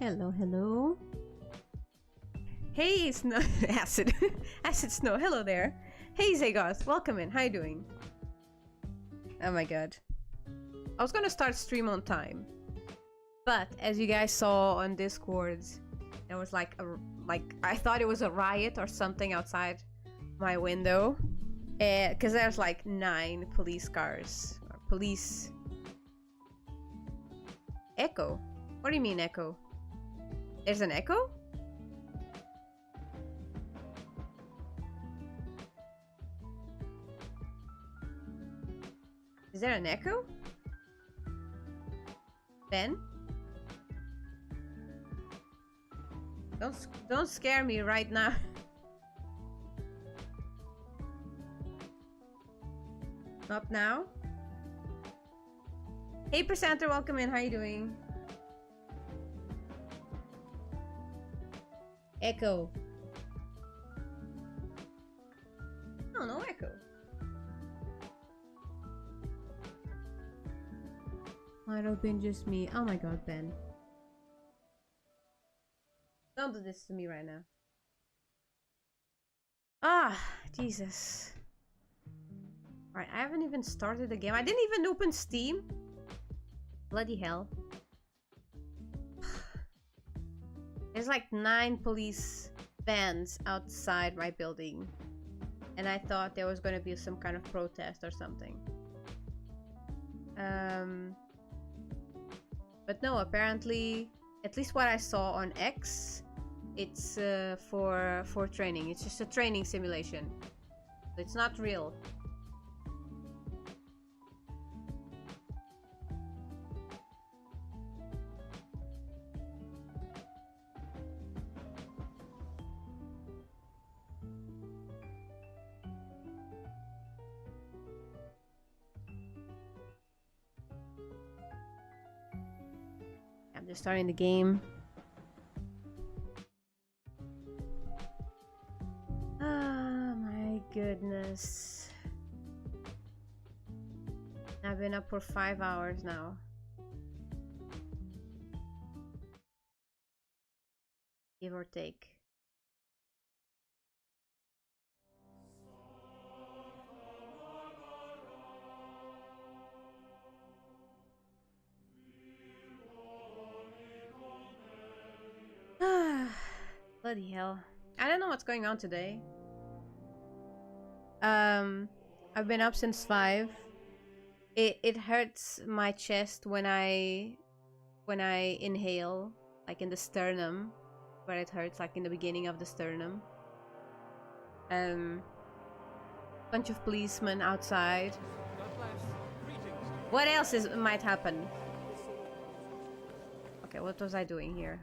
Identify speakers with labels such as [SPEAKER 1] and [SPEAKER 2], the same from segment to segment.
[SPEAKER 1] Hello, hello.
[SPEAKER 2] Hey, Snow. Acid. Acid Snow. Hello there. Hey, Zagoth. Welcome in. How you doing? Oh my god. I was gonna start stream on time. But, as you guys saw on Discord, there was like I thought it was a riot or something outside my window. Because there's like 9 police cars. Or police... Echo? What do you mean echo? There's an echo? Is there an echo? Ben? Don't scare me right now. Not now? Hey Percenter, welcome in. How you doing? Echo. Oh, no echo. Might have been just me. Oh my god, Ben. Don't do this to me right now. Ah, Jesus. Alright, I haven't even started the game. I didn't even open Steam. Bloody hell. There's like 9 police vans outside my building. And I thought there was going to be some kind of protest or something. But no, apparently, at least what I saw on X, it's for training. It's just a training simulation. It's not real. I'm just starting the game. Ah, my goodness. I've been up for 5 hours now. Give or take. Bloody hell. I don't know what's going on today. I've been up since 5. It hurts my chest when I inhale, like in the sternum, where it hurts, like in the beginning of the sternum. Bunch of policemen outside. What else might happen? Okay, what was I doing here?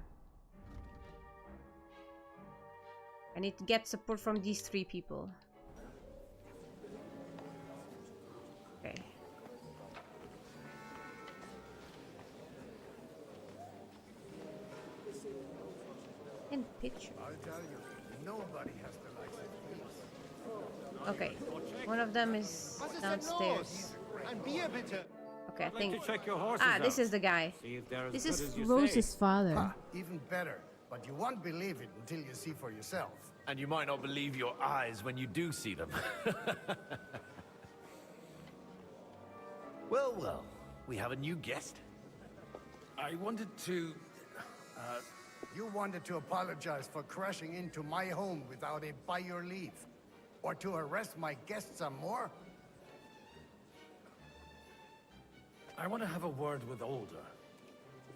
[SPEAKER 2] I need to get support from these 3 people. Okay. In picture.
[SPEAKER 3] I'll tell you, nobody has the license.
[SPEAKER 2] Okay. One of them is downstairs. Okay, I think. Ah, this is the guy.
[SPEAKER 1] This is Rose's father.
[SPEAKER 3] Ah, even better. But you won't believe it until you see for yourself.
[SPEAKER 4] And you might not believe your eyes when you do see them. Well, well, we have a new guest. I wanted to...
[SPEAKER 3] You wanted to apologize for crashing into my home without a by your leave. Or to arrest my guests some more?
[SPEAKER 4] I want to have a word with Older.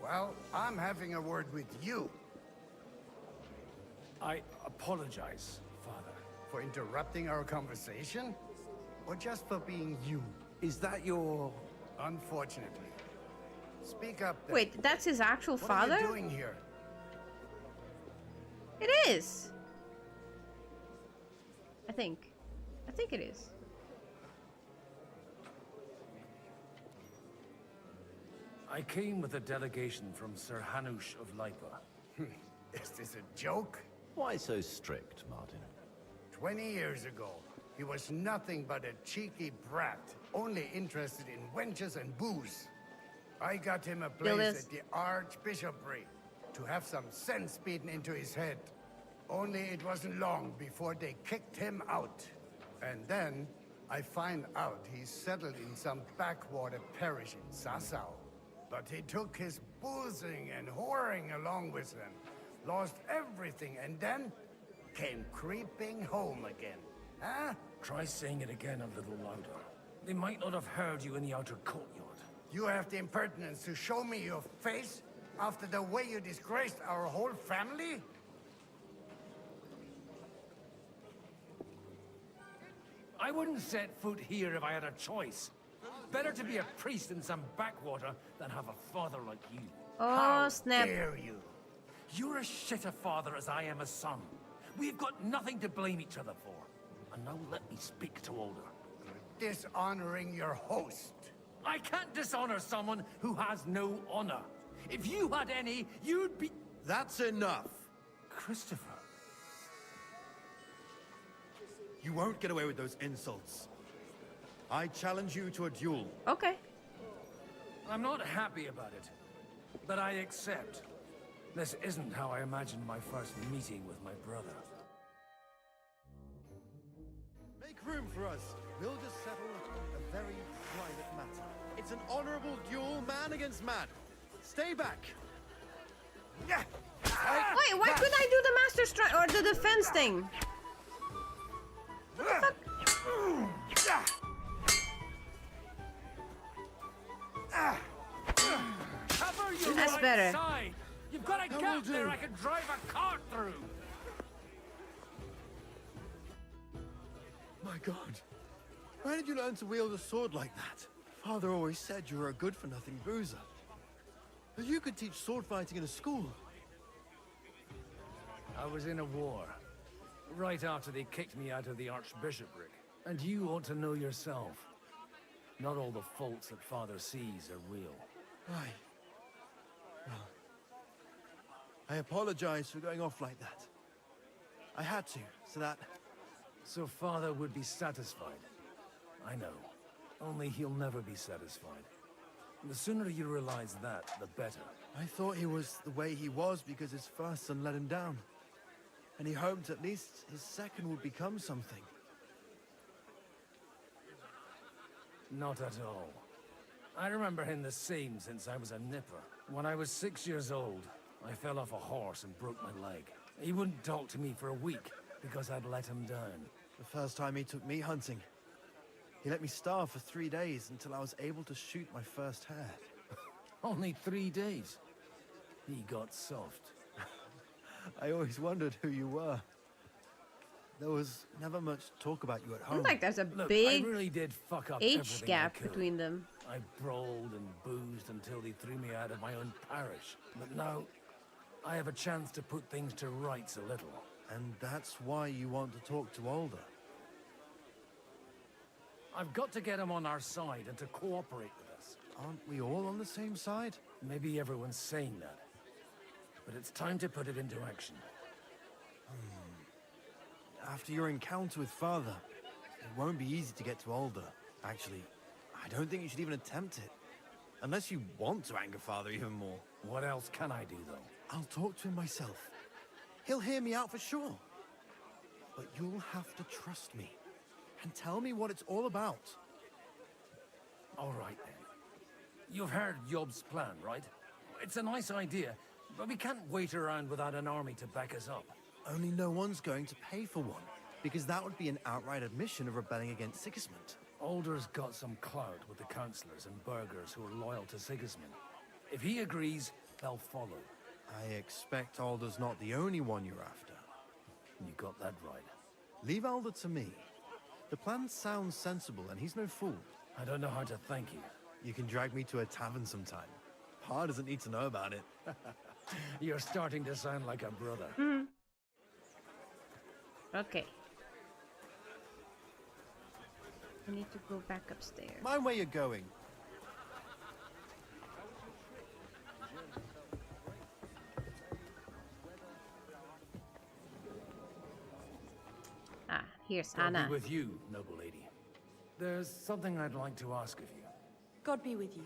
[SPEAKER 3] Well, I'm having a word with you.
[SPEAKER 4] I apologize, Father.
[SPEAKER 3] For interrupting our conversation? Or just for being you?
[SPEAKER 4] Is that your...
[SPEAKER 3] Unfortunately. Speak up then.
[SPEAKER 2] Wait, that's his actual father?
[SPEAKER 3] What are you doing here?
[SPEAKER 2] It is. I think it is.
[SPEAKER 4] I came with a delegation from Sir Hanush of Lipa.
[SPEAKER 3] Is this a joke?
[SPEAKER 5] Why so strict, Martin?
[SPEAKER 3] 20 years ago, he was nothing but a cheeky brat, only interested in wenches and booze. I got him a place at the Archbishopric. to have some sense beaten into his head. Only it wasn't long before they kicked him out. And then I find out he's settled in some backwater parish in Sasau. But he took his boozing and whoring along with him, lost everything, and then came creeping home again. Huh?
[SPEAKER 4] Try saying it again a little louder. They might not have heard you in the outer courtyard.
[SPEAKER 3] You have the impertinence to show me your face after the way you disgraced our whole family?
[SPEAKER 4] I wouldn't set foot here if I had a choice. Better to be a priest in some backwater than have a father like you.
[SPEAKER 2] Oh,
[SPEAKER 3] How
[SPEAKER 2] snap.
[SPEAKER 3] dare you?
[SPEAKER 4] You're as shit a father as I am a son. We've got nothing to blame each other for. And now let me speak to Alder.
[SPEAKER 3] You're dishonoring your host.
[SPEAKER 4] I can't dishonor someone who has no honor. If you had any, you'd be...
[SPEAKER 6] That's enough.
[SPEAKER 4] Christopher.
[SPEAKER 6] You won't get away with those insults. I challenge you to a duel.
[SPEAKER 2] Okay.
[SPEAKER 4] I'm not happy about it, but I accept. This isn't how I imagined my first meeting with my brother.
[SPEAKER 6] Make room for us. We'll just settle a very private matter. It's an honorable duel, man against man. Stay back.
[SPEAKER 2] Wait, why couldn't I do the master strike or the defense thing? What the fuck?
[SPEAKER 4] Cover your
[SPEAKER 2] That's
[SPEAKER 4] right
[SPEAKER 2] better.
[SPEAKER 4] side. You've got a gap there I can drive a cart through.
[SPEAKER 6] My God. Where did you learn to wield a sword like that? Father always said you were a good-for-nothing boozer. But you could teach sword fighting in a school.
[SPEAKER 4] I was in a war. Right after they kicked me out of the archbishopric. And you ought to know yourself. Not all the faults that Father sees are real.
[SPEAKER 6] Right. Well, I apologize for going off like that. I had to, so that...
[SPEAKER 4] So Father would be satisfied. I know. Only he'll never be satisfied. The sooner you realize that, the better.
[SPEAKER 6] I thought he was the way he was because his first son let him down. And he hoped at least his second would become something.
[SPEAKER 4] Not at all. I remember him the same since I was a nipper. When I was 6 years old, I fell off a horse and broke my leg. He wouldn't talk to me for a week because I'd let him down.
[SPEAKER 6] The first time he took me hunting, he let me starve for 3 days until I was able to shoot my first hare.
[SPEAKER 4] Only 3 days. He got soft.
[SPEAKER 6] I always wondered who you were. There was never much talk about you at home.
[SPEAKER 2] Seems like there's a
[SPEAKER 4] Look,
[SPEAKER 2] big
[SPEAKER 4] I really did fuck up
[SPEAKER 2] age
[SPEAKER 4] everything
[SPEAKER 2] gap
[SPEAKER 4] I could.
[SPEAKER 2] between them.
[SPEAKER 4] I brawled and boozed until they threw me out of my own parish. But now, I have a chance to put things to rights a little.
[SPEAKER 6] And that's why you want to talk to Alder.
[SPEAKER 4] I've got to get him on our side and to cooperate with us.
[SPEAKER 6] Aren't we all on the same side?
[SPEAKER 4] Maybe everyone's saying that. But it's time to put it into action.
[SPEAKER 6] After your encounter with Father, it won't be easy to get to Alder. Actually, I don't think you should even attempt it. Unless you want to anger Father even more.
[SPEAKER 4] What else can I do, though?
[SPEAKER 6] I'll talk to him myself. He'll hear me out for sure. But you'll have to trust me. And tell me what it's all about.
[SPEAKER 4] All right, then. You've heard Yob's plan, right? It's a nice idea, but we can't wait around without an army to back us up.
[SPEAKER 6] Only no one's going to pay for one. Because that would be an outright admission of rebelling against Sigismund.
[SPEAKER 4] Alder's got some clout with the councillors and burghers who are loyal to Sigismund. If he agrees, they'll follow.
[SPEAKER 6] I expect Alder's not the only one you're after.
[SPEAKER 4] You got that right.
[SPEAKER 6] Leave Alder to me. The plan sounds sensible, and he's no fool.
[SPEAKER 4] I don't know how to thank you.
[SPEAKER 6] You can drag me to a tavern sometime. Pa doesn't need to know about it.
[SPEAKER 4] You're starting to sound like a brother.
[SPEAKER 2] Okay. I need to go back upstairs.
[SPEAKER 6] Mind where you're going.
[SPEAKER 2] Ah, here's
[SPEAKER 4] I'll
[SPEAKER 2] Anna.
[SPEAKER 4] be with you, noble lady. There's something I'd like to ask of you.
[SPEAKER 7] God be with you.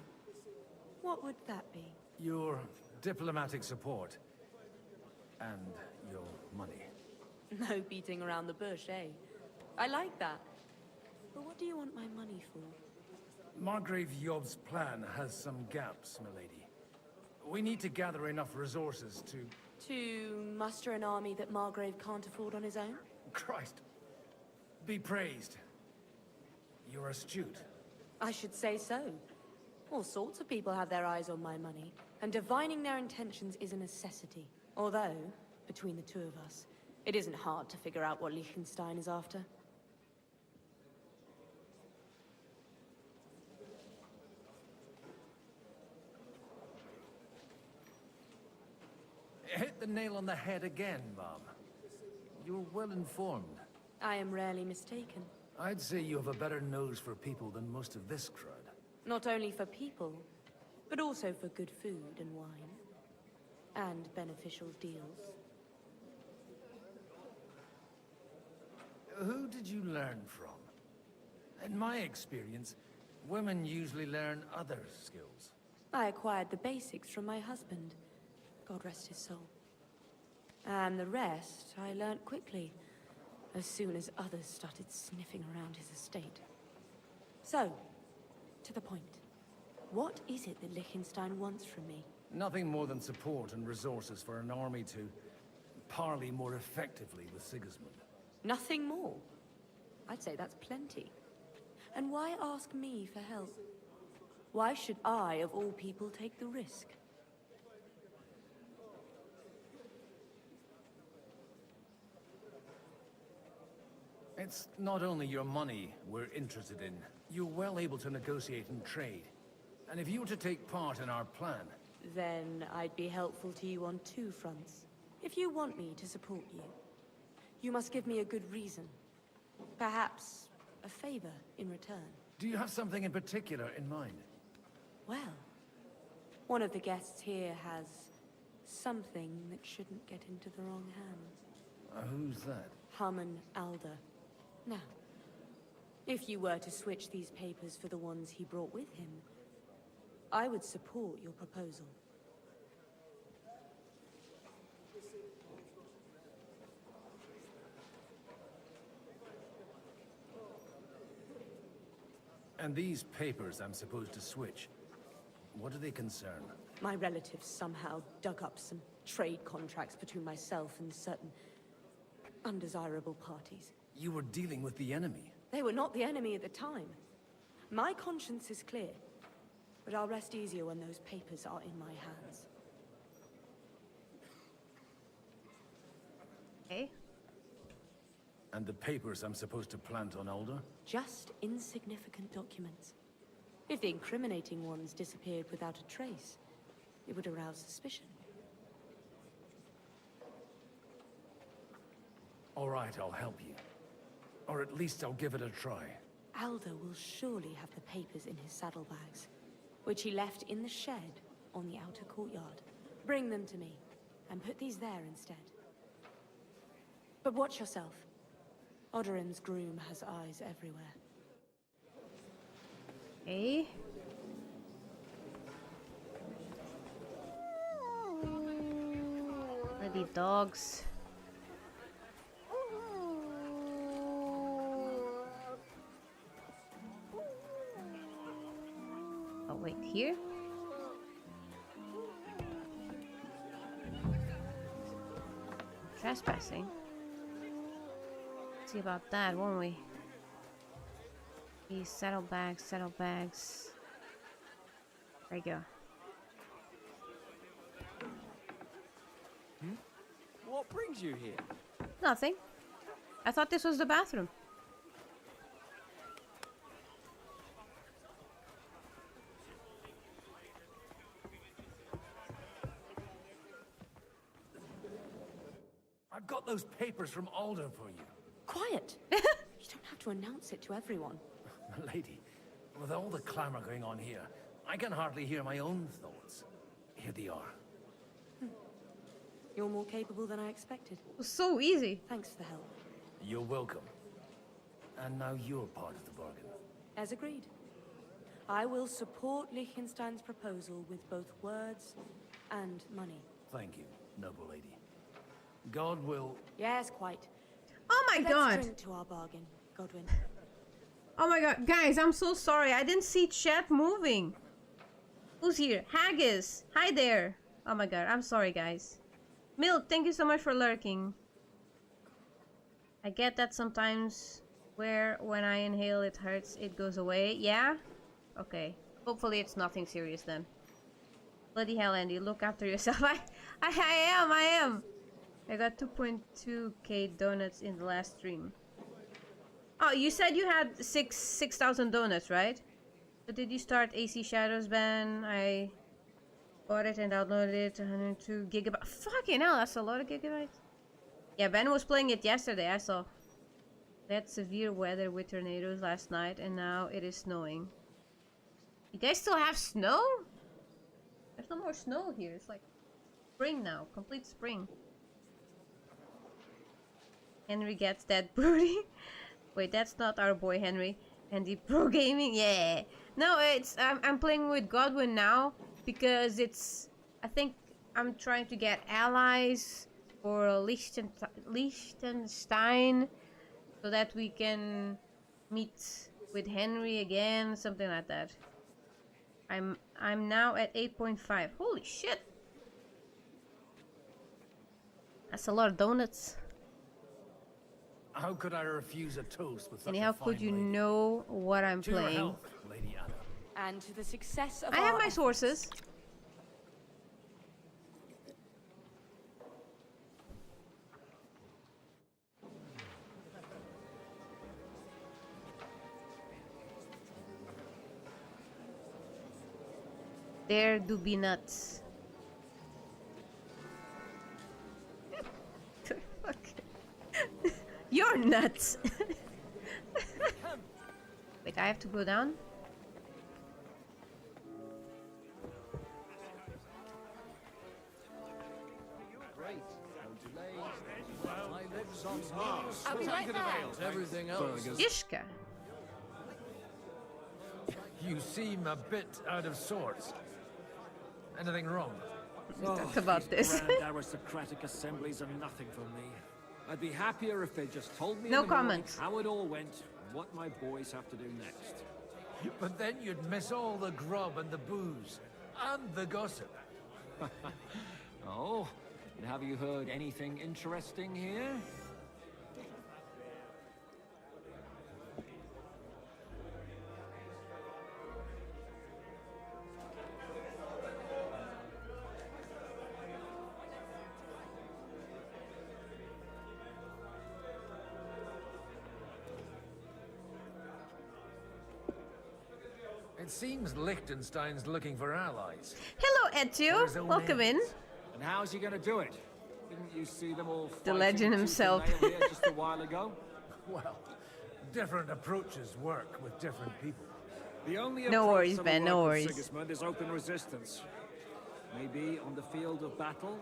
[SPEAKER 7] What would that be?
[SPEAKER 4] Your diplomatic support And your money.
[SPEAKER 7] No beating around the bush, eh? I like that. But what do you want my money for?
[SPEAKER 4] Margrave Yob's plan has some gaps, milady. We need to gather enough resources to...
[SPEAKER 7] To muster an army that Margrave can't afford on his own?
[SPEAKER 4] Christ! Be praised. You're astute.
[SPEAKER 7] I should say so. All sorts of people have their eyes on my money, and divining their intentions is a necessity. Although, between the two of us, it isn't hard to figure out what Liechtenstein is after.
[SPEAKER 4] Hit the nail on the head again, Mom. You're well informed.
[SPEAKER 7] I am rarely mistaken.
[SPEAKER 4] I'd say you have a better nose for people than most of this crowd.
[SPEAKER 7] Not only for people, but also for good food and wine. And beneficial deals.
[SPEAKER 4] Who did you learn from? In my experience, women usually learn other skills.
[SPEAKER 7] I acquired the basics from my husband. God rest his soul. And the rest I learnt quickly, as soon as others started sniffing around his estate. So, to the point. What is it that Liechtenstein wants from me?
[SPEAKER 4] Nothing more than support and resources for an army to parley more effectively with Sigismund.
[SPEAKER 7] Nothing more? I'd say that's plenty. And why ask me for help? Why should I, of all people, take the risk?
[SPEAKER 4] It's not only your money we're interested in. You're well able to negotiate and trade. And if you were to take part in our plan...
[SPEAKER 7] Then I'd be helpful to you on two fronts. If you want me to support you, you must give me a good reason. Perhaps a favor in return.
[SPEAKER 4] Do you have something in particular in mind?
[SPEAKER 7] Well, one of the guests here has something that shouldn't get into the wrong hands.
[SPEAKER 4] Who's that?
[SPEAKER 7] Harmon Alder. Now, if you were to switch these papers for the ones he brought with him, I would support your proposal.
[SPEAKER 4] And these papers I'm supposed to switch, what do they concern?
[SPEAKER 7] My relatives somehow dug up some trade contracts between myself and certain undesirable parties.
[SPEAKER 4] You were dealing with the enemy.
[SPEAKER 7] They were not the enemy at the time. My conscience is clear, but I'll rest easier when those papers are in my hands.
[SPEAKER 2] Okay.
[SPEAKER 4] And the papers I'm supposed to plant on Alder?
[SPEAKER 7] Just insignificant documents. If the incriminating ones disappeared without a trace, it would arouse suspicion.
[SPEAKER 4] All right, I'll help you. Or at least I'll give it a try.
[SPEAKER 7] Alder will surely have the papers in his saddlebags, which he left in the shed on the outer courtyard. Bring them to me, and put these there instead. But watch yourself. Odorin's groom has eyes everywhere.
[SPEAKER 2] Okay. Bloody dogs. Oh, wait, here? Trespassing? See about that, won't we? These saddlebags, saddlebags. There you go.
[SPEAKER 8] What brings you here?
[SPEAKER 2] Nothing. I thought this was the bathroom.
[SPEAKER 4] I've got those papers from Alder for you.
[SPEAKER 7] Quiet! You don't have to announce it to everyone.
[SPEAKER 4] Lady, with all the clamor going on here, I can hardly hear my own thoughts. Here they are.
[SPEAKER 7] You're more capable than I expected.
[SPEAKER 2] It was so easy.
[SPEAKER 7] Thanks for the help.
[SPEAKER 4] You're welcome. And now you're part of the bargain.
[SPEAKER 7] As agreed. I will support Liechtenstein's proposal with both words and money.
[SPEAKER 4] Thank you, noble lady. God will...
[SPEAKER 7] Yes, quite.
[SPEAKER 2] Oh my
[SPEAKER 7] Let's
[SPEAKER 2] god.
[SPEAKER 7] drink to our bargain, Godwin.
[SPEAKER 2] Oh my god. Guys, I'm so sorry. I didn't see chat moving. Who's here? Haggis. Hi there. Oh my god. I'm sorry, guys. Milk, thank you so much for lurking. I get that sometimes when I inhale it hurts, it goes away. Yeah? Okay. Hopefully it's nothing serious then. Bloody hell, Andy. Look after yourself. I am. I got 2.2k donuts in the last stream. Oh, you said you had 6,000 donuts, right? But did you start AC Shadows ban? I bought it and downloaded it. 102 gigabytes. Fucking hell, that's a lot of gigabytes. Yeah, Ben was playing it yesterday, I saw. They had severe weather with tornadoes last night, and now it is snowing. You guys still have snow? There's no more snow here. It's like spring now. Complete spring. Henry gets that booty. Wait, that's not our boy Henry. Andy Pro Gaming, yeah. No, it's I'm playing with Godwin now because it's. I think I'm trying to get allies for Liechtenstein, so that we can meet with Henry again, something like that. I'm now at 8.5. Holy shit! That's a lot of donuts.
[SPEAKER 4] How could I refuse a toast with such
[SPEAKER 2] And
[SPEAKER 4] a
[SPEAKER 2] how
[SPEAKER 4] fine
[SPEAKER 2] could you
[SPEAKER 4] lady?
[SPEAKER 2] know what I'm
[SPEAKER 4] To your
[SPEAKER 2] playing?
[SPEAKER 4] health, Lady Anna.
[SPEAKER 7] And to the success of
[SPEAKER 2] I have my sources. There do be nuts. Fuck. You're nuts. Wait, I have to go down?
[SPEAKER 7] I'll be right back.
[SPEAKER 4] Everything else.
[SPEAKER 2] Ishka.
[SPEAKER 4] You seem a bit out of sorts. Anything wrong?
[SPEAKER 2] We talked about this.
[SPEAKER 8] Grand aristocratic assemblies are nothing for me. I'd be happier if they just told me
[SPEAKER 2] No
[SPEAKER 8] in the morning
[SPEAKER 2] comments.
[SPEAKER 8] how it all went and what my boys have to do next.
[SPEAKER 4] But then you'd miss all the grub and the booze. And the gossip.
[SPEAKER 8] Oh, and have you heard anything interesting here?
[SPEAKER 4] It seems Liechtenstein's looking for allies.
[SPEAKER 2] Hello,
[SPEAKER 4] For
[SPEAKER 2] Ezio.
[SPEAKER 4] his own
[SPEAKER 2] Welcome in.
[SPEAKER 4] ends.
[SPEAKER 8] And how's he gonna do it? Didn't you see them all
[SPEAKER 2] The
[SPEAKER 8] fighting
[SPEAKER 2] legend
[SPEAKER 8] tooth and
[SPEAKER 2] himself.
[SPEAKER 8] nail here just a while ago?
[SPEAKER 4] Well, different approaches work with different people.
[SPEAKER 8] The only
[SPEAKER 2] No
[SPEAKER 8] approach
[SPEAKER 2] worries,
[SPEAKER 8] that'll
[SPEAKER 2] Ben, no
[SPEAKER 8] work with
[SPEAKER 2] worries.
[SPEAKER 8] Sigismund is open resistance. Maybe on the field of battle.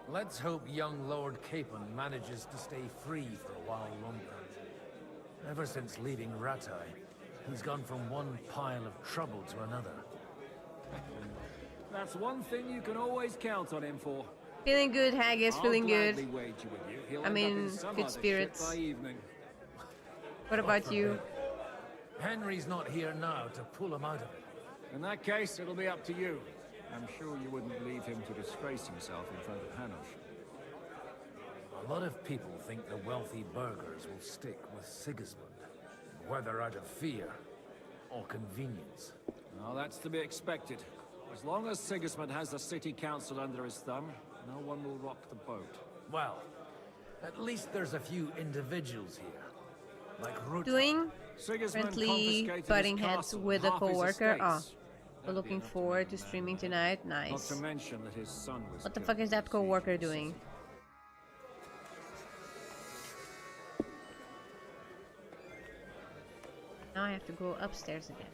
[SPEAKER 4] Let's hope young Lord Capon manages to stay free for a while longer. Ever since leaving Ratai, he's gone from one pile of trouble to another.
[SPEAKER 8] That's one thing you can always count on him for.
[SPEAKER 2] Feeling good, Haggis. Feeling
[SPEAKER 8] I'll
[SPEAKER 2] good.
[SPEAKER 8] gladly wager with you. He'll
[SPEAKER 2] I
[SPEAKER 8] end up
[SPEAKER 2] mean,
[SPEAKER 8] in some
[SPEAKER 2] good
[SPEAKER 8] other shit
[SPEAKER 2] spirits.
[SPEAKER 8] by evening.
[SPEAKER 2] What about you?
[SPEAKER 4] Henry's not here now to pull him out of it.
[SPEAKER 8] In that case, it'll be up to you. I'm sure you wouldn't leave him to disgrace himself in front of Hanush.
[SPEAKER 4] A lot of people think the wealthy burghers will stick with Sigismund, whether out of fear or convenience.
[SPEAKER 8] Well, that's to be expected. As long as Sigismund has the city council under his thumb, no one will rock the boat.
[SPEAKER 4] Well, at least there's a few individuals here, like Ruta.
[SPEAKER 2] Doing?
[SPEAKER 8] Sigismund
[SPEAKER 2] Currently
[SPEAKER 8] confiscated
[SPEAKER 2] butting
[SPEAKER 8] his
[SPEAKER 2] heads
[SPEAKER 8] castle
[SPEAKER 2] with
[SPEAKER 8] and
[SPEAKER 2] a
[SPEAKER 8] half his
[SPEAKER 2] co-worker. Oh,
[SPEAKER 8] estates.
[SPEAKER 2] we're looking forward to streaming tonight.
[SPEAKER 8] Not
[SPEAKER 2] Nice.
[SPEAKER 8] to mention that his son was
[SPEAKER 2] What the
[SPEAKER 8] killed
[SPEAKER 2] fuck is
[SPEAKER 8] in
[SPEAKER 2] that
[SPEAKER 8] the
[SPEAKER 2] co-worker
[SPEAKER 8] siege of the
[SPEAKER 2] doing?
[SPEAKER 8] city.
[SPEAKER 2] Now I have to go upstairs again.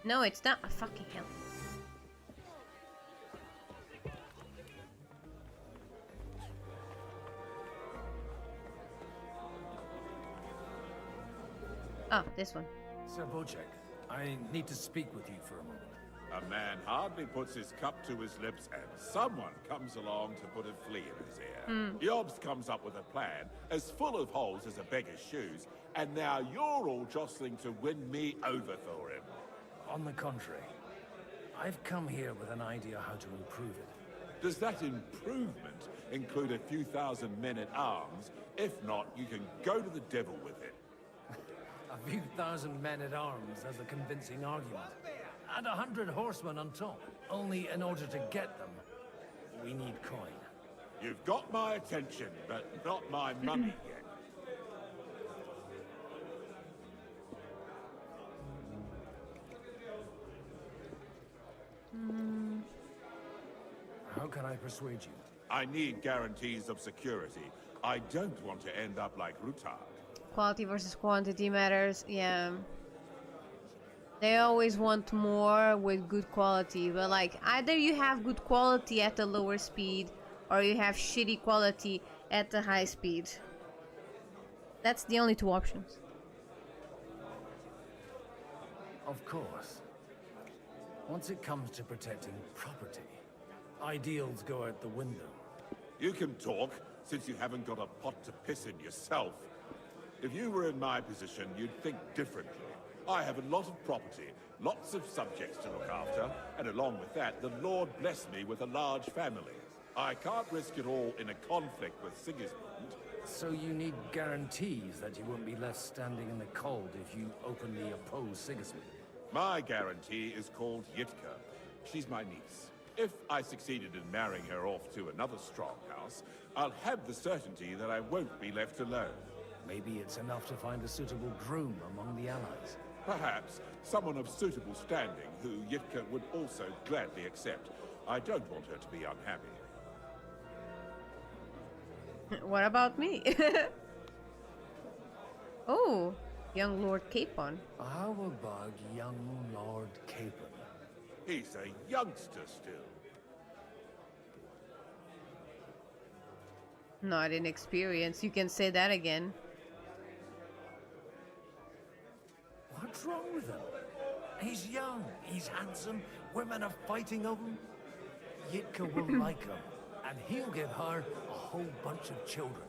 [SPEAKER 2] No, it's not. Fucking hell. Oh, this one.
[SPEAKER 4] Sir Bocek, I need to speak with you for a moment.
[SPEAKER 9] A man hardly puts his cup to his lips and someone comes along to put a flea in his ear. Yobs comes up with a plan as full of holes as a beggar's shoes, and now you're all jostling to win me over for him.
[SPEAKER 4] On the contrary, I've come here with an idea how to improve it.
[SPEAKER 9] Does that improvement include a few thousand men-at-arms? If not, you can go to the devil with it.
[SPEAKER 4] A few thousand men-at-arms has a convincing argument. And 100 horsemen on top. Only in order to get them, we need coin.
[SPEAKER 9] You've got my attention, but not my money yet.
[SPEAKER 4] How can I persuade you?
[SPEAKER 9] I need guarantees of security. I don't want to end up like Rutard.
[SPEAKER 2] Quality versus quantity matters. Yeah. They always want more with good quality, but like either you have good quality at a lower speed or you have shitty quality at a high speed. That's the only two options.
[SPEAKER 4] Of course. Once it comes to protecting property, ideals go out the window.
[SPEAKER 9] You can talk, since you haven't got a pot to piss in yourself. If you were in my position, you'd think differently. I have a lot of property, lots of subjects to look after, and along with that, the Lord blessed me with a large family. I can't risk it all in a conflict with Sigismund.
[SPEAKER 4] So you need guarantees that you won't be left standing in the cold if you openly oppose Sigismund.
[SPEAKER 9] My guarantee is called Yitka. She's my niece. If I succeeded in marrying her off to another strong house, I'll have the certainty that I won't be left alone.
[SPEAKER 4] Maybe it's enough to find a suitable groom among the allies.
[SPEAKER 9] Perhaps someone of suitable standing who Yitka would also gladly accept. I don't want her to be unhappy.
[SPEAKER 2] What about me? Oh, young Lord Capon.
[SPEAKER 4] How about young Lord Capon?
[SPEAKER 9] He's a youngster still.
[SPEAKER 2] Not in experience. You can say that again.
[SPEAKER 4] What's wrong with him? He's young, he's handsome, women are fighting over him. Yitka will like him, and he'll give her a whole bunch of children.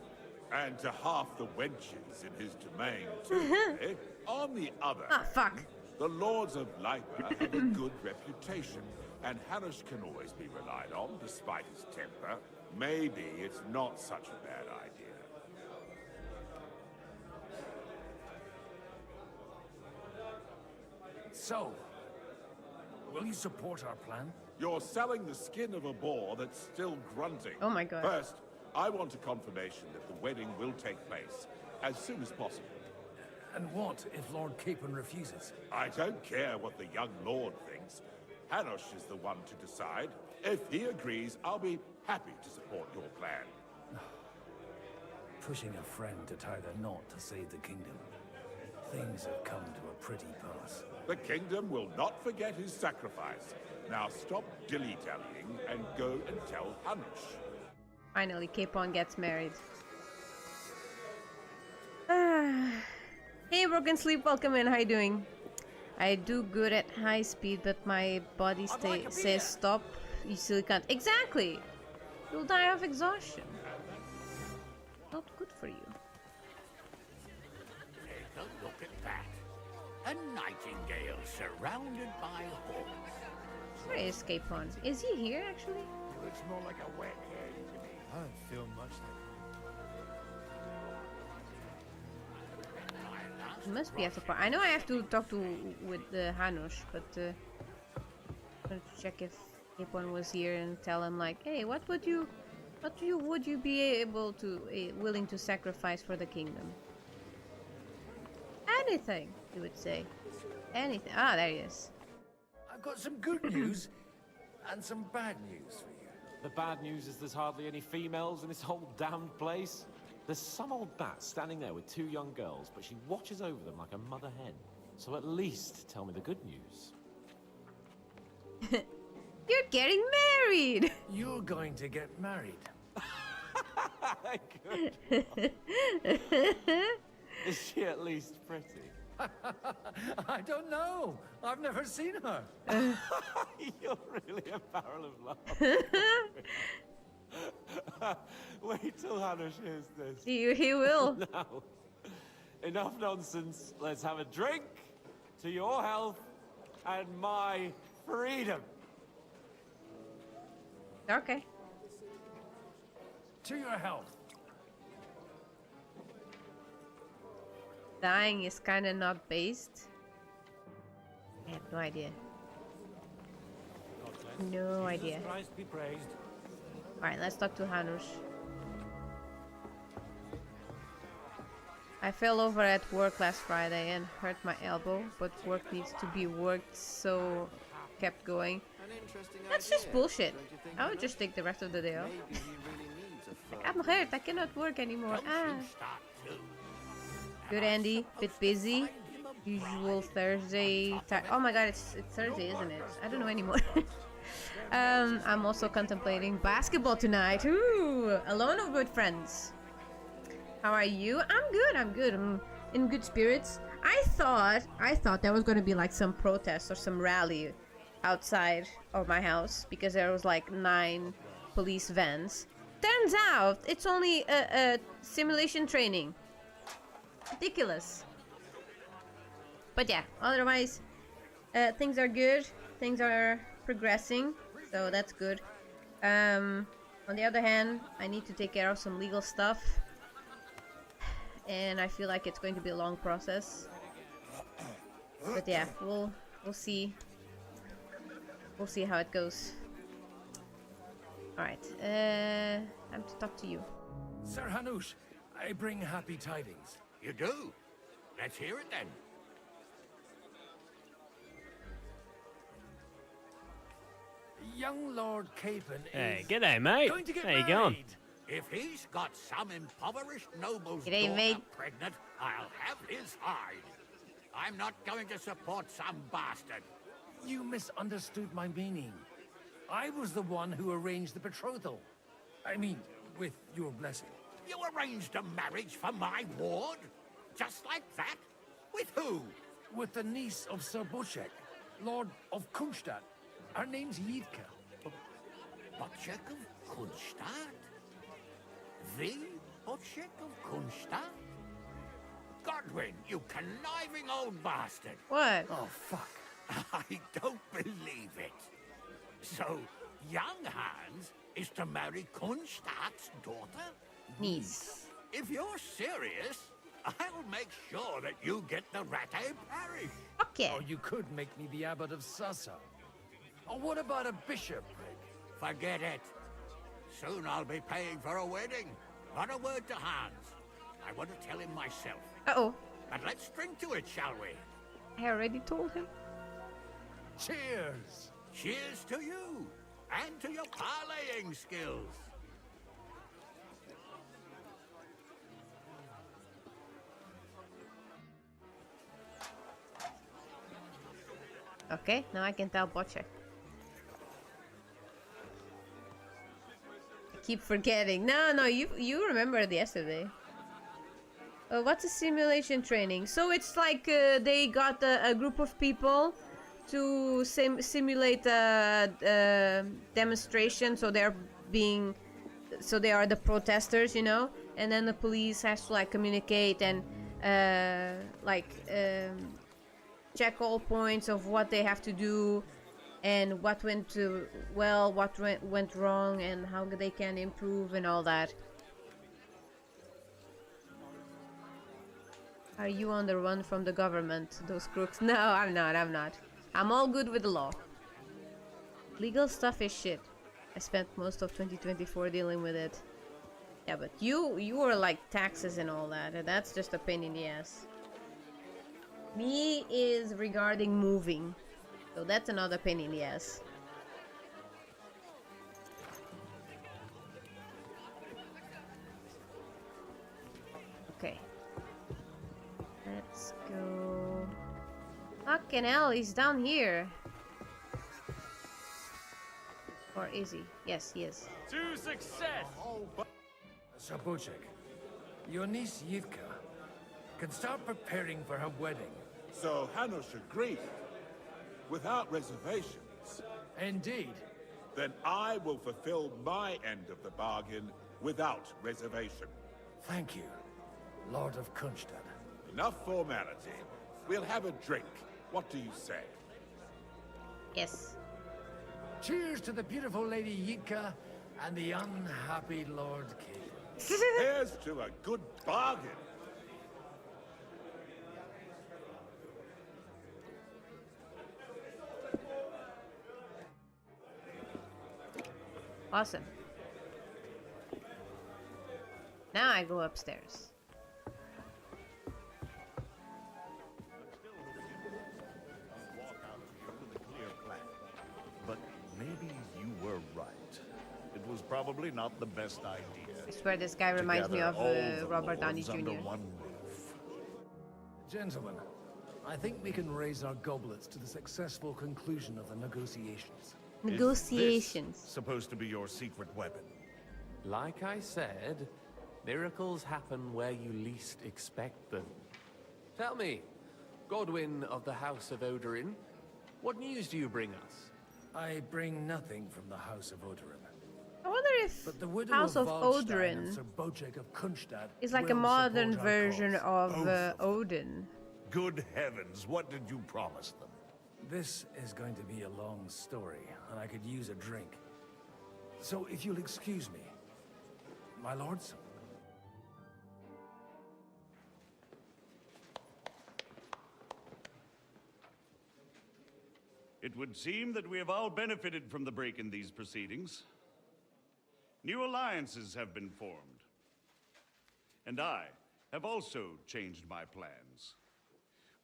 [SPEAKER 9] And to half the wenches in his domain, too. Eh? On the other
[SPEAKER 2] Ah, fuck.
[SPEAKER 9] hand, the lords of Leipa have a good reputation, and Hanush can always be relied on, despite his temper. Maybe it's not such a bad idea.
[SPEAKER 4] So, will you support our plan?
[SPEAKER 9] You're selling the skin of a boar that's still grunting.
[SPEAKER 2] Oh my god.
[SPEAKER 9] First, I want a confirmation that the wedding will take place as soon as possible.
[SPEAKER 4] And what if Lord Capon refuses?
[SPEAKER 9] I don't care what the young lord thinks. Hanush is the one to decide. If he agrees, I'll be happy to support your plan.
[SPEAKER 4] Pushing a friend to tie the knot to save the kingdom. Things have come to a pretty pass.
[SPEAKER 9] The kingdom will not forget his sacrifice. Now stop dilly-dallying and go and tell Hanush.
[SPEAKER 2] Finally, Capon gets married. Hey, Broken Sleep, welcome in. How you doing? I do good at high speed, but my body says stop. You still can't. Exactly! You'll die of exhaustion. Not good for you.
[SPEAKER 10] Take a look at that. A nightingale surrounded by hawks.
[SPEAKER 2] Where is Capon? Is he here, actually?
[SPEAKER 10] Looks more like a wet head to me.
[SPEAKER 6] I don't feel much like
[SPEAKER 2] He must be at the park. I know I have to talk with Hanush, but I'm going to check if Capon was here and tell him like, hey, what would you be able to willing to sacrifice for the kingdom? Anything, he would say. Anything. Ah, there he is.
[SPEAKER 4] I've got some good news and some bad news for you.
[SPEAKER 8] The bad news is there's hardly any females in this whole damned place. There's some old bat standing there with two young girls, but she watches over them like a mother hen. So at least tell me the good news.
[SPEAKER 2] You're getting married!
[SPEAKER 4] You're going to get married.
[SPEAKER 8] Good. Is she at least pretty?
[SPEAKER 4] I don't know. I've never seen her.
[SPEAKER 8] You're really a barrel of laughs. Wait till Hanush hears this.
[SPEAKER 2] He will.
[SPEAKER 8] Now, enough nonsense. Let's have a drink to your health and my freedom.
[SPEAKER 2] Okay.
[SPEAKER 4] To your health.
[SPEAKER 2] Dying is kind of not based. I have no idea. No idea.
[SPEAKER 4] Christ be praised.
[SPEAKER 2] Alright, let's talk to Hanush. I fell over at work last Friday and hurt my elbow, but work needs to be worked, so kept going. That's just bullshit. I would just take the rest of the day off. I'm hurt, I cannot work anymore. Ah. Good, Andy. Bit busy. Usual Thursday. Oh my god, it's Thursday, isn't it? I don't know anymore. I'm also contemplating basketball tonight. Ooh, alone or with friends? How are you? I'm good. I'm in good spirits. I thought there was gonna be like some protest or some rally outside of my house because there was like 9 police vans. Turns out it's only a simulation training. Ridiculous. But yeah, otherwise things are good. Things are progressing, so that's good. On the other hand, I need to take care of some legal stuff, and I feel like it's going to be a long process. But yeah, we'll see. We'll see how it goes. All right, time to talk to you.
[SPEAKER 4] Sir Hanush, I bring happy tidings.
[SPEAKER 10] You do? Let's hear it then.
[SPEAKER 4] Young Lord Capon
[SPEAKER 11] Hey,
[SPEAKER 4] is
[SPEAKER 11] g'day, mate.
[SPEAKER 4] going to get
[SPEAKER 11] How you
[SPEAKER 4] married.
[SPEAKER 11] going?
[SPEAKER 10] If he's got some impoverished noble's
[SPEAKER 2] G'day,
[SPEAKER 10] daughter
[SPEAKER 2] mate.
[SPEAKER 10] pregnant, I'll have his hide. I'm not going to support some bastard.
[SPEAKER 4] You misunderstood my meaning. I was the one who arranged the betrothal. I mean, with your blessing.
[SPEAKER 10] You arranged a marriage for my ward? Just like that? With who?
[SPEAKER 4] With the niece of Sir Butchek, Lord of Kunstadt. Her name's Yidka.
[SPEAKER 10] Butchek of Kunstadt? The Butchek of Kunstadt? Godwin, you conniving old bastard.
[SPEAKER 2] What?
[SPEAKER 4] Oh, fuck.
[SPEAKER 10] I don't believe it. So, young Hans is to marry Kunstadt's daughter?
[SPEAKER 2] Niece.
[SPEAKER 10] If you're serious, I'll make sure that you get the Rattay parish.
[SPEAKER 2] Okay.
[SPEAKER 4] Or you could make me the abbot of Sassa. Or what about a bishopric?
[SPEAKER 10] Forget it. Soon I'll be paying for a wedding. Not a word to Hans. I want to tell him myself.
[SPEAKER 2] Uh-oh.
[SPEAKER 10] But let's drink to it, shall we?
[SPEAKER 2] I already told him.
[SPEAKER 4] Cheers!
[SPEAKER 10] Cheers to you, and to your parlaying skills.
[SPEAKER 2] Okay, now I can tell Butchek. I keep forgetting. No, you remembered yesterday. What's a simulation training? So it's like they got a group of people to simulate a demonstration. So they are the protesters, you know. And then the police has to like communicate and check all points of what they have to do and what went well, what went wrong, and how they can improve and all that. Are you on the run from the government, those crooks? No, I'm not. I'm all good with the law. Legal stuff is shit. I spent most of 2024 dealing with it. Yeah, but you were like taxes and all that, and that's just a pain in the ass. Me is regarding moving, so that's another pain in the ass. Okay. Let's go. Fucking hell, he's down here. Or is he? Yes, he is.
[SPEAKER 11] To success!
[SPEAKER 4] Sir Butchek, your niece Yidka can start preparing for her wedding
[SPEAKER 9] So Hanush agreed, without reservations.
[SPEAKER 4] Indeed.
[SPEAKER 9] Then I will fulfill my end of the bargain without reservation.
[SPEAKER 4] Thank you, Lord of Kunstad.
[SPEAKER 9] Enough formality. We'll have a drink. What do you say?
[SPEAKER 2] Yes.
[SPEAKER 4] Cheers to the beautiful Lady Yinka and the unhappy Lord King.
[SPEAKER 9] Here's to a good bargain.
[SPEAKER 2] Awesome. Now I go upstairs.
[SPEAKER 11] But maybe you were right. It was probably not the best idea.
[SPEAKER 2] I swear this guy reminds me of Robert Downey Jr.
[SPEAKER 11] One roof.
[SPEAKER 4] Gentlemen, I think we can raise our goblets to the successful conclusion of the negotiations.
[SPEAKER 2] Negotiations.
[SPEAKER 11] Is this supposed to be your secret weapon?
[SPEAKER 8] Like I said, miracles happen where you least expect them. Tell me, Godwin of the House of Odorin, what news do you bring us?
[SPEAKER 4] I bring nothing from the House of Odorin.
[SPEAKER 2] I wonder if
[SPEAKER 4] But the widow
[SPEAKER 2] House of
[SPEAKER 4] Waldstein and
[SPEAKER 2] Odorin
[SPEAKER 4] Sir Bojek of Kunstad
[SPEAKER 2] is like a
[SPEAKER 4] will
[SPEAKER 2] modern
[SPEAKER 4] support our
[SPEAKER 2] version
[SPEAKER 4] cause.
[SPEAKER 2] of Odin.
[SPEAKER 11] Good heavens, what did you promise them?
[SPEAKER 4] This is going to be a long story, and I could use a drink. So if you'll excuse me, my lords.
[SPEAKER 11] It would seem that we have all benefited from the break in these proceedings. New alliances have been formed. And I have also changed my plans.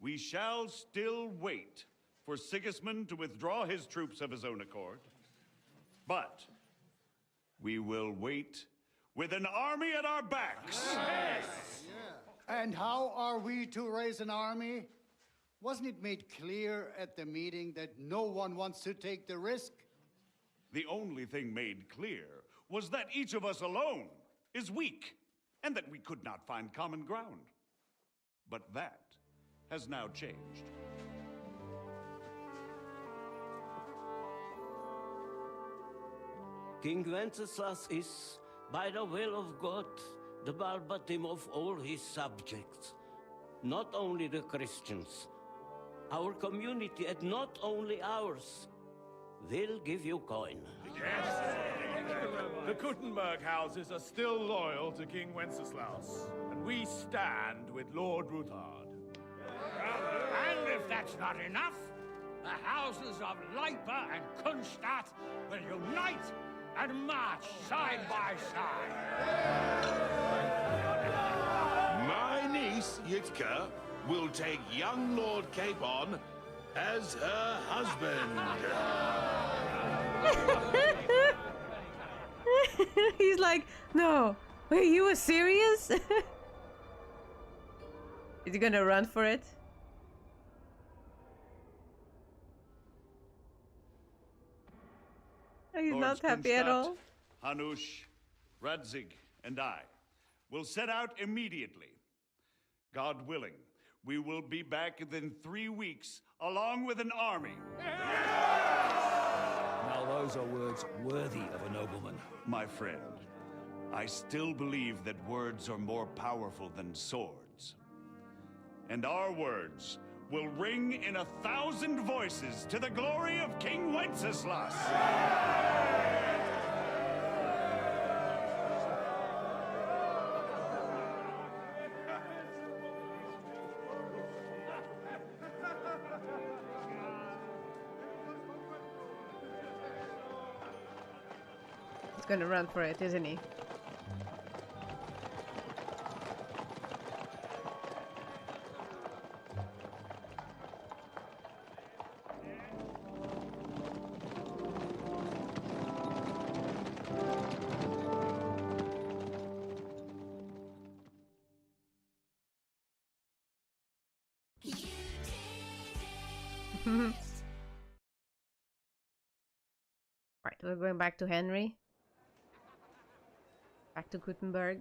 [SPEAKER 11] We shall still wait for Sigismund to withdraw his troops of his own accord. But we will wait with an army at our backs.
[SPEAKER 3] And how are we to raise an army? Wasn't it made clear at the meeting that no one wants to take the risk?
[SPEAKER 11] The only thing made clear was that each of us alone is weak, and that we could not find common ground. But that has now changed.
[SPEAKER 12] King Wenceslas is, by the will of God, the Balbatim of all his subjects. Not only the Christians, our community, and not only ours, will give you coin.
[SPEAKER 13] Yes. The Kuttenberg houses are still loyal to King Wenceslas, and we stand with Lord Ruthard.
[SPEAKER 10] And if that's not enough, the houses of Leipa and Kunstadt will unite and march side by side.
[SPEAKER 9] My niece, Yitka, will take young Lord Capon as her husband.
[SPEAKER 2] He's like, no, wait, you were serious? Is he gonna run for it? He's not happy at all.
[SPEAKER 11] Hanush, Radzig, and I will set out immediately. God willing, we will be back within 3 weeks, along with an army.
[SPEAKER 4] Now those are words worthy of a nobleman.
[SPEAKER 11] My friend, I still believe that words are more powerful than swords. And our words will ring in 1,000 voices to the glory of King Wenceslas.
[SPEAKER 2] He's gonna run for it, isn't he? Right, we're going back to Henry. Back to Gutenberg.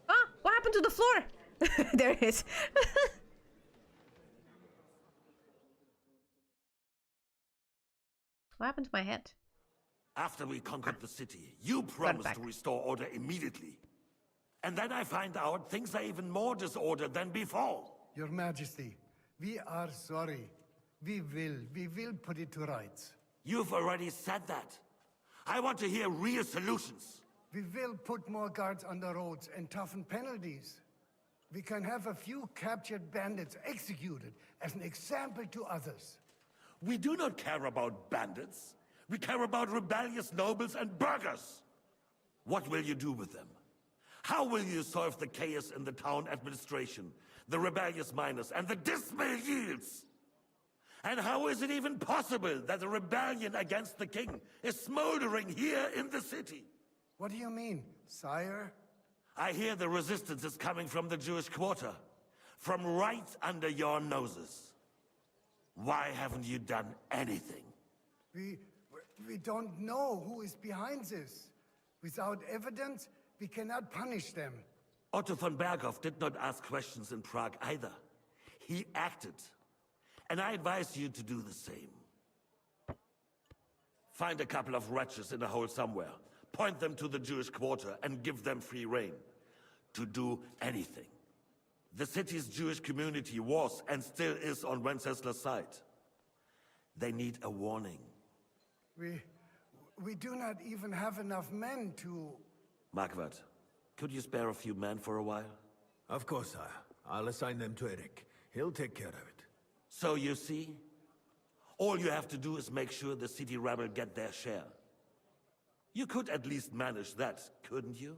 [SPEAKER 2] Ah! What happened to the floor? There it is. What happened to my head?
[SPEAKER 14] After we conquered the city, you promised to restore order immediately. And then I find out things are even more disordered than before.
[SPEAKER 3] Your Majesty, we are sorry. We will put it to rights.
[SPEAKER 14] You've already said that. I want to hear real solutions.
[SPEAKER 3] We will put more guards on the roads and toughen penalties. We can have a few captured bandits executed as an example to others.
[SPEAKER 14] We do not care about bandits. We care about rebellious nobles and burghers. What will you do with them? How will you solve the chaos in the town administration, the rebellious miners, and the dismal yields? And how is it even possible that a rebellion against the king is smoldering here in the city?
[SPEAKER 3] What do you mean, sire?
[SPEAKER 14] I hear the resistance is coming from the Jewish quarter, from right under your noses. Why haven't you done anything?
[SPEAKER 3] We don't know who is behind this. Without evidence, we cannot punish them.
[SPEAKER 14] Otto von Berghoff did not ask questions in Prague either. He acted. And I advise you to do the same. Find a couple of wretches in a hole somewhere, point them to the Jewish quarter, and give them free rein to do anything. The city's Jewish community was and still is on Wencesla's side. They need a warning.
[SPEAKER 3] We do not even have enough men to...
[SPEAKER 14] Marquardt, could you spare a few men for a while?
[SPEAKER 15] Of course, sire. I'll assign them to Eric. He'll take care of it.
[SPEAKER 14] So you see, all you have to do is make sure the city rabble get their share. You could at least manage that, couldn't you?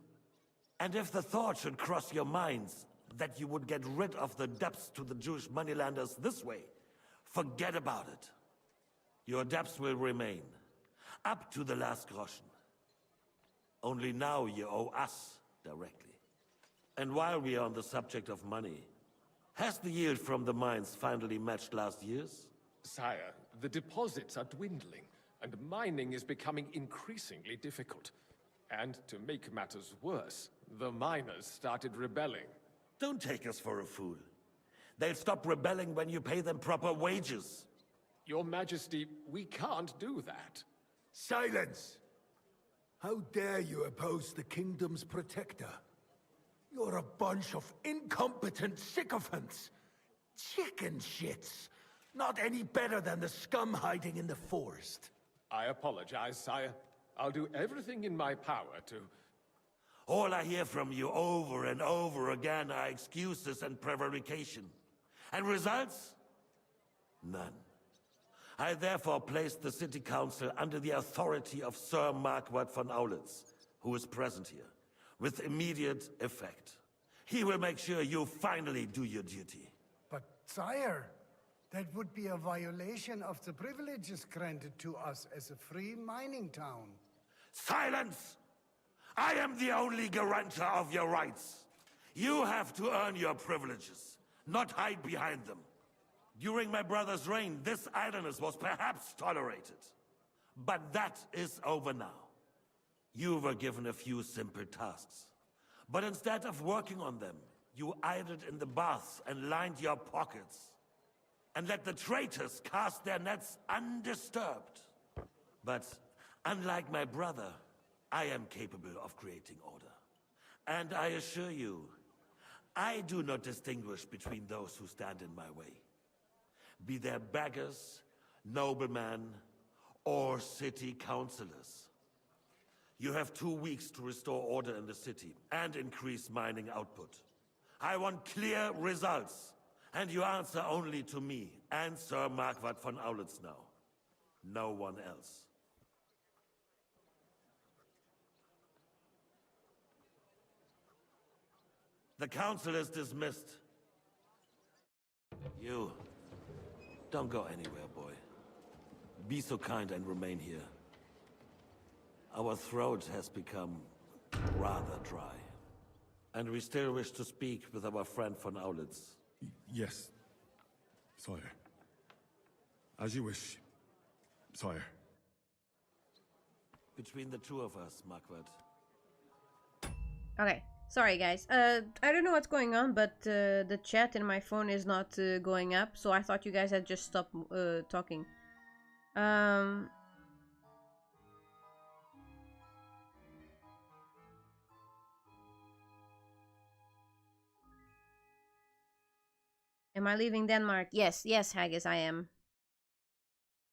[SPEAKER 14] And if the thought should cross your minds that you would get rid of the debts to the Jewish moneylenders this way, forget about it. Your debts will remain, up to the last groschen. Only now you owe us directly. And while we are on the subject of money, has the yield from the mines finally matched last year's?
[SPEAKER 8] Sire, the deposits are dwindling, and mining is becoming increasingly difficult. And to make matters worse, the miners started rebelling.
[SPEAKER 14] Don't take us for a fool. They'll stop rebelling when you pay them proper wages.
[SPEAKER 8] Your Majesty, we can't do that.
[SPEAKER 15] Silence! How dare you oppose the kingdom's protector? You're a bunch of incompetent sycophants. Chicken shits. Not any better than the scum hiding in the forest.
[SPEAKER 8] I apologize, sire. I'll do everything in my power to...
[SPEAKER 14] All I hear from you over and over again are excuses and prevarication. And results? None. I therefore placed the city council under the authority of Sir Marquardt von Aulitz, who is present here, with immediate effect. He will make sure you finally do your duty.
[SPEAKER 3] But, sire, that would be a violation of the privileges granted to us as a free mining town.
[SPEAKER 14] Silence! I am the only guarantor of your rights. You have to earn your privileges, not hide behind them. During my brother's reign, this idleness was perhaps tolerated. But that is over now. You were given a few simple tasks. But instead of working on them, you idled in the baths and lined your pockets. And let the traitors cast their nets undisturbed. But unlike my brother, I am capable of creating order. And I assure you, I do not distinguish between those who stand in my way. Be they beggars, noblemen, or city councillors. You have 2 weeks to restore order in the city and increase mining output. I want clear results, and you answer only to me and Sir Marquardt von Aulitz now. No one else. The council is dismissed. You, don't go anywhere, boy. Be so kind and remain here. Our throat has become rather dry. And we still wish to speak with our friend von Aulitz.
[SPEAKER 16] Yes, sire. As you wish, sire.
[SPEAKER 14] Between the two of us, Marquardt.
[SPEAKER 2] Okay, Sorry guys, I don't know what's going on, but the chat in my phone is not going up, so I thought you guys had just stopped talking. Am I leaving Denmark? Yes, yes, Haggis, I am.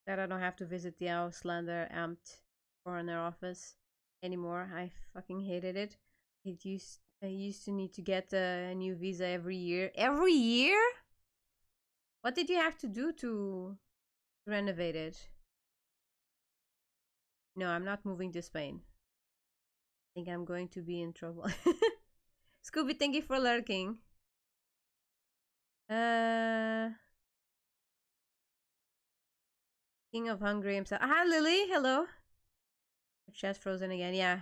[SPEAKER 2] That I don't have to visit the Auslander Amt foreigner office anymore. I fucking hated it. I used to need to get a new visa every year. Every year? What did you have to do to renovate it? No, I'm not moving to Spain. I think I'm going to be in trouble. Scooby, thank you for lurking. King of Hungary himself. Hi, Lily. Hello. Chat's frozen again. Yeah.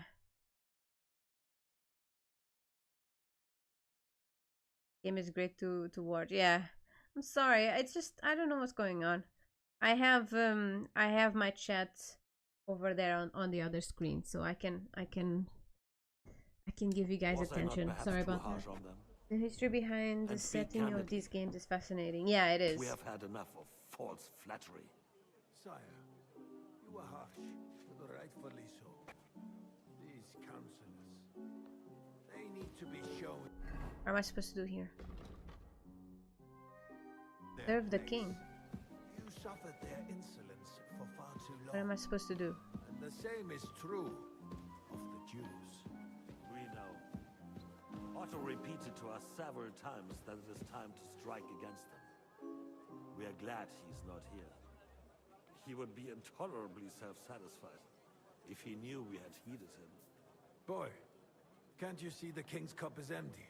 [SPEAKER 2] Game is great to watch. Yeah. I'm sorry. It's just I don't know what's going on. I have my chat over there on the other screen, so I can give you guys attention. Sorry about that. The history behind the setting of these games is fascinating. Yeah, it is.
[SPEAKER 14] We have had enough of false flattery.
[SPEAKER 15] Sire, you are harsh, but rightfully so. These counselors, they need to be shown.
[SPEAKER 2] What am I supposed to do here? Serve the king.
[SPEAKER 15] You suffered their insolence for far too long.
[SPEAKER 2] What am I supposed to do?
[SPEAKER 15] And the same is true of the Jews.
[SPEAKER 14] We know. Otto repeated to us several times that it is time to strike against them. We are glad he's not here. He would be intolerably self-satisfied if he knew we had heeded him.
[SPEAKER 15] Boy, can't you see the king's cup is empty?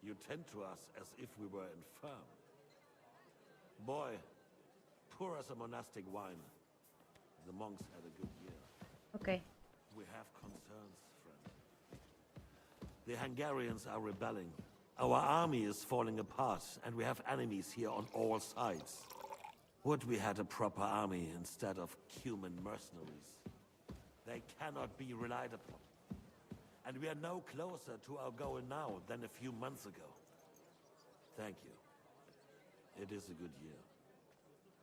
[SPEAKER 14] You tend to us as if we were infirm. Boy, pour us a monastic wine. The monks had a good year.
[SPEAKER 2] Okay.
[SPEAKER 14] We have concerns, friend. The Hungarians are rebelling. Our army is falling apart, and we have enemies here on all sides. Would we had a proper army instead of human mercenaries? They cannot be relied upon. And we are no closer to our goal now than a few months ago. Thank you. It is a good year.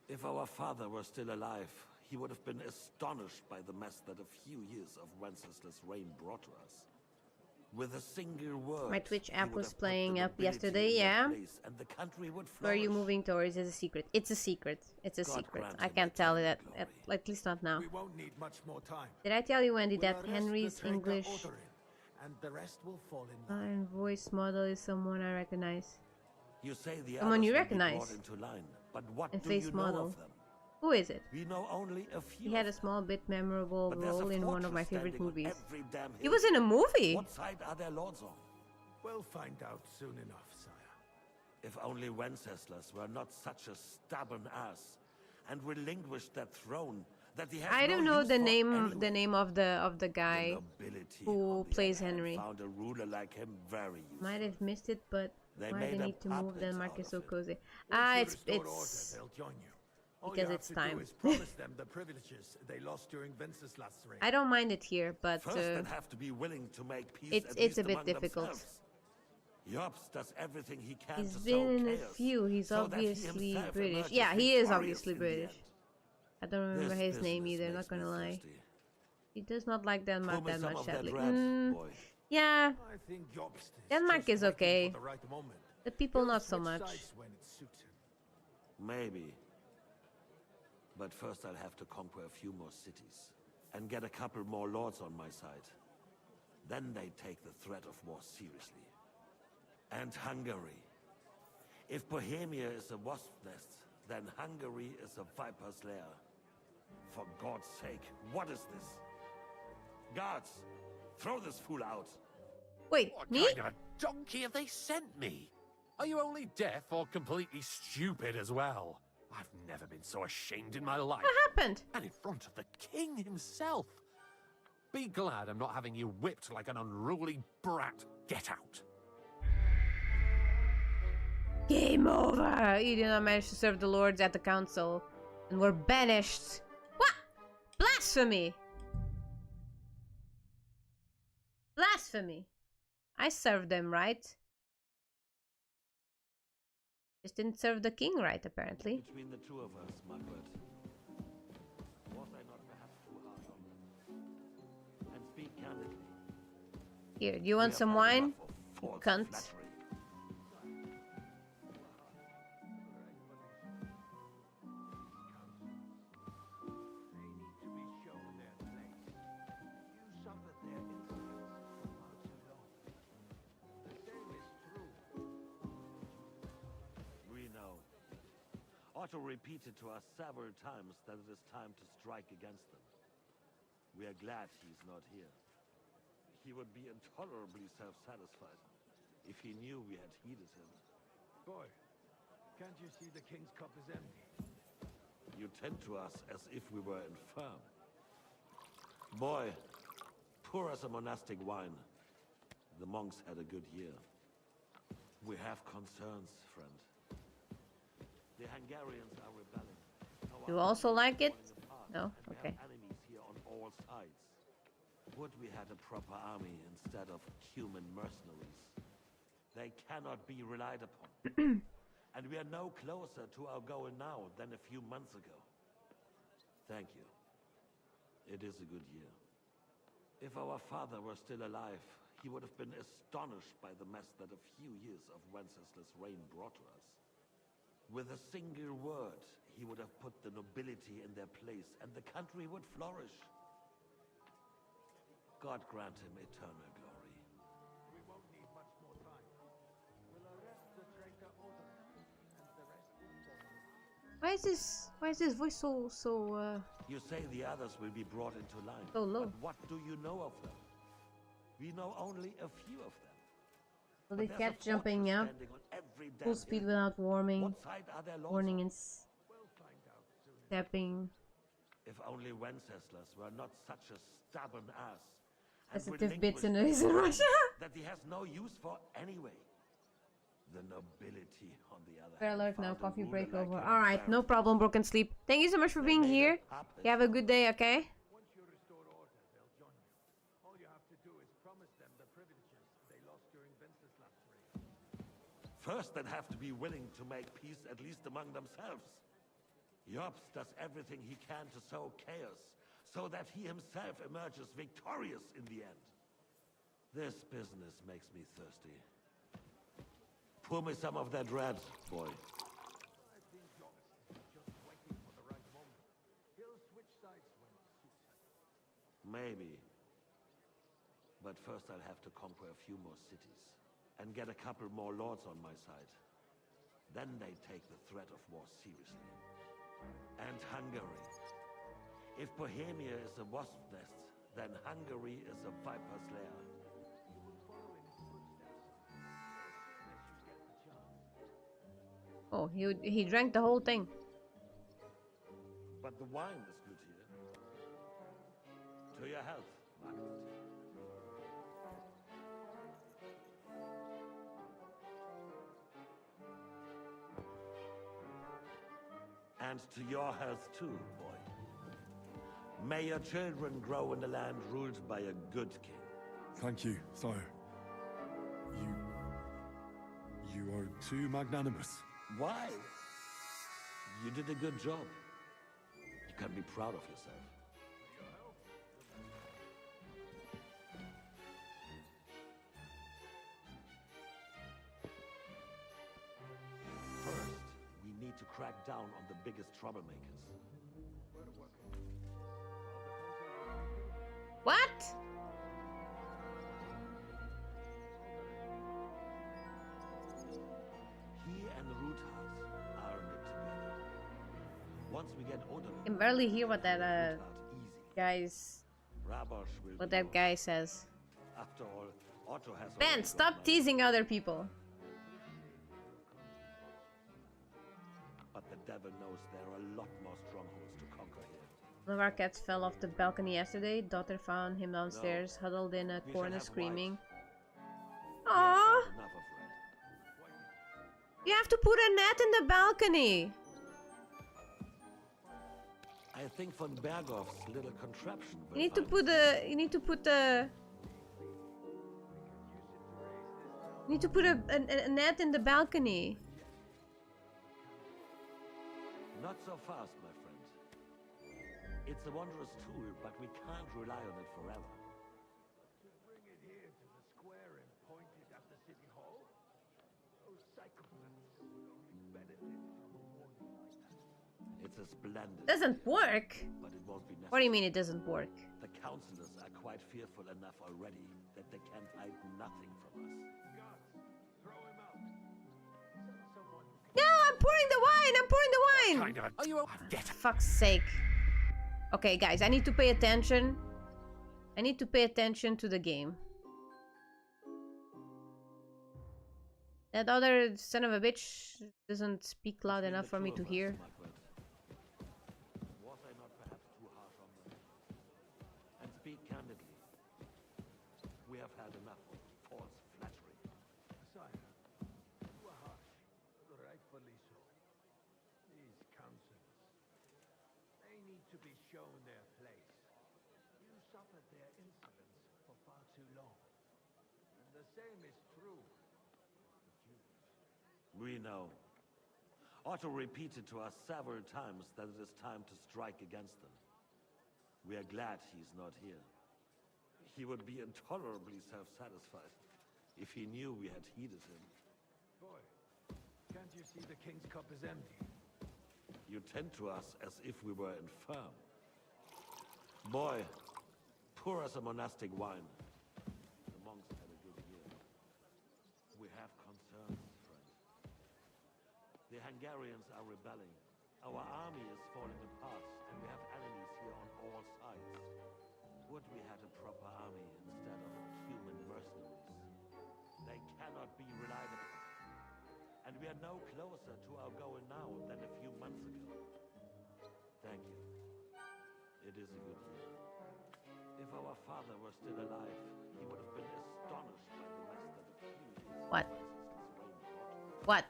[SPEAKER 14] If our father were still alive, he would have been astonished by the mess that a few years of Wenceslas' reign brought to us. With a single word,
[SPEAKER 2] My Twitch app was playing up yesterday, yeah.
[SPEAKER 14] And the country would
[SPEAKER 2] Where are you
[SPEAKER 14] flourish.
[SPEAKER 2] moving towards is a secret. It's a secret. It's a
[SPEAKER 14] God
[SPEAKER 2] secret.
[SPEAKER 14] grant
[SPEAKER 2] I
[SPEAKER 14] him
[SPEAKER 2] can't tell you that, at least not now.
[SPEAKER 15] We won't need much more time.
[SPEAKER 2] Did I tell you, Wendy,
[SPEAKER 15] We'll
[SPEAKER 2] that
[SPEAKER 15] arrest the
[SPEAKER 2] Henry's
[SPEAKER 15] traitor
[SPEAKER 2] English
[SPEAKER 15] Otherin, and the rest will fall in line.
[SPEAKER 2] and voice model is someone I recognize?
[SPEAKER 14] You say the
[SPEAKER 2] Someone
[SPEAKER 14] others
[SPEAKER 2] you
[SPEAKER 14] will be
[SPEAKER 2] recognize.
[SPEAKER 14] brought into line, but what
[SPEAKER 2] And
[SPEAKER 14] do
[SPEAKER 2] face
[SPEAKER 14] you
[SPEAKER 2] model.
[SPEAKER 14] know of them?
[SPEAKER 2] Who is it?
[SPEAKER 14] We know only a few.
[SPEAKER 2] He had a small bit memorable
[SPEAKER 14] But there's a
[SPEAKER 2] role in one of my
[SPEAKER 14] fortress
[SPEAKER 2] favorite
[SPEAKER 14] standing on
[SPEAKER 2] movies.
[SPEAKER 14] every damn
[SPEAKER 2] He
[SPEAKER 14] hill.
[SPEAKER 2] was in a movie.
[SPEAKER 14] What side are their lords on?
[SPEAKER 15] We'll find out soon enough, sire.
[SPEAKER 14] If only Wenceslas were not such a stubborn ass and relinquished that throne that he has
[SPEAKER 2] I don't
[SPEAKER 14] no
[SPEAKER 2] know
[SPEAKER 14] use
[SPEAKER 2] the
[SPEAKER 14] for
[SPEAKER 2] name
[SPEAKER 14] anyway.
[SPEAKER 2] of the guy
[SPEAKER 14] Nobility,
[SPEAKER 2] who
[SPEAKER 14] on the
[SPEAKER 2] plays
[SPEAKER 14] other hand,
[SPEAKER 2] Henry.
[SPEAKER 14] found a ruler like him very useful.
[SPEAKER 2] Might have missed it, but
[SPEAKER 14] They
[SPEAKER 2] why
[SPEAKER 14] made
[SPEAKER 2] they
[SPEAKER 14] a
[SPEAKER 2] need to move
[SPEAKER 14] puppet
[SPEAKER 2] Denmark
[SPEAKER 14] out
[SPEAKER 2] is
[SPEAKER 14] of
[SPEAKER 2] so
[SPEAKER 14] it.
[SPEAKER 2] cozy.
[SPEAKER 15] Once
[SPEAKER 2] Ah,
[SPEAKER 15] you
[SPEAKER 2] it's
[SPEAKER 15] restore order, they'll join you. All
[SPEAKER 2] because
[SPEAKER 15] you have
[SPEAKER 2] it's
[SPEAKER 15] to
[SPEAKER 2] time.
[SPEAKER 15] do is promise them the privileges they lost during Wenceslas' reign.
[SPEAKER 2] I don't mind it here, but
[SPEAKER 14] First, they'd have to be willing to make peace.
[SPEAKER 2] it's
[SPEAKER 14] at
[SPEAKER 2] a
[SPEAKER 14] least
[SPEAKER 2] bit
[SPEAKER 14] among
[SPEAKER 2] difficult.
[SPEAKER 14] themselves. Jobs does everything he can
[SPEAKER 2] He's
[SPEAKER 14] to
[SPEAKER 2] been
[SPEAKER 14] sow
[SPEAKER 2] in a
[SPEAKER 14] chaos,
[SPEAKER 2] few. He's
[SPEAKER 14] so that he
[SPEAKER 2] obviously
[SPEAKER 14] himself
[SPEAKER 2] British.
[SPEAKER 14] emerges
[SPEAKER 2] Yeah, he is
[SPEAKER 14] victorious
[SPEAKER 2] obviously
[SPEAKER 14] in the
[SPEAKER 2] British.
[SPEAKER 14] end.
[SPEAKER 2] I don't remember
[SPEAKER 14] This
[SPEAKER 2] his name
[SPEAKER 14] business
[SPEAKER 2] either. Not
[SPEAKER 14] makes me
[SPEAKER 2] gonna lie.
[SPEAKER 14] thirsty.
[SPEAKER 2] He does not like Denmark
[SPEAKER 14] Pour me
[SPEAKER 2] that
[SPEAKER 14] some
[SPEAKER 2] much,
[SPEAKER 14] of that
[SPEAKER 2] sadly.
[SPEAKER 14] red, boy.
[SPEAKER 2] Yeah,
[SPEAKER 15] I think Jobst
[SPEAKER 2] Denmark
[SPEAKER 15] just
[SPEAKER 2] is
[SPEAKER 15] waiting
[SPEAKER 2] okay.
[SPEAKER 15] for the right moment.
[SPEAKER 2] The people
[SPEAKER 15] He'll
[SPEAKER 2] not so
[SPEAKER 15] switch
[SPEAKER 2] much.
[SPEAKER 15] sides when it suits him.
[SPEAKER 14] Maybe. But first I'll have to conquer a few more cities. And get a couple more lords on my side. Then they take the threat of war seriously. And Hungary. If Bohemia is a wasp's nest, then Hungary is a viper's lair. For God's sake, what is this? Guards, throw this fool out.
[SPEAKER 2] Wait,
[SPEAKER 8] What
[SPEAKER 2] me?
[SPEAKER 8] kind of a donkey have they sent me? Are you only deaf or completely stupid as well? I've never been so ashamed in my life.
[SPEAKER 2] What happened?
[SPEAKER 8] And in front of the king himself. Be glad I'm not having you whipped like an unruly brat. Get out.
[SPEAKER 2] Game over! You did not manage to serve the lords at the council and were banished. What? Blasphemy! Blasphemy! I served them right. Just didn't serve the king right, apparently.
[SPEAKER 14] Between the two of us, Margaret, was I not perhaps too hard on them? And speak candidly.
[SPEAKER 2] Here, do you want some wine? You cunt.
[SPEAKER 14] Otto repeated to us several times that it is time to strike against them. We are glad he's not here. He would be intolerably self-satisfied if he knew we had heeded him.
[SPEAKER 15] Boy, can't you see the king's cup is empty?
[SPEAKER 14] You tend to us as if we were infirm. Boy, pour us a monastic wine. The monks had a good year. We have concerns, friend. The Hungarians are rebelling.
[SPEAKER 2] You also like it? No? Okay.
[SPEAKER 14] Enemies here on all sides. Would we had a proper army instead of human mercenaries? They cannot be relied upon. And we are no closer to our goal now than a few months ago. Thank you. It is a good year. If our father were still alive, he would have been astonished by the mess that a few years of Wenceslas' reign brought to us. With a single word, he would have put the nobility in their place, and the country would flourish. God grant him eternal glory.
[SPEAKER 15] We won't need much more time. We'll arrest the traitor Otto, and the rest will follow.
[SPEAKER 2] Why is this voice so
[SPEAKER 14] You say the others will be brought into line.
[SPEAKER 2] So low.
[SPEAKER 14] But what do you know of them? We know only a few of them.
[SPEAKER 2] So they kept jumping up. Full speed without warning. Warning and stepping.
[SPEAKER 14] If only Wenceslas were not such a stubborn ass.
[SPEAKER 2] Sensitive bits in Russia.
[SPEAKER 14] That he has no use for anyway. The nobility on the other
[SPEAKER 2] Fair
[SPEAKER 14] hand.
[SPEAKER 2] alert now, coffee
[SPEAKER 14] ruler
[SPEAKER 2] break
[SPEAKER 14] like
[SPEAKER 2] over.
[SPEAKER 14] him
[SPEAKER 2] Alright, no problem, broken sleep. Thank you so much for being here. You have a good day, okay?
[SPEAKER 15] Once you restore order, they'll join you. All you have to do is promise them the privileges they lost during Wenceslas' reign.
[SPEAKER 14] First, they'd have to be willing to make peace at least among themselves. Jobs does everything he can to sow chaos, so that he himself emerges victorious in the end. This business makes me thirsty. Pour me some of that red, boy.
[SPEAKER 15] I think Jobs is just waiting for the right moment. He'll switch sides when it suits him.
[SPEAKER 14] Maybe. But first I'll have to conquer a few more cities. And get a couple more lords on my side. Then they take the threat of war seriously. And Hungary. If Bohemia is a wasp nest, then Hungary is a viper's lair.
[SPEAKER 15] You will follow in his footsteps as soon as you get the chance.
[SPEAKER 2] Oh, he drank the whole thing.
[SPEAKER 14] But the wine is good here. To your health, Margaret. And to your health too, boy. May your children grow in a land ruled by a good king.
[SPEAKER 16] Thank you, sire. You are too magnanimous.
[SPEAKER 14] Why? You did a good job. You can be proud of yourself. First, we need to crack down on the biggest troublemakers.
[SPEAKER 2] What?
[SPEAKER 14] He and Ruthard are in it together. Once we get Odin,
[SPEAKER 2] I can barely hear what that guy's
[SPEAKER 14] Rabosh will
[SPEAKER 2] what
[SPEAKER 14] be
[SPEAKER 2] that
[SPEAKER 14] yours.
[SPEAKER 2] guy says.
[SPEAKER 14] After all, Otto has
[SPEAKER 2] Ben,
[SPEAKER 14] already
[SPEAKER 2] stop
[SPEAKER 14] got my-
[SPEAKER 2] teasing other people.
[SPEAKER 14] But the devil knows there are a lot more strongholds to conquer here.
[SPEAKER 2] One of our cats fell off the balcony yesterday. Daughter found him downstairs, huddled in a
[SPEAKER 14] We
[SPEAKER 2] corner
[SPEAKER 14] shall have
[SPEAKER 2] screaming.
[SPEAKER 14] We have
[SPEAKER 2] Aww!
[SPEAKER 14] found enough of red.
[SPEAKER 2] You have to put a net in the balcony!
[SPEAKER 14] I think von Berghoff's little contraption will
[SPEAKER 2] You need to
[SPEAKER 14] find
[SPEAKER 2] put the... You need to put the... Need to put a net in the balcony.
[SPEAKER 14] Not so fast, my friend. It's a wondrous tool, but we can't rely on it forever.
[SPEAKER 15] To bring it here to the square and point it at the city hall? Those psychopaths would only benefit from a warning like that.
[SPEAKER 14] It's a splendid.
[SPEAKER 2] Doesn't work.
[SPEAKER 14] But it won't be necessary.
[SPEAKER 2] What do you mean it doesn't work?
[SPEAKER 14] The councillors are quite fearful enough already that they can hide nothing from us.
[SPEAKER 2] No, I'm pouring the wine. I'm pouring the wine.
[SPEAKER 10] Are you?
[SPEAKER 2] Fuck's sake. Okay, guys, I need to pay attention. I need to pay attention to the game. That other son of a bitch doesn't speak loud enough for me to hear.
[SPEAKER 14] Was I not perhaps too harsh on them? And speak candidly. We have had enough of false flattery.
[SPEAKER 15] Sire, you are harsh, rightfully so. These councillors, they need to be shown their place. You suffered their insolence for far too long. And the same is true.
[SPEAKER 14] We know. Otto repeated to us several times that it is time to strike against them. We are glad he's not here. He would be intolerably self-satisfied if he knew we had heeded him.
[SPEAKER 15] Boy, can't you see the king's cup is empty?
[SPEAKER 14] You tend to us as if we were infirm. Boy, pour us a monastic wine. The monks had a good year. We have concerns, friend. The Hungarians are rebelling. Our army is falling apart, and we have enemies here on all sides. Would we had a proper army instead of human mercenaries? They cannot be relied upon. And we are no closer to our goal now than a few months ago. Thank you. It is a good year. If our father were still alive, he would have been astonished by the mess that a few years
[SPEAKER 2] What?
[SPEAKER 14] What?
[SPEAKER 2] What?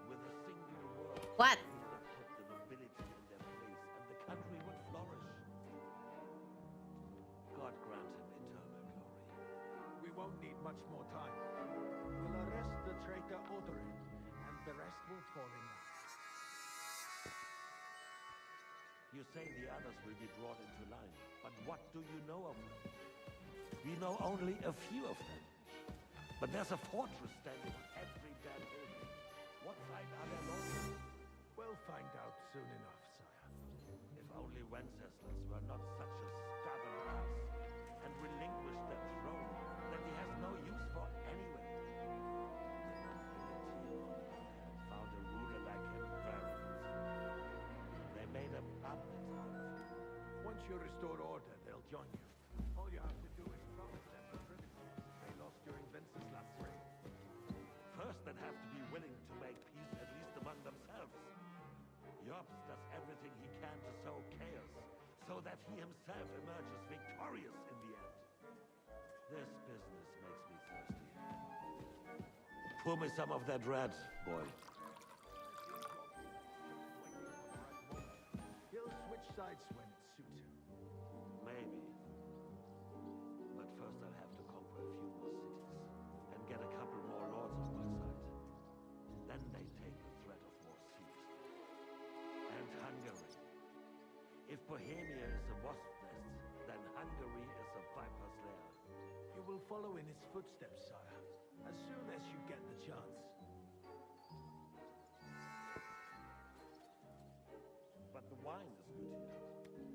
[SPEAKER 14] With a single word,
[SPEAKER 2] What?
[SPEAKER 14] he would have put the nobility in their place, and the country would flourish. God grant him eternal glory.
[SPEAKER 15] We won't need much more time. We'll arrest the traitor Odorin, and the rest will fall in line.
[SPEAKER 14] You say the others will be brought into line, but what do you know of them? We know only a few of them. But there's a fortress standing on every damn hill. What side are they lording?
[SPEAKER 15] We'll find out soon enough, sire.
[SPEAKER 14] If only Wenceslas were not such a stubborn ass and relinquished that throne that he has no use for anyway. The nobility had found a ruler like him very easy. They made a puppet out of him.
[SPEAKER 15] Once you restore order, they'll join you. All you have to do is promise them the privileges they lost during Wenceslas' reign.
[SPEAKER 14] First, they'd have to be willing to make peace at least among themselves. Jobs does everything he can to sow chaos, so that he himself emerges victorious in the end. This business makes me thirsty. Pour me some of that red, boy.
[SPEAKER 15] He'll switch sides when it suits him.
[SPEAKER 14] Maybe. But first I'll have to conquer a few more cities and get a couple more lords on my side. Then they take the threat of war seriously. And Hungary. If Bohemia is a wasp's nest, then Hungary is a viper's lair.
[SPEAKER 15] You will follow in his footsteps, sire, as soon as you get the chance.
[SPEAKER 14] But the wine is good here.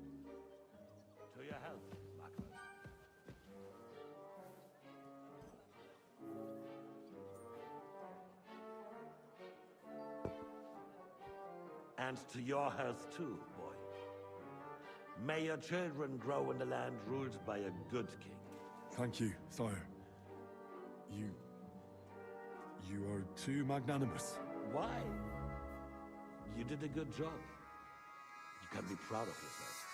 [SPEAKER 14] To your health, Margaret. And to your health too, boy. May your children grow in a land ruled by a good king.
[SPEAKER 16] Thank you, sire. You are too magnanimous.
[SPEAKER 14] Why? You did a good job. You can be proud of yourself.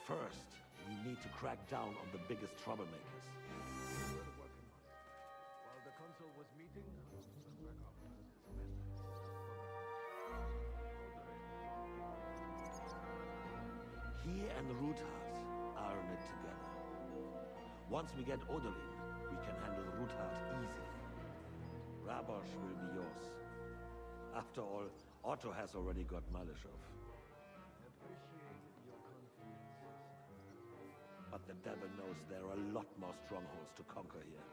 [SPEAKER 14] First, we need to crack down on the biggest troublemakers.
[SPEAKER 15] While the consul was meeting,
[SPEAKER 14] and Ruthard are in it together. Once we get Oderin, we can handle Ruthard easily. Rabosh will be yours. After all, Otto has already got Malishov. But the devil knows there are a lot more strongholds to conquer here.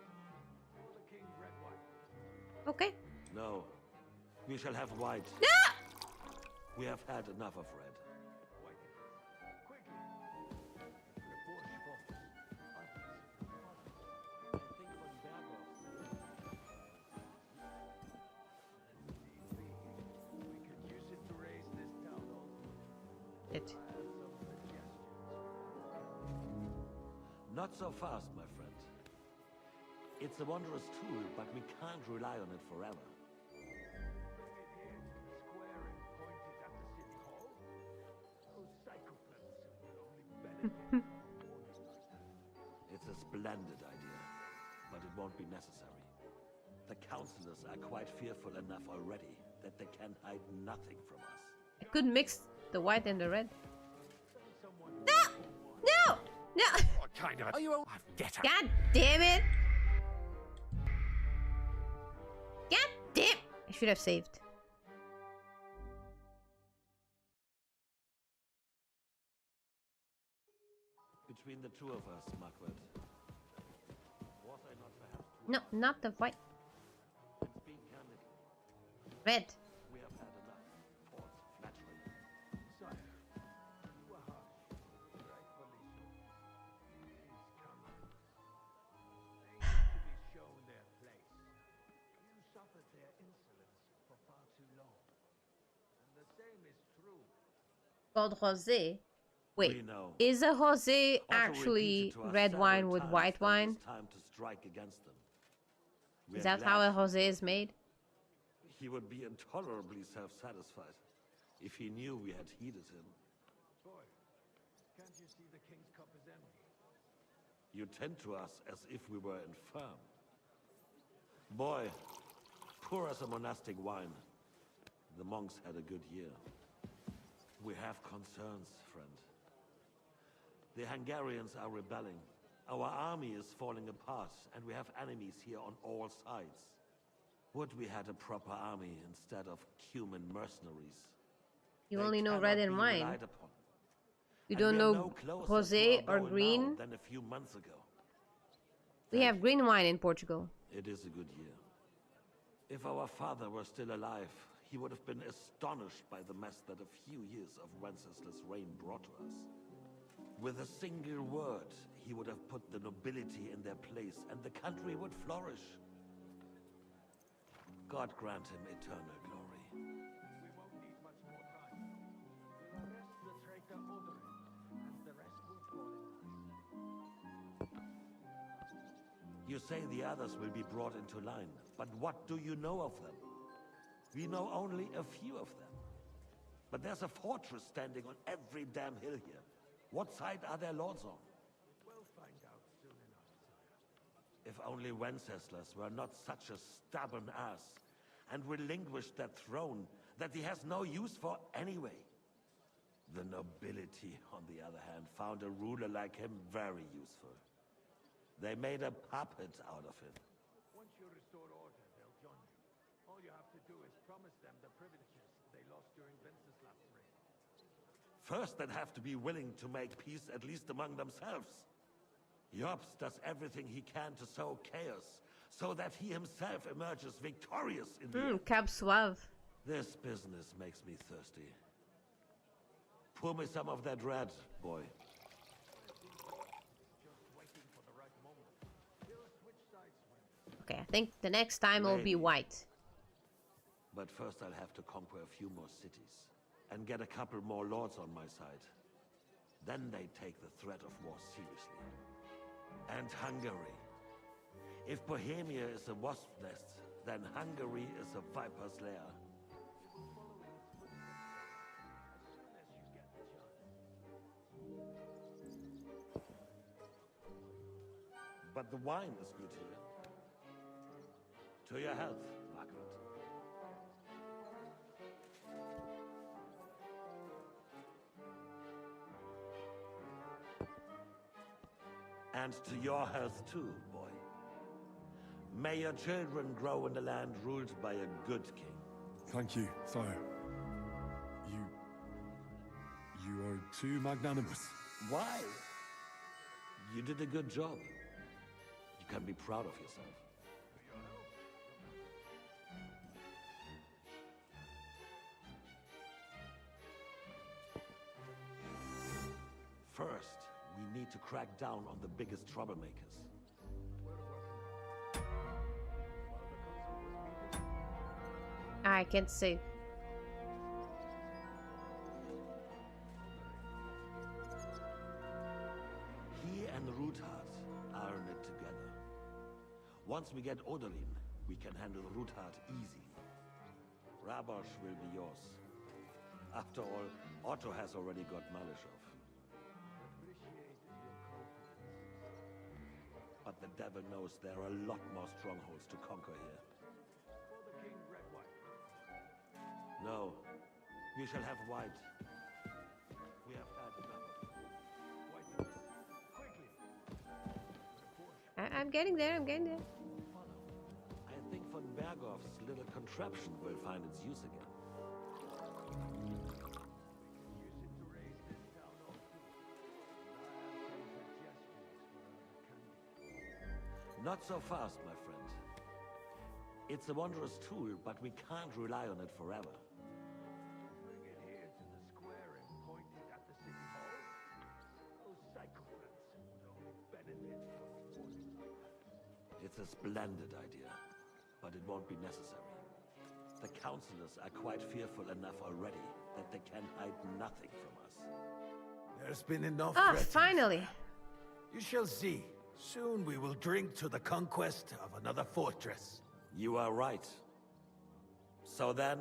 [SPEAKER 2] Okay.
[SPEAKER 14] No. We shall have white.
[SPEAKER 2] No!
[SPEAKER 14] We have had enough of red.
[SPEAKER 2] It.
[SPEAKER 14] Not so fast, my friend. It's a wondrous tool, but we can't rely on it forever. It's a splendid idea, but it won't be necessary. The councillors are quite fearful enough already that they can hide nothing from us.
[SPEAKER 2] I could mix the white and the red. No! No! No!
[SPEAKER 10] What kind of... Are you... Get out.
[SPEAKER 2] God damn it! God damn! I should have saved.
[SPEAKER 14] Between the two of us, Margaret. Was I not perhaps too...
[SPEAKER 2] No, not the white.
[SPEAKER 14] Speak candidly.
[SPEAKER 2] Red.
[SPEAKER 14] We have had enough false flattery.
[SPEAKER 15] Sire, you were harsh, rightfully so. Please come. They need to be shown their place. You suffered their insolence for far too long. And the same is true.
[SPEAKER 2] Called rosé. Wait,
[SPEAKER 14] We know.
[SPEAKER 2] is a rosé
[SPEAKER 14] Otto
[SPEAKER 2] actually
[SPEAKER 14] repeated to us
[SPEAKER 2] red
[SPEAKER 14] several
[SPEAKER 2] wine with
[SPEAKER 14] times
[SPEAKER 2] white
[SPEAKER 14] that it
[SPEAKER 2] wine?
[SPEAKER 14] was time to strike against them. We
[SPEAKER 2] Is
[SPEAKER 14] are
[SPEAKER 2] that how a
[SPEAKER 14] glad
[SPEAKER 2] rosé is made?
[SPEAKER 14] he would be intolerably self-satisfied if he knew we had heeded him.
[SPEAKER 15] Boy, can't you see the king's cup is empty?
[SPEAKER 14] You tend to us as if we were infirm. Boy, pour us a monastic wine. The monks had a good year. We have concerns, friend. The Hungarians are rebelling. Our army is falling apart, and we have enemies here on all sides. Would we had a proper army instead of human mercenaries?
[SPEAKER 2] You
[SPEAKER 14] They
[SPEAKER 2] only know
[SPEAKER 14] cannot
[SPEAKER 2] red
[SPEAKER 14] be
[SPEAKER 2] and wine.
[SPEAKER 14] relied upon.
[SPEAKER 2] You
[SPEAKER 14] And
[SPEAKER 2] don't
[SPEAKER 14] we are
[SPEAKER 2] know
[SPEAKER 14] no closer
[SPEAKER 2] rosé
[SPEAKER 14] to our
[SPEAKER 2] or
[SPEAKER 14] goal
[SPEAKER 2] green?
[SPEAKER 14] now than a few months ago.
[SPEAKER 2] We have green wine in Portugal.
[SPEAKER 14] It is a good year. If our father were still alive, he would have been astonished by the mess that a few years of Wenceslas' reign brought to us. With a single word, he would have put the nobility in their place, and the country would flourish. God grant him eternal glory.
[SPEAKER 15] We won't need much more time. We'll arrest the traitor Oderin, and the rest will fall in line.
[SPEAKER 14] You say the others will be brought into line, but what do you know of them? We know only a few of them. But there's a fortress standing on every damn hill here. What side are their lords on?
[SPEAKER 15] We'll find out soon enough, sire.
[SPEAKER 14] If only Wenceslas were not such a stubborn ass, and relinquished that throne that he has no use for anyway. The nobility, on the other hand, found a ruler like him very useful. They made a puppet out of him.
[SPEAKER 15] Once you restore order, they'll join you. All you have to do is promise them the privileges they lost during Wenceslas' reign.
[SPEAKER 14] First, they'd have to be willing to make peace at least among themselves. Jobs does everything he can to sow chaos, so that he himself emerges victorious in the end.
[SPEAKER 2] Cab Suave.
[SPEAKER 14] This business makes me thirsty. Pour me some of that red, boy.
[SPEAKER 2] Okay, I think the next time it'll be
[SPEAKER 14] Maybe.
[SPEAKER 2] white.
[SPEAKER 14] But first I'll have to conquer a few more cities, and get a couple more lords on my side. Then they take the threat of war seriously. And Hungary. If Bohemia is a wasp's nest, then Hungary is a viper's lair. But the wine is good here. To your health, Margaret. And to your health too, boy. May your children grow in a land ruled by a good king.
[SPEAKER 16] Thank you, sire. You are too magnanimous.
[SPEAKER 14] Why? You did a good job. You can be proud of yourself. First, we need to crack down on the biggest troublemakers.
[SPEAKER 2] I can't say.
[SPEAKER 14] He and Ruthard are in it together. Once we get Odalin, we can handle Ruthard easy. Rabosh will be yours. After all, Otto has already got Malishov. But the devil knows there are a lot more strongholds to conquer here. No, we shall have white. We have had enough.
[SPEAKER 2] I'm getting there, I'm getting there.
[SPEAKER 14] I think von Berghoff's little contraption will find its use again. Not so fast, my friend. It's a wondrous tool, but we can't rely on it forever. It's a splendid idea, but it won't be necessary. The councillors are quite fearful enough already that they can hide nothing from us.
[SPEAKER 15] There's been enough.
[SPEAKER 2] Ah,
[SPEAKER 15] threats.
[SPEAKER 2] finally.
[SPEAKER 15] You shall see. Soon we will drink to the conquest of another fortress.
[SPEAKER 14] You are right. So then,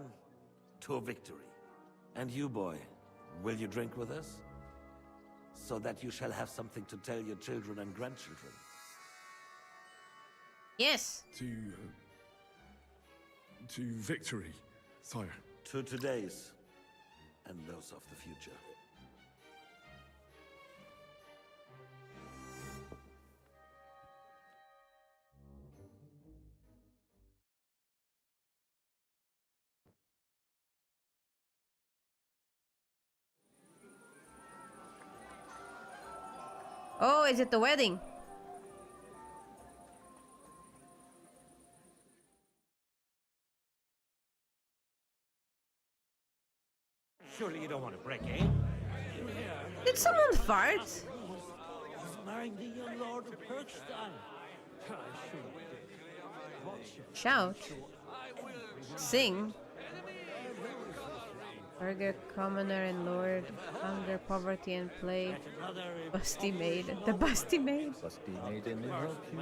[SPEAKER 14] to victory. And you, boy, will you drink with us? So that you shall have something to tell your children and grandchildren.
[SPEAKER 2] Yes.
[SPEAKER 16] To victory, sire.
[SPEAKER 14] To today's, and those of the future.
[SPEAKER 2] Oh, is it the wedding?
[SPEAKER 14] Surely you don't want to break in?
[SPEAKER 2] Did someone fart?
[SPEAKER 12] He's marrying the young Lord of Herkstein.
[SPEAKER 2] Shout. Sing. Burger, commoner, and lord. Hunger, poverty, and plague. Busty maid. The busty maid.
[SPEAKER 17] Busty maid in the help you.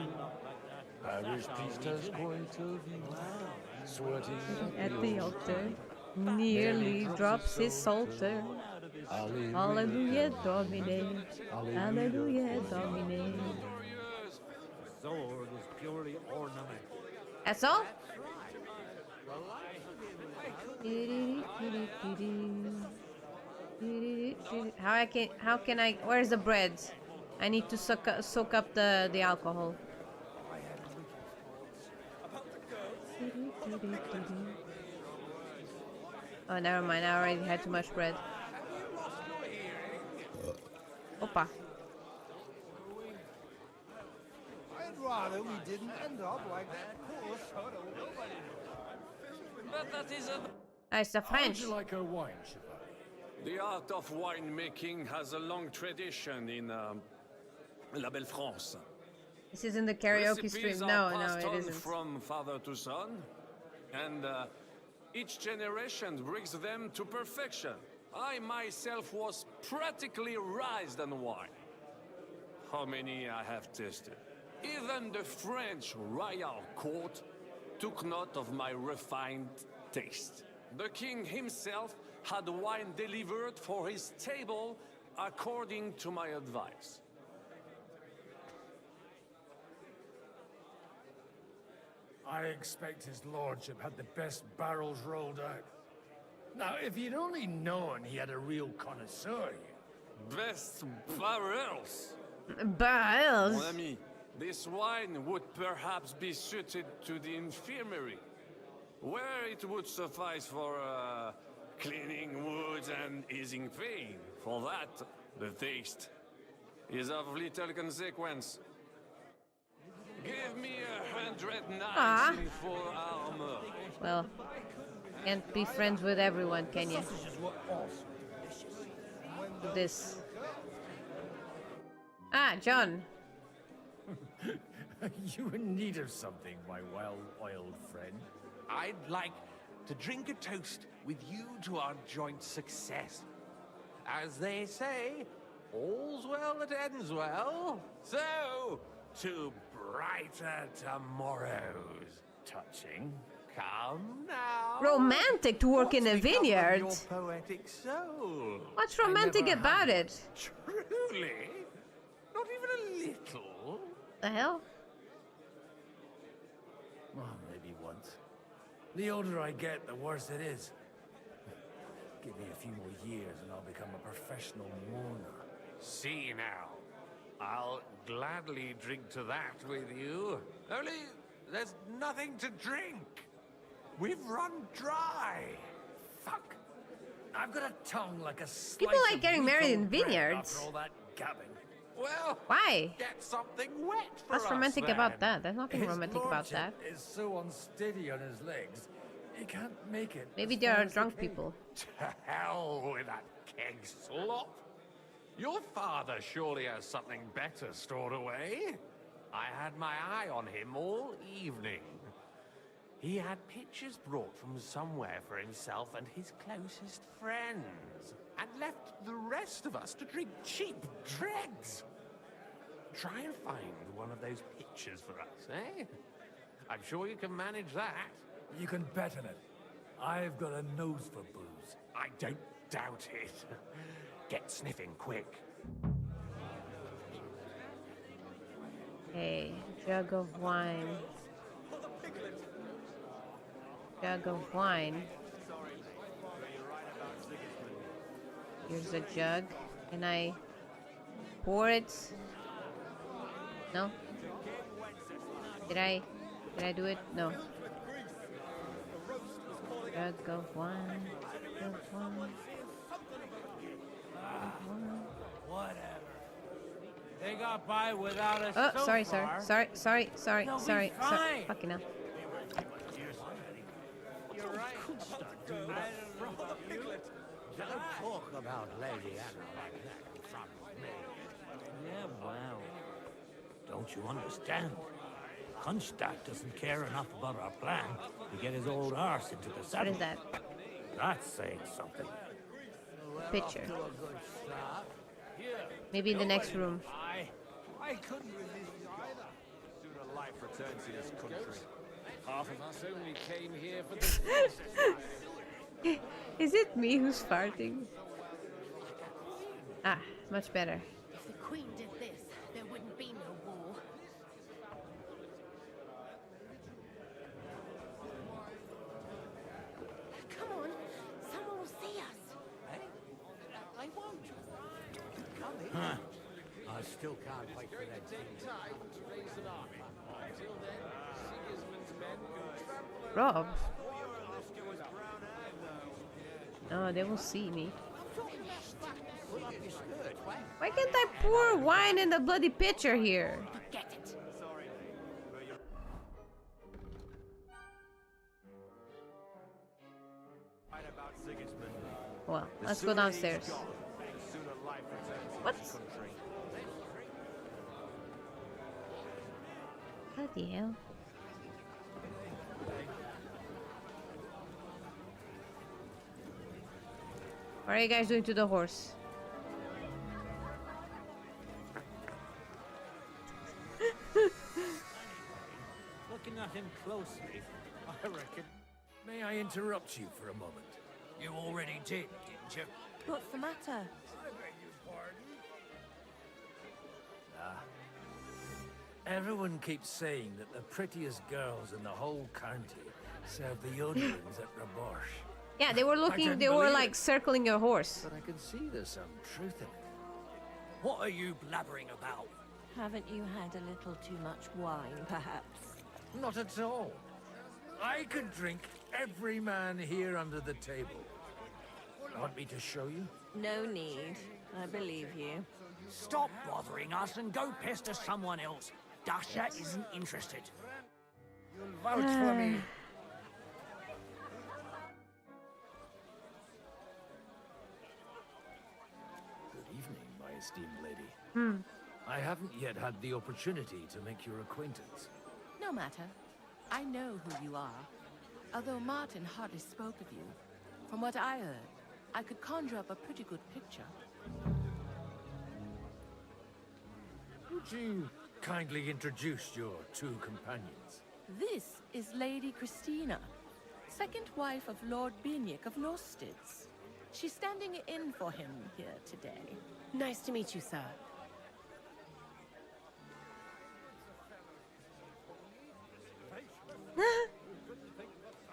[SPEAKER 17] Parish priest has quite a view. Sweating
[SPEAKER 2] At the altar. Nearly drops his psalter. Alleluia Domine. Alleluia Domine.
[SPEAKER 4] The sword is purely ornamental.
[SPEAKER 2] That's all? How can I, where's the bread? I need to soak up the alcohol. Oh, never mind, I already had too much bread. Opa.
[SPEAKER 18] I'd rather we didn't end up like that poor soda.
[SPEAKER 8] But that is a...
[SPEAKER 2] It's the French.
[SPEAKER 8] How'd you like a wine, Chevalier? The art of winemaking has a long tradition in La Belle France.
[SPEAKER 2] This isn't the karaoke
[SPEAKER 8] Recipes
[SPEAKER 2] stream.
[SPEAKER 8] are
[SPEAKER 2] No,
[SPEAKER 8] passed
[SPEAKER 2] it
[SPEAKER 8] on
[SPEAKER 2] isn't.
[SPEAKER 8] from father to son, and each generation brings them to perfection. I myself was practically raised on wine. How many I have tasted. Even the French royal court took note of my refined taste. The king himself had wine delivered for his table according to my advice.
[SPEAKER 13] I expect his lordship had the best barrels rolled out. Now, if you'd only known he had a real connoisseur here.
[SPEAKER 8] Best barrels?
[SPEAKER 2] Balls.
[SPEAKER 8] Mon ami, this wine would perhaps be suited to the infirmary, where it would suffice for cleaning wounds and easing pain. For that, the taste is of little consequence. Give me 100 knights in full armor.
[SPEAKER 2] Well, can't be friends with everyone, can you? This. Ah, John.
[SPEAKER 4] You in need of something, my well-oiled friend?
[SPEAKER 10] I'd like to drink a toast with you to our joint success. As they say, all's well that ends well. So, to brighter tomorrows.
[SPEAKER 4] Touching.
[SPEAKER 10] Come now.
[SPEAKER 2] Romantic to work in a vineyard.
[SPEAKER 10] Your poetic soul.
[SPEAKER 2] What's romantic about it?
[SPEAKER 10] Truly? Not even a little?
[SPEAKER 2] The hell?
[SPEAKER 4] Oh, maybe once. The older I get, the worse it is. Give me a few more years and I'll become a professional mourner.
[SPEAKER 8] See now, I'll gladly drink to that with you. Only there's nothing to drink. We've run dry.
[SPEAKER 4] Fuck. I've got a tongue like a slice
[SPEAKER 2] People like
[SPEAKER 4] of
[SPEAKER 2] getting married in
[SPEAKER 4] week-old bread
[SPEAKER 2] vineyards.
[SPEAKER 4] after all that gabbing.
[SPEAKER 8] Well,
[SPEAKER 2] why?
[SPEAKER 8] Get something wet for
[SPEAKER 2] What's
[SPEAKER 8] us,
[SPEAKER 2] romantic
[SPEAKER 8] then.
[SPEAKER 2] about that? There's nothing
[SPEAKER 4] His
[SPEAKER 2] romantic about
[SPEAKER 4] lordship
[SPEAKER 2] that.
[SPEAKER 4] is so unsteady on his legs, he can't make it.
[SPEAKER 2] Maybe
[SPEAKER 4] as
[SPEAKER 2] there
[SPEAKER 4] far
[SPEAKER 2] are
[SPEAKER 4] as the
[SPEAKER 2] drunk
[SPEAKER 4] cave.
[SPEAKER 2] people.
[SPEAKER 8] To hell with that keg slop. Your father surely has something better stored away. I had my eye on him all evening. He had pictures brought from somewhere for himself and his closest friends, and left the rest of us to drink cheap dregs. Try and find one of those pictures for us, eh? I'm sure you can manage that.
[SPEAKER 4] You can bet on it. I've got a nose for booze.
[SPEAKER 8] I don't doubt it. Get sniffing quick.
[SPEAKER 2] Okay, jug of wine. Jug of wine. Here's a jug. Can I pour it? No? Did I do it? No. Jug of wine. Jug of wine.
[SPEAKER 10] Whatever. They got by without us.
[SPEAKER 2] Oh,
[SPEAKER 10] so
[SPEAKER 2] sorry,
[SPEAKER 10] far.
[SPEAKER 2] sorry.
[SPEAKER 10] They'll be
[SPEAKER 2] Sorry.
[SPEAKER 10] fine.
[SPEAKER 2] Fucking hell.
[SPEAKER 10] You're right.
[SPEAKER 12] Don't talk about Lady Anna like that in front of me.
[SPEAKER 10] Yeah, well. Don't you understand? Hunchback doesn't care enough about our plan to get his old arse into the
[SPEAKER 2] What
[SPEAKER 10] saddle.
[SPEAKER 2] is that?
[SPEAKER 10] That's saying something.
[SPEAKER 2] Picture. Maybe in the next room.
[SPEAKER 10] I couldn't resist either.
[SPEAKER 19] Sooner life returns to this country. Half of us only came here for the
[SPEAKER 2] Is it me who's farting? Ah, much better.
[SPEAKER 20] If the Queen did this, there wouldn't be no war. Come on, someone will see us.
[SPEAKER 12] I won't. Come in.
[SPEAKER 10] I still can't wait for that scene.
[SPEAKER 2] Rob? No, they will see me. Why can't I pour wine in the bloody pitcher here?
[SPEAKER 20] Get it.
[SPEAKER 2] Well, let's go downstairs. What? Bloody hell. What are you guys doing to the horse?
[SPEAKER 10] Looking at him closely, I reckon.
[SPEAKER 4] May I interrupt you for a moment?
[SPEAKER 10] You already did, didn't you?
[SPEAKER 7] What's the matter?
[SPEAKER 4] Everyone keeps saying that the prettiest girls in the whole county serve the Oderins at Rabosh.
[SPEAKER 2] Yeah, they were looking, they were like circling your horse.
[SPEAKER 4] But I can see there's some truth in it.
[SPEAKER 10] What are you blabbering about?
[SPEAKER 7] Haven't you had a little too much wine, perhaps?
[SPEAKER 4] Not at all. I could drink every man here under the table. Want me to show you?
[SPEAKER 7] No need. I believe you.
[SPEAKER 10] Stop bothering us and go pester someone else. Dasha isn't interested.
[SPEAKER 18] You'll vouch for me.
[SPEAKER 4] Good evening, my esteemed lady. I haven't yet had the opportunity to make your acquaintance.
[SPEAKER 21] No matter. I know who you are. Although Martin hardly spoke of you, from what I heard, I could conjure up a pretty good picture.
[SPEAKER 4] Would you kindly introduce your two companions?
[SPEAKER 21] This is Lady Christina, second wife of Lord Biniak of Norsteds. She's standing in for him here today.
[SPEAKER 20] Nice to meet you, sir.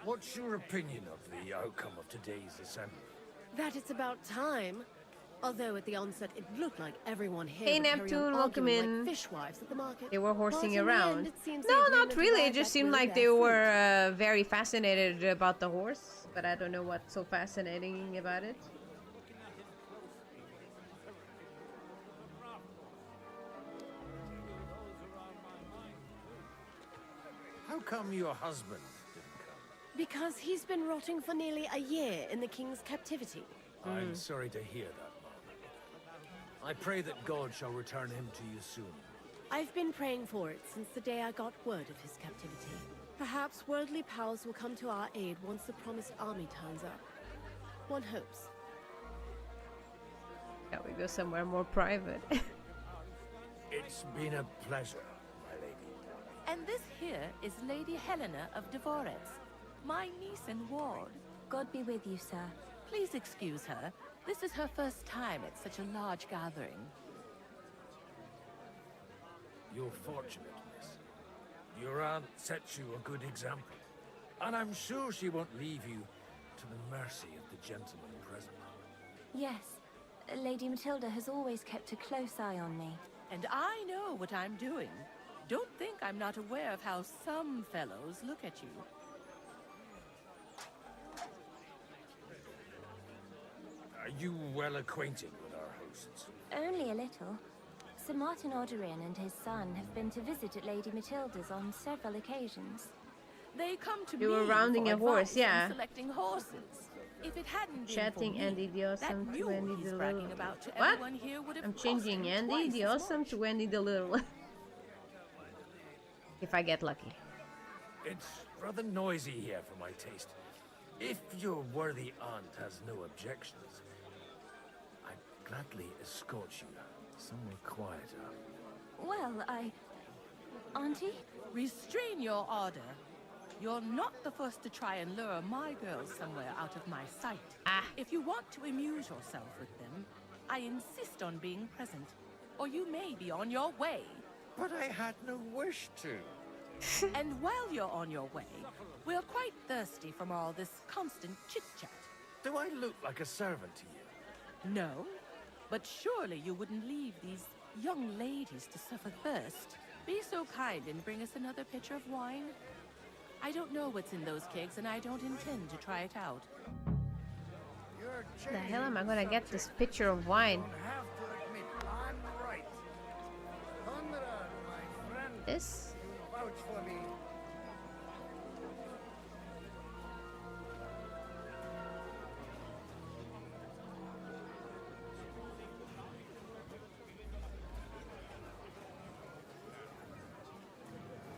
[SPEAKER 4] What's your opinion of the outcome of today's assembly?
[SPEAKER 20] That it's about time. Although at the onset it looked like everyone here
[SPEAKER 2] Hey
[SPEAKER 20] would carry on
[SPEAKER 2] Neptune, welcome
[SPEAKER 20] arguing
[SPEAKER 2] in.
[SPEAKER 20] like fishwives at the market.
[SPEAKER 2] They were horsing
[SPEAKER 20] But in the
[SPEAKER 2] around.
[SPEAKER 20] end, it seems
[SPEAKER 2] No,
[SPEAKER 20] the
[SPEAKER 2] not
[SPEAKER 20] agreement
[SPEAKER 2] really. It
[SPEAKER 20] arrived
[SPEAKER 2] just
[SPEAKER 20] at
[SPEAKER 2] seemed
[SPEAKER 20] will
[SPEAKER 2] like
[SPEAKER 20] bear
[SPEAKER 2] they
[SPEAKER 20] fruit.
[SPEAKER 2] were very fascinated about the horse, but I don't know what's so fascinating about it.
[SPEAKER 4] How come your husband didn't come?
[SPEAKER 20] Because he's been rotting for nearly a year in the king's captivity.
[SPEAKER 4] I'm sorry to hear that, Mom. I pray that God shall return him to you soon.
[SPEAKER 20] I've been praying for it since the day I got word of his captivity. Perhaps worldly powers will come to our aid once the promised army turns up. One hopes.
[SPEAKER 2] Yeah, we go somewhere more private.
[SPEAKER 4] It's been a pleasure, my lady.
[SPEAKER 21] And this here is Lady Helena of Dvorets, my niece and ward.
[SPEAKER 22] God be with you, sir.
[SPEAKER 21] Please excuse her. This is her first time at such a large gathering.
[SPEAKER 4] You're fortunate, miss. Your aunt sets you a good example. And I'm sure she won't leave you to the mercy of the gentleman present.
[SPEAKER 22] Yes, Lady Matilda has always kept a close eye on me.
[SPEAKER 21] And I know what I'm doing. Don't think I'm not aware of how some fellows look at you.
[SPEAKER 4] Are you well acquainted with our hosts?
[SPEAKER 22] Only a little. Sir Martin Oderin and his son have been to visit at Lady Matilda's on several occasions.
[SPEAKER 21] They come to
[SPEAKER 2] You
[SPEAKER 21] me
[SPEAKER 2] were rounding
[SPEAKER 21] for
[SPEAKER 2] a horse,
[SPEAKER 21] advice
[SPEAKER 2] yeah.
[SPEAKER 21] on selecting horses. If it hadn't been
[SPEAKER 2] Chatting
[SPEAKER 21] for me,
[SPEAKER 2] Andy the Awesome
[SPEAKER 21] that
[SPEAKER 2] to
[SPEAKER 21] mule
[SPEAKER 2] Andy
[SPEAKER 21] he's
[SPEAKER 2] the
[SPEAKER 21] bragging
[SPEAKER 2] Little.
[SPEAKER 21] about to
[SPEAKER 2] What?
[SPEAKER 21] everyone here would have
[SPEAKER 2] I'm
[SPEAKER 21] cost
[SPEAKER 2] changing
[SPEAKER 21] him
[SPEAKER 2] Andy
[SPEAKER 21] twice
[SPEAKER 2] the
[SPEAKER 21] as
[SPEAKER 2] Awesome
[SPEAKER 21] much.
[SPEAKER 2] to Andy the Little. If I get lucky.
[SPEAKER 4] It's rather noisy here for my taste. If your worthy aunt has no objections, I'd gladly escort you somewhere quieter.
[SPEAKER 22] Well, Auntie?
[SPEAKER 21] Restrain your ardor. You're not the first to try and lure my girls somewhere out of my sight. If you want to amuse yourself with them, I insist on being present, or you may be on your way.
[SPEAKER 4] But I had no wish to.
[SPEAKER 21] And while you're on your way, we're quite thirsty from all this constant chit-chat.
[SPEAKER 4] Do I look like a servant to you?
[SPEAKER 21] No, but surely you wouldn't leave these young ladies to suffer thirst. Be so kind and bring us another pitcher of wine. I don't know what's in those kegs, and I don't intend to try it out.
[SPEAKER 2] The hell am I gonna get this pitcher of wine? This?
[SPEAKER 18] Vouch for me.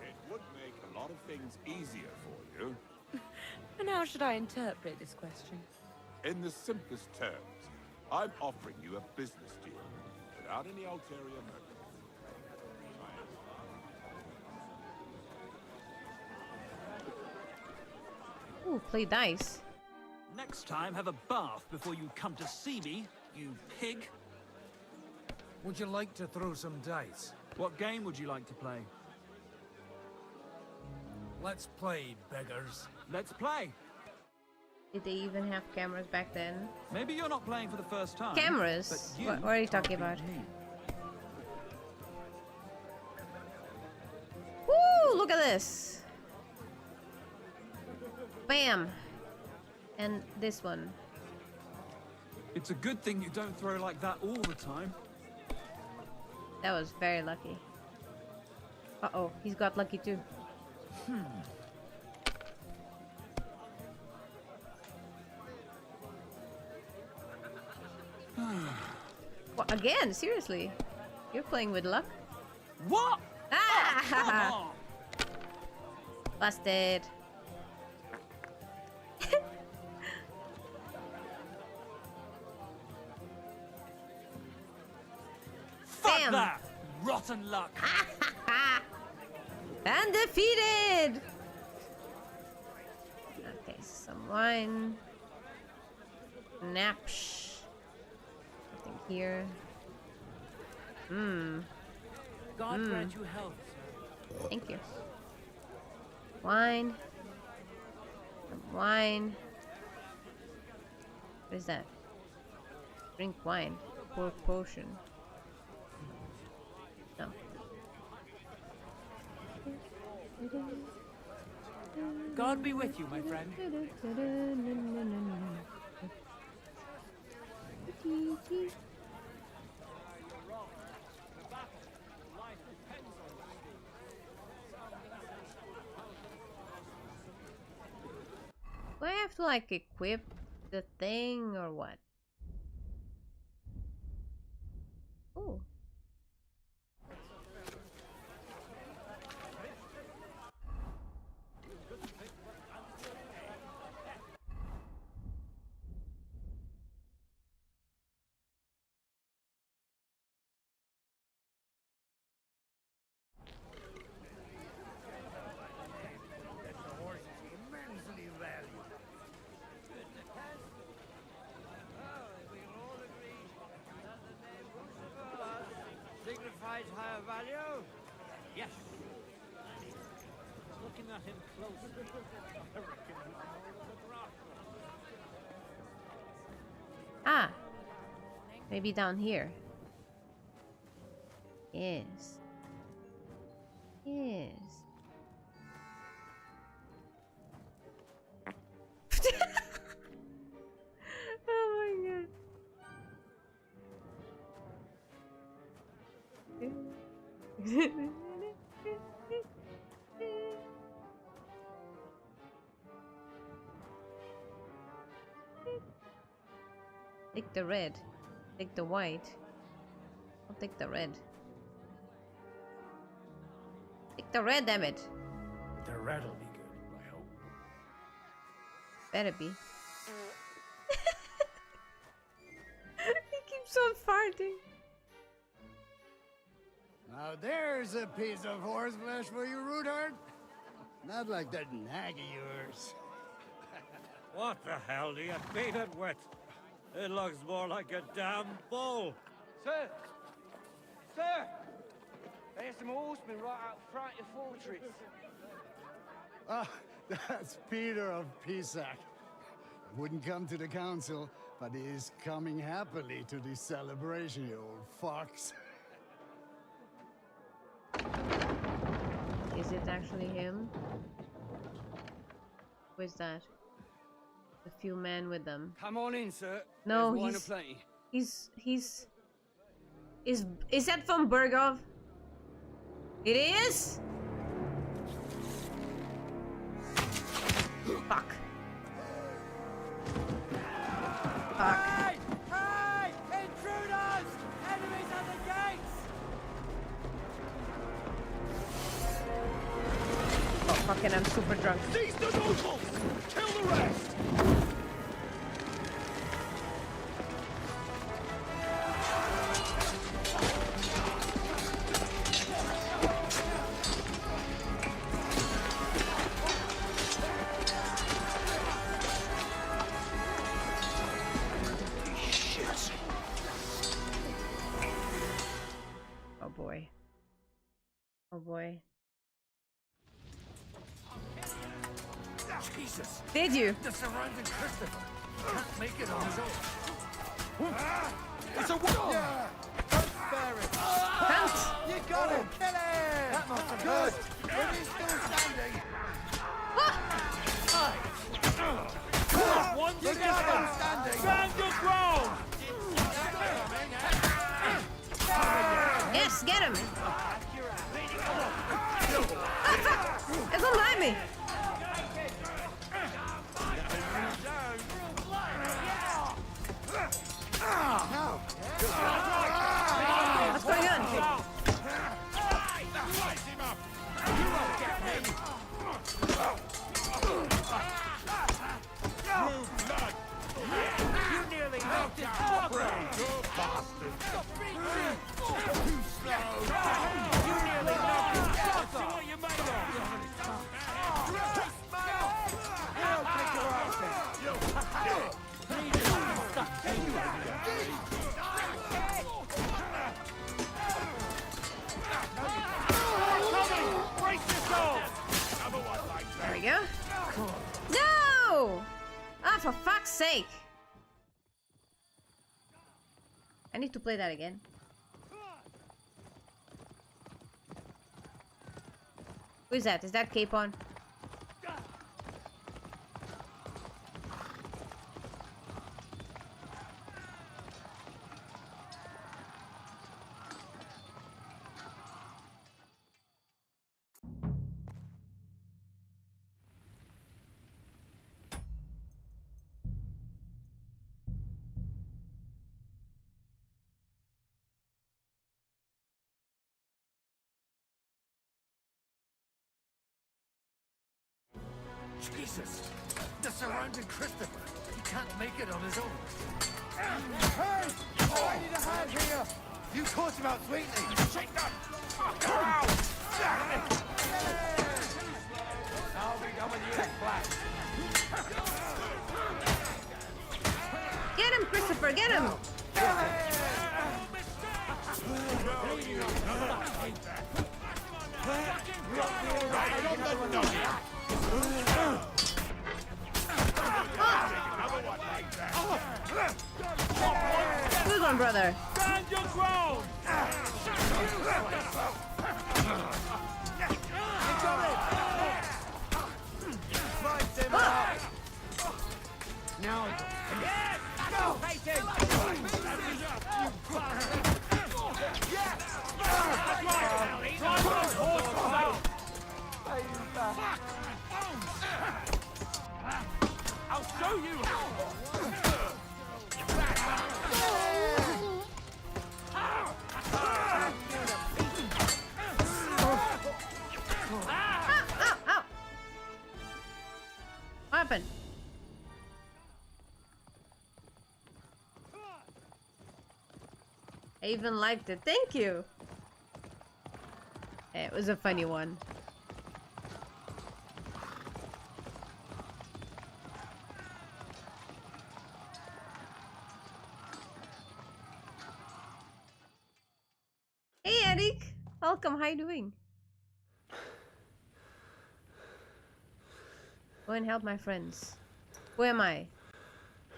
[SPEAKER 9] It would make a lot of things easier for you.
[SPEAKER 7] And how should I interpret this question?
[SPEAKER 9] In the simplest terms, I'm offering you a business deal without any ulterior motive.
[SPEAKER 2] Ooh, play dice.
[SPEAKER 10] Next time, have a bath before you come to see me, you pig.
[SPEAKER 4] Would you like to throw some dice?
[SPEAKER 10] What game would you like to play?
[SPEAKER 4] Let's play, beggars.
[SPEAKER 10] Let's play.
[SPEAKER 2] Did they even have cameras back then?
[SPEAKER 10] Maybe you're not playing for the first time.
[SPEAKER 2] Cameras?
[SPEAKER 10] but you
[SPEAKER 2] What are you talking
[SPEAKER 10] can't
[SPEAKER 2] about?
[SPEAKER 10] beat me.
[SPEAKER 2] at this. Bam. And this one.
[SPEAKER 1] It's a good thing you don't throw like that all the time.
[SPEAKER 2] That was very lucky. Uh-oh, he's got lucky too. What, again? Seriously? You're playing with luck?
[SPEAKER 1] What?
[SPEAKER 2] Ah! Busted.
[SPEAKER 1] Fuck
[SPEAKER 2] Bam.
[SPEAKER 1] that! Rotten luck!
[SPEAKER 2] And defeated! Okay, some wine. Napsh. Nothing here.
[SPEAKER 1] God grant you health.
[SPEAKER 2] Thank you. Wine. Some wine. What is that? Drink wine. Pour potion. No.
[SPEAKER 1] God be with you, my friend.
[SPEAKER 2] Do I have to like equip the thing or what? Oh.
[SPEAKER 10] Immensely valuable.
[SPEAKER 12] Signifies higher value? Yes. Looking at him closely, I reckon he's more of a draft.
[SPEAKER 2] Ah. Maybe down here. Yes. Yes. Oh my god. Take the red. Take the white. I'll take the red. Take the red, damn it.
[SPEAKER 4] The red'll be good, I hope.
[SPEAKER 2] Better be. He keeps on farting.
[SPEAKER 3] Now there's a piece of horseflesh for you, Rootard. Not like that nag of yours.
[SPEAKER 12] What the hell do you beat it with? It looks more like a damn bull.
[SPEAKER 18] Sir! Sir! There's some horsemen right out front of your fortress.
[SPEAKER 3] Ah, that's Peter of Pisac. Wouldn't come to the council, but he is coming happily to this celebration, you old fox.
[SPEAKER 2] Is it actually him? Who is that? The few men with them.
[SPEAKER 18] Come on in, sir.
[SPEAKER 2] No,
[SPEAKER 18] There's wine
[SPEAKER 2] he's
[SPEAKER 18] aplenty.
[SPEAKER 2] Is that from Burgov? It is? Fuck. Fuck.
[SPEAKER 18] Hey! Hey! Intruders! Enemies at the gates!
[SPEAKER 2] Oh, fucking, I'm super drunk.
[SPEAKER 13] Seize the nobles! Kill the rest!
[SPEAKER 2] Oh boy. Oh boy.
[SPEAKER 4] Jesus!
[SPEAKER 2] Did you?
[SPEAKER 4] The surrounding Christopher can't make it on his own. It's a wolf!
[SPEAKER 18] Yeah! Don't spare it!
[SPEAKER 2] Cunt!
[SPEAKER 18] You got him! Kill him! That must have hurt!
[SPEAKER 10] He's still standing.
[SPEAKER 13] One
[SPEAKER 10] You
[SPEAKER 13] together!
[SPEAKER 10] got him standing.
[SPEAKER 13] Stand your ground!
[SPEAKER 2] Yes, get him! Ah, fuck! It's behind me! What's going on?
[SPEAKER 10] You nearly knocked his forebrain. Too slow. You nearly knocked his socks off. What you made of? I'll take your ass.
[SPEAKER 2] There we go. No! Ah, for fuck's sake! I need to play that again. Who is that? Is that Capon?
[SPEAKER 10] Jesus! The surrounding Christopher! He can't make it on his own.
[SPEAKER 18] Hey! I need a hand here!
[SPEAKER 10] You caught him out sweetly! Shake that!
[SPEAKER 18] I'll be done with you in flash.
[SPEAKER 2] Get him, Christopher! Get him! Good one, brother.
[SPEAKER 13] Stand your ground!
[SPEAKER 10] Now,
[SPEAKER 18] Yes! Go! Peyton!
[SPEAKER 13] I'll show you!
[SPEAKER 2] What happened? I even liked it. Thank you. It was a funny one. Hey Eric, welcome. How you doing? Go and help my friends. Who am I?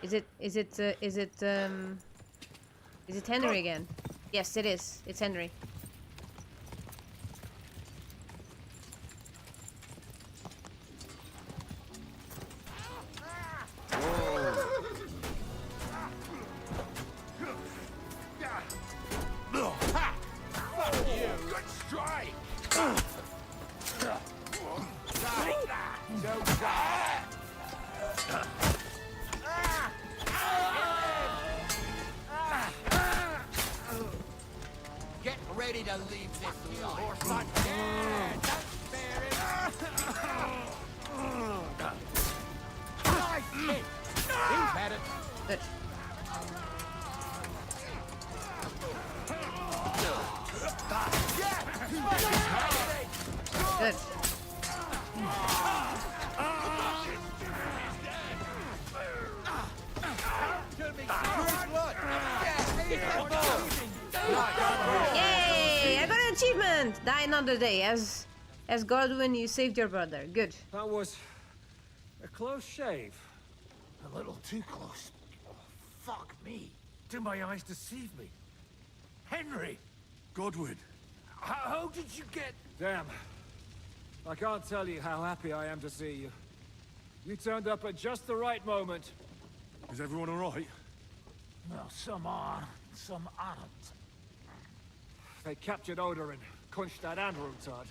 [SPEAKER 2] Is it Henry again? Yes, it is. It's Henry.
[SPEAKER 10] get ready to leave this horse on. Don't spare it. Nice hit. He's had it.
[SPEAKER 2] Good. Good. Yay! I got an achievement! Die another day. As Godwin, you saved your brother. Good.
[SPEAKER 4] That was a close shave.
[SPEAKER 10] A little too close. Oh, fuck me. Did my eyes deceive me? Henry!
[SPEAKER 16] Godwin.
[SPEAKER 10] How did you get...
[SPEAKER 4] Damn.
[SPEAKER 1] I can't tell you how happy I am to see you. You turned up at just the right moment.
[SPEAKER 16] Is everyone alright?
[SPEAKER 10] Well, some are, some aren't.
[SPEAKER 1] They captured Odorin, Kunstad and Rutard.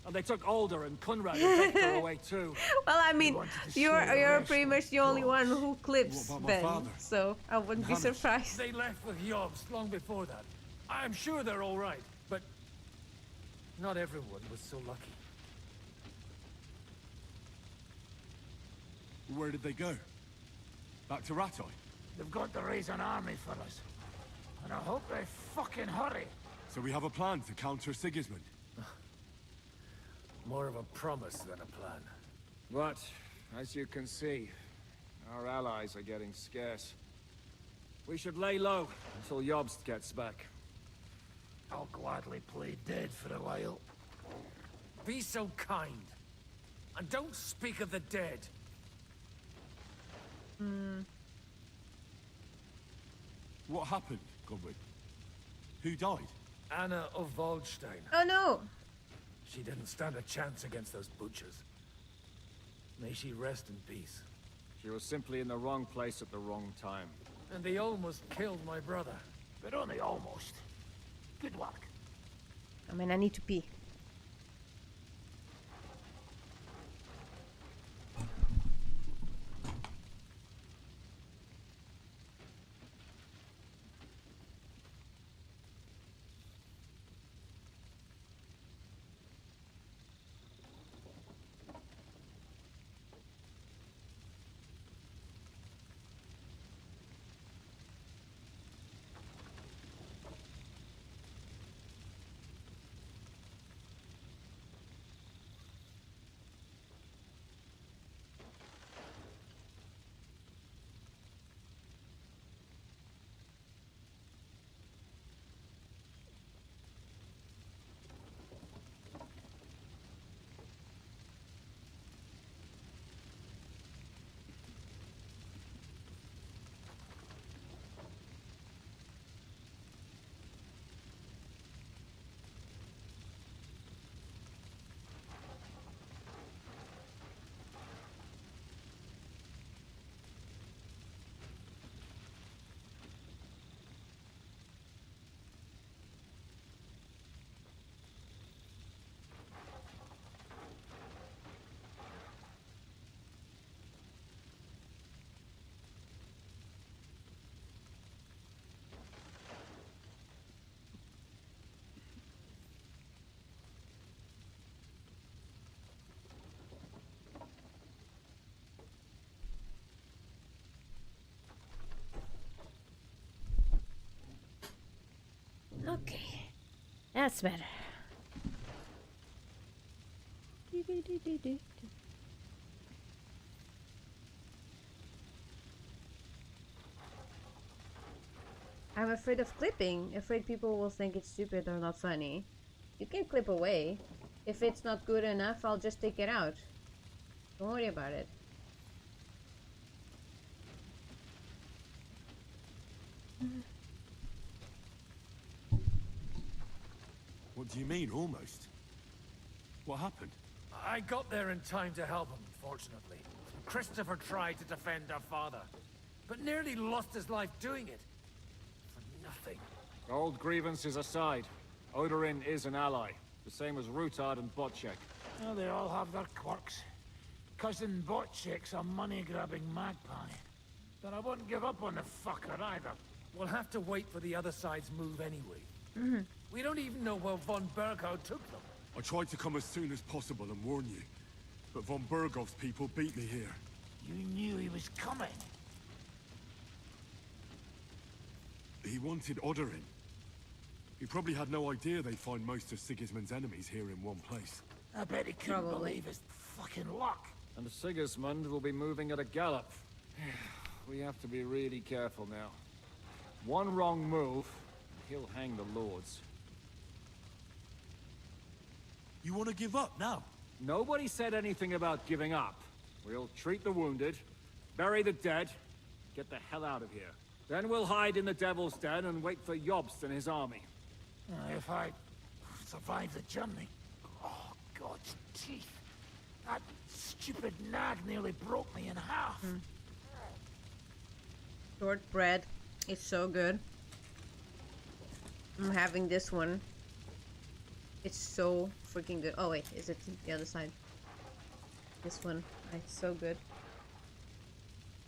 [SPEAKER 1] And they took Alder and Kunrad and Vector away too.
[SPEAKER 2] Well, I mean, you're pretty much the only one who clips
[SPEAKER 16] What about my
[SPEAKER 2] then,
[SPEAKER 16] father?
[SPEAKER 2] so I wouldn't be surprised.
[SPEAKER 4] They left with Jobst long before that. I'm sure they're all right, but not everyone was so lucky.
[SPEAKER 16] Where did they go? Back to Rattay?
[SPEAKER 10] They've got to raise an army for us. And I hope they fucking hurry.
[SPEAKER 16] So we have a plan to counter Sigismund?
[SPEAKER 4] More of a promise than a plan.
[SPEAKER 1] But, as you can see, our allies are getting scarce. We should lay low until Jobst gets back.
[SPEAKER 10] I'll gladly play dead for a while.
[SPEAKER 4] Be so kind. And don't speak of the dead.
[SPEAKER 16] What happened, Godwin? Who died?
[SPEAKER 4] Anna of Waldstein.
[SPEAKER 2] Oh no!
[SPEAKER 4] She didn't stand a chance against those butchers. May she rest in peace.
[SPEAKER 1] She was simply in the wrong place at the wrong time.
[SPEAKER 4] And they almost killed my brother.
[SPEAKER 10] But only almost. Good work.
[SPEAKER 2] I mean, I need to pee. Okay, that's better. I'm afraid of clipping. Afraid people will think it's stupid or not funny. You can clip away. If it's not good enough, I'll just take it out. Don't worry about it.
[SPEAKER 16] What do you mean, almost? What happened?
[SPEAKER 4] I got there in time to help him, fortunately. Christopher tried to defend our father, but nearly lost his life doing it. For nothing.
[SPEAKER 1] Old grievances aside, Odorin is an ally, the same as Rutard and Botchek.
[SPEAKER 10] Oh, they all have their quirks. Cousin Botchek's a money-grabbing magpie. But I wouldn't give up on the fucker either.
[SPEAKER 4] We'll have to wait for the other side's move anyway. We don't even know where von Berghout took them.
[SPEAKER 16] I tried to come as soon as possible and warn you, but von Bergov's people beat me here.
[SPEAKER 10] You knew he was coming.
[SPEAKER 16] He wanted Odorin. He probably had no idea they'd find most of Sigismund's enemies here in one place.
[SPEAKER 10] I bet he couldn't believe his fucking luck.
[SPEAKER 1] And Sigismund will be moving at a gallop. We have to be really careful now. One wrong move, and he'll hang the lords.
[SPEAKER 16] You want to give up now?
[SPEAKER 1] Nobody said anything about giving up. We'll treat the wounded, bury the dead, get the hell out of here. Then we'll hide in the Devil's Den and wait for Jobst and his army.
[SPEAKER 10] If I survive the journey. Oh, God's teeth. That stupid nag nearly broke me in half.
[SPEAKER 2] Shortbread is so good. I'm having this one. It's so freaking good. Oh wait, is it the other side? This one. It's so good.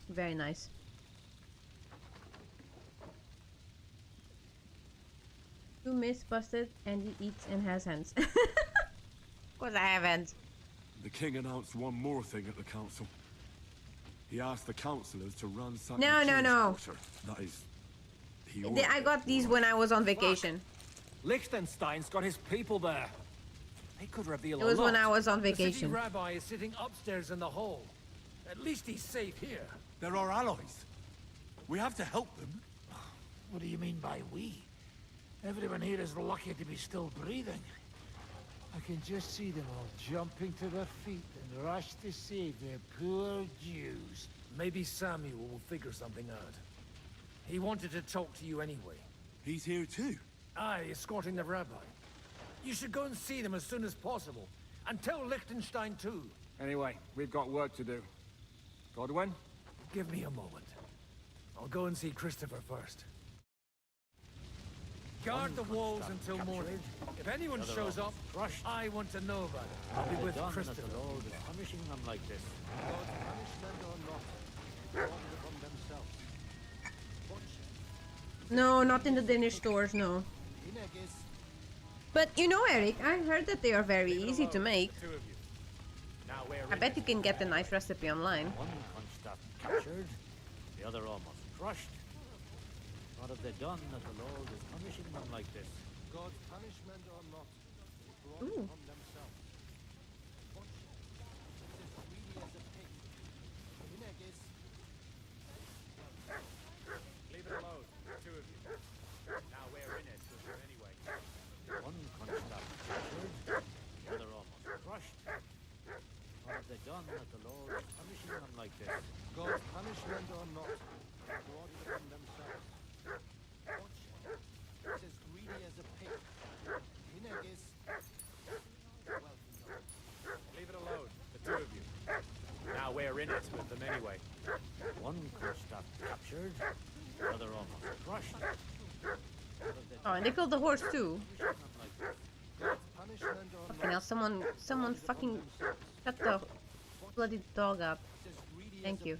[SPEAKER 2] Very nice. Two myths busted, and he eats and has hands. Of course I have hands.
[SPEAKER 16] The king announced one more thing at the council. He asked the councillors to ransack
[SPEAKER 2] No,
[SPEAKER 16] the
[SPEAKER 2] no, no.
[SPEAKER 16] quarter. That is,
[SPEAKER 2] I got these when I was on vacation.
[SPEAKER 1] Liechtenstein's got his people there. They could reveal
[SPEAKER 2] It was
[SPEAKER 1] a lot.
[SPEAKER 2] when I was on
[SPEAKER 4] The city
[SPEAKER 2] vacation.
[SPEAKER 4] rabbi is sitting upstairs in the hall. At least he's safe here.
[SPEAKER 14] They're our allies. We have to help them.
[SPEAKER 10] What do you mean by we? Everyone here is lucky to be still breathing. I can just see them all jumping to their feet and rush to save their poor Jews.
[SPEAKER 4] Maybe Samuel will figure something out. He wanted to talk to you anyway.
[SPEAKER 16] He's here too?
[SPEAKER 4] Aye, escorting the rabbi. You should go and see them as soon as possible. And tell Liechtenstein too.
[SPEAKER 1] Anyway, we've got work to do. Godwin?
[SPEAKER 4] Give me a moment. I'll go and see Christopher first. Guard the walls until morning. If anyone shows up, I want to know about it. I'll be with Christopher.
[SPEAKER 17] The Lord is punishing them like this. God's punishment or not, brought upon themselves.
[SPEAKER 2] No, not in the Danish stores, no. But you know, Eric, I heard that they are very easy to make. I bet you can get the nice recipe online.
[SPEAKER 17] One Kronstadt captured, the other almost crushed. What have they done that the Lord is punishing them like this? God's punishment or not, brought upon themselves.
[SPEAKER 19] Leave it alone, the two of you. Now we're in it with them anyway.
[SPEAKER 17] One Kronstadt captured, the other almost crushed. What have they done that the Lord is punishing them like this? God's punishment or not, brought upon themselves. It's as greedy as a pig.
[SPEAKER 19] Leave it alone, the two of you. Now we're in it with them anyway.
[SPEAKER 17] One Kronstadt captured, the other almost crushed.
[SPEAKER 2] Oh, and they killed the horse too. Fucking hell, someone fucking shut the bloody dog up. Thank you.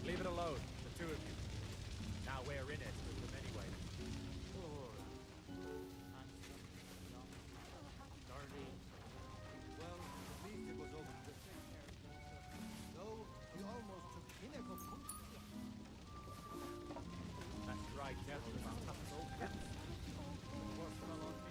[SPEAKER 19] Leave it alone, the two of you. Now we're in it with them anyway.
[SPEAKER 17] Well, at least it was over the though we almost took pinnacle.
[SPEAKER 19] That's right, devil is on top of those pits. Horse fell on me.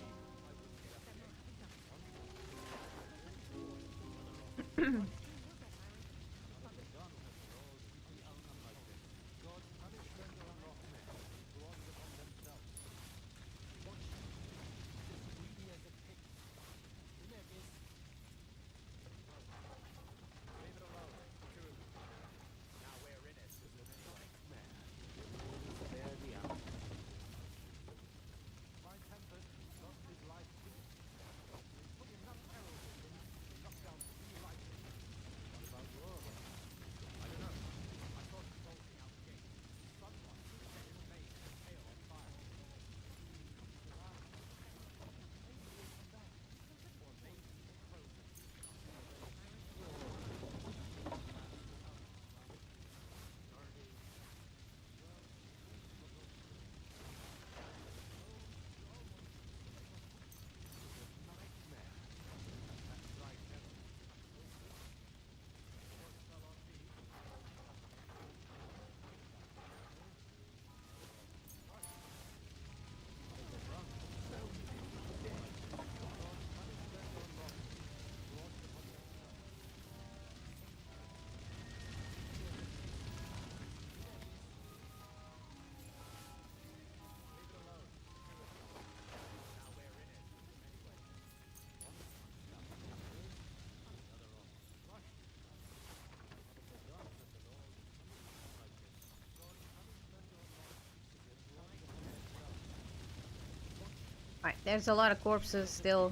[SPEAKER 2] Right, there's a lot of corpses still.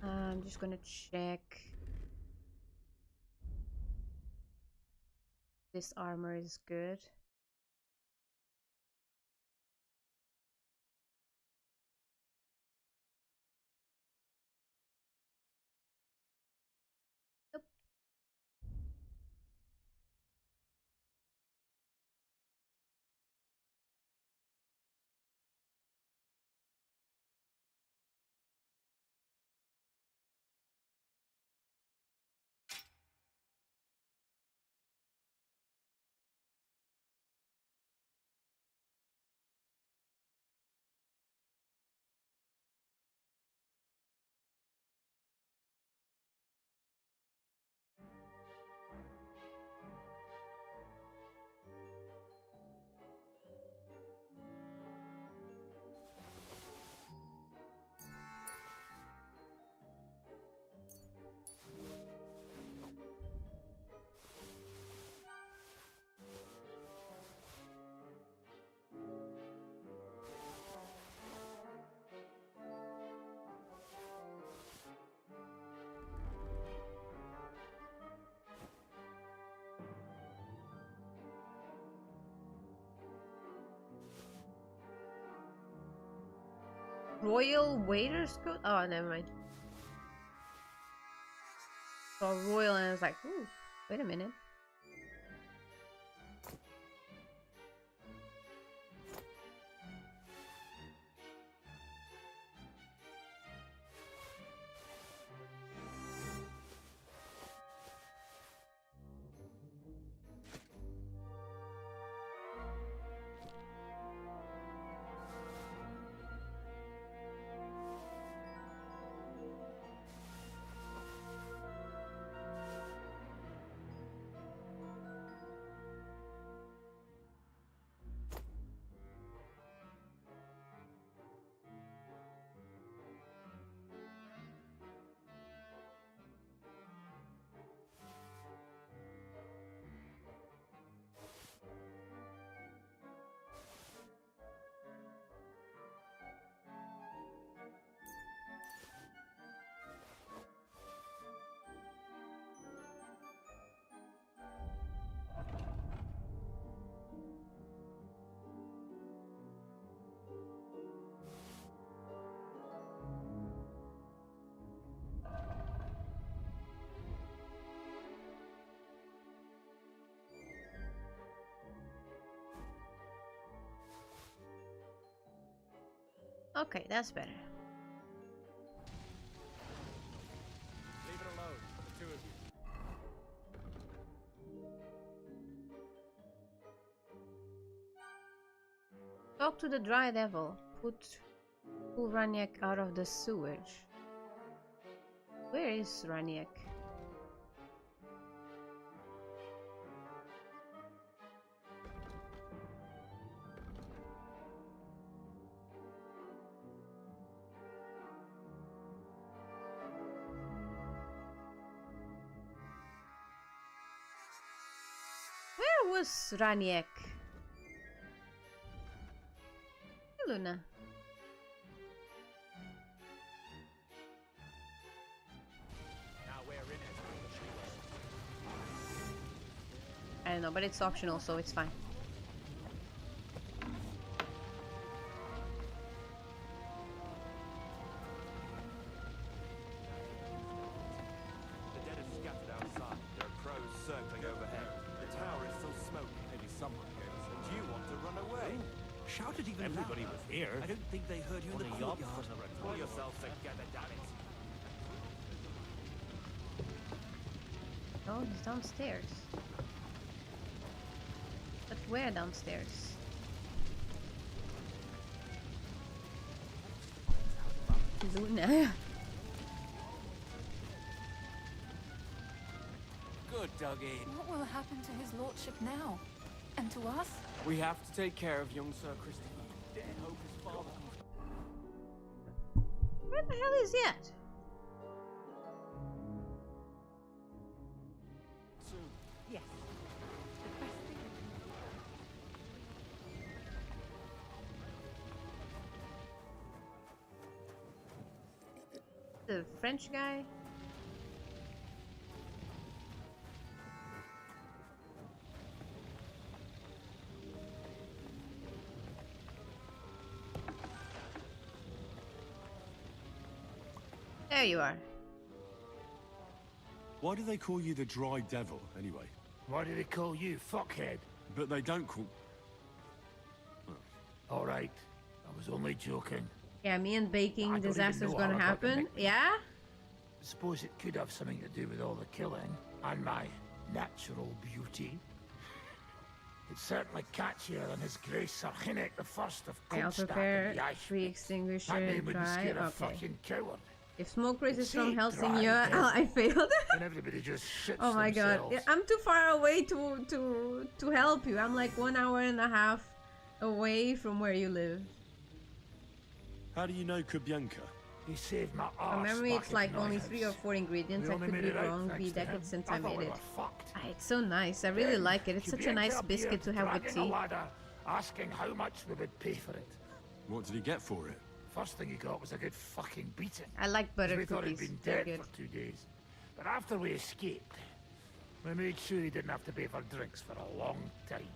[SPEAKER 2] I'm just gonna check. This armor is good. Nope. Royal Waiter's Coat? Oh, never mind. So royal, and I was like, ooh, wait a minute. Okay, that's better.
[SPEAKER 19] Leave it alone, the two of you.
[SPEAKER 2] Talk to the dry devil. Pull Raniak out of the sewage. Where is Raniak? Where was Raniak? Hey, Luna.
[SPEAKER 19] Now we're in it.
[SPEAKER 2] I don't know, but it's optional, so it's fine.
[SPEAKER 19] The dead are scattered outside. There are crows circling overhead. The tower is still smoking. Maybe someone gave us. And you want to run away?
[SPEAKER 17] Shouted even
[SPEAKER 19] Everybody
[SPEAKER 17] louder.
[SPEAKER 19] was here.
[SPEAKER 17] I don't think they heard you in the courtyard.
[SPEAKER 19] Pull yourselves together, damn it.
[SPEAKER 2] Oh, he's downstairs. But where downstairs? Luna.
[SPEAKER 19] Good, Dougie.
[SPEAKER 5] What will happen to his lordship now? And to us?
[SPEAKER 19] We have to take care of young Sir Christopher. Dead hope his father.
[SPEAKER 2] Where the hell is he at?
[SPEAKER 19] Soon.
[SPEAKER 21] Yes. The best thing we can do.
[SPEAKER 2] The French guy? There you are.
[SPEAKER 16] Why do they call you the Dry Devil, anyway?
[SPEAKER 10] Why do they call you fuckhead?
[SPEAKER 16] But they don't call...
[SPEAKER 10] All right, I was only joking.
[SPEAKER 2] Yeah, me and baking
[SPEAKER 10] I don't
[SPEAKER 2] disaster's
[SPEAKER 10] even know
[SPEAKER 2] gonna
[SPEAKER 10] how I got the
[SPEAKER 2] happen.
[SPEAKER 10] nickname.
[SPEAKER 2] Yeah?
[SPEAKER 10] Suppose it could have something to do with all the killing and my natural beauty. It's certainly catchier than his grace Sir Hinnick the First of
[SPEAKER 2] Okay, I'll
[SPEAKER 10] Kronstadt
[SPEAKER 2] prepare
[SPEAKER 10] and the
[SPEAKER 2] free
[SPEAKER 10] Eichsfeld.
[SPEAKER 2] extinguisher,
[SPEAKER 10] That name wouldn't
[SPEAKER 2] dry.
[SPEAKER 10] scare a
[SPEAKER 2] Okay.
[SPEAKER 10] fucking coward.
[SPEAKER 2] If smoke raises
[SPEAKER 10] See,
[SPEAKER 2] from Helsing,
[SPEAKER 10] dry
[SPEAKER 2] yeah,
[SPEAKER 10] devil.
[SPEAKER 2] I failed.
[SPEAKER 10] And everybody just shits
[SPEAKER 2] Oh my god,
[SPEAKER 10] themselves.
[SPEAKER 2] I'm too far away to help you. I'm like 1.5 hours away from where you live.
[SPEAKER 16] How do you know Kubianka?
[SPEAKER 10] He saved my
[SPEAKER 2] From
[SPEAKER 10] arse
[SPEAKER 2] memory,
[SPEAKER 10] back
[SPEAKER 2] it's
[SPEAKER 10] at
[SPEAKER 2] like only
[SPEAKER 10] Neuhaus.
[SPEAKER 2] 3 or 4 ingredients.
[SPEAKER 10] We
[SPEAKER 2] I
[SPEAKER 10] only
[SPEAKER 2] could
[SPEAKER 10] made
[SPEAKER 2] be
[SPEAKER 10] it out
[SPEAKER 2] wrong.
[SPEAKER 10] thanks
[SPEAKER 2] Be
[SPEAKER 10] to
[SPEAKER 2] decades
[SPEAKER 10] him.
[SPEAKER 2] since
[SPEAKER 10] I
[SPEAKER 2] I
[SPEAKER 10] thought
[SPEAKER 2] made
[SPEAKER 10] we
[SPEAKER 2] it.
[SPEAKER 10] were fucked.
[SPEAKER 2] Ah, it's so nice. I really
[SPEAKER 10] Then
[SPEAKER 2] like it. It's such a
[SPEAKER 10] Kubianka
[SPEAKER 2] nice
[SPEAKER 10] appeared
[SPEAKER 2] biscuit to have with
[SPEAKER 10] dragging a
[SPEAKER 2] tea.
[SPEAKER 10] ladder, asking how much we would pay for it.
[SPEAKER 16] What did he get for it?
[SPEAKER 10] First thing he got was a good fucking beating.
[SPEAKER 2] I like butter
[SPEAKER 10] We thought he'd
[SPEAKER 2] cookies.
[SPEAKER 10] been
[SPEAKER 2] They're
[SPEAKER 10] dead
[SPEAKER 2] good.
[SPEAKER 10] for 2 days. But after we escaped, we made sure he didn't have to pay for drinks for a long time.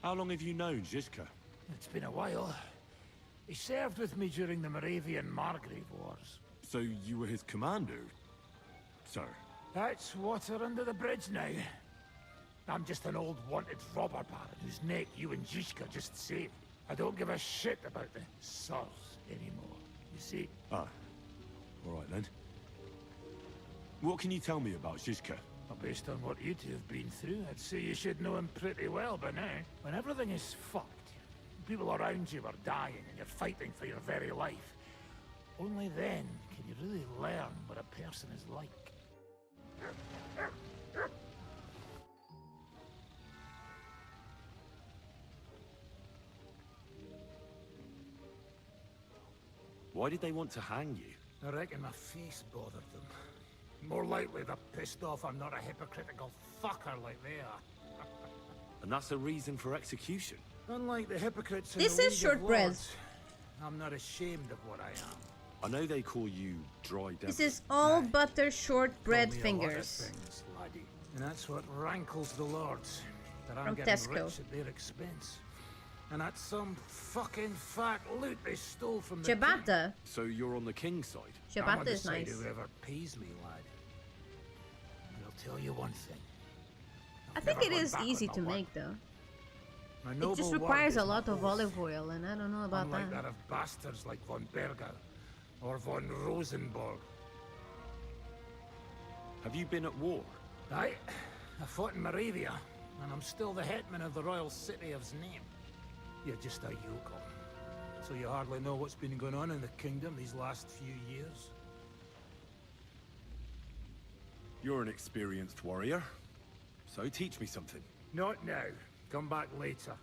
[SPEAKER 16] How long have you known Zizka?
[SPEAKER 10] It's been a while. He served with me during the Moravian Margrave Wars.
[SPEAKER 16] So you were his commander? Sir.
[SPEAKER 10] That's water under the bridge now. I'm just an old wanted robber baron whose neck you and Zizka just saved. I don't give a shit about the source anymore, you see?
[SPEAKER 16] Ah. Alright then. What can you tell me about Zizka?
[SPEAKER 10] Well, based on what you two have been through, I'd say you should know him pretty well by now. When everything is fucked, people around you are dying and you're fighting for your very life. Only then can you really learn what a person is like.
[SPEAKER 16] Why did they want to hang you?
[SPEAKER 10] I reckon my face bothered them. More likely they're pissed off I'm not a hypocritical fucker like they are.
[SPEAKER 16] And that's a reason for execution?
[SPEAKER 10] Unlike the hypocrites in
[SPEAKER 2] This
[SPEAKER 10] the
[SPEAKER 2] is
[SPEAKER 10] League of
[SPEAKER 2] shortbread.
[SPEAKER 10] Lords, I'm not ashamed of what I am.
[SPEAKER 16] I know they call you Dry Devil.
[SPEAKER 2] This is all butter shortbread
[SPEAKER 10] Told me a lot of
[SPEAKER 2] fingers.
[SPEAKER 10] things, laddie. And that's what rankles the lords. That I'm
[SPEAKER 2] From
[SPEAKER 10] getting
[SPEAKER 2] Tesco.
[SPEAKER 10] rich at their expense. And that's some fucking fat loot they stole from the king.
[SPEAKER 2] Ciabatta.
[SPEAKER 16] So you're on the king's side?
[SPEAKER 10] I'm on
[SPEAKER 2] Ciabatta
[SPEAKER 10] the
[SPEAKER 2] is
[SPEAKER 10] side
[SPEAKER 2] nice.
[SPEAKER 10] of whoever pays me, lad. And I'll tell you one thing.
[SPEAKER 2] I think
[SPEAKER 10] never
[SPEAKER 2] it
[SPEAKER 10] gone
[SPEAKER 2] is
[SPEAKER 10] back
[SPEAKER 2] easy
[SPEAKER 10] on
[SPEAKER 2] to
[SPEAKER 10] my word.
[SPEAKER 2] make though.
[SPEAKER 10] My
[SPEAKER 2] It
[SPEAKER 10] noble
[SPEAKER 2] just
[SPEAKER 10] word
[SPEAKER 2] requires
[SPEAKER 10] is
[SPEAKER 2] a
[SPEAKER 10] my
[SPEAKER 2] lot of
[SPEAKER 10] oath.
[SPEAKER 2] olive oil, and I don't know about
[SPEAKER 10] Unlike
[SPEAKER 2] that.
[SPEAKER 10] that of bastards like von Berger or von Rosenborg.
[SPEAKER 16] Have you been at war?
[SPEAKER 10] I fought in Moravia, and I'm still the hetman of the royal city of Znaim. You're just a yokel. So you hardly know what's been going on in the kingdom these last few years?
[SPEAKER 16] You're an experienced warrior. So teach me something.
[SPEAKER 10] Not now. Come back later.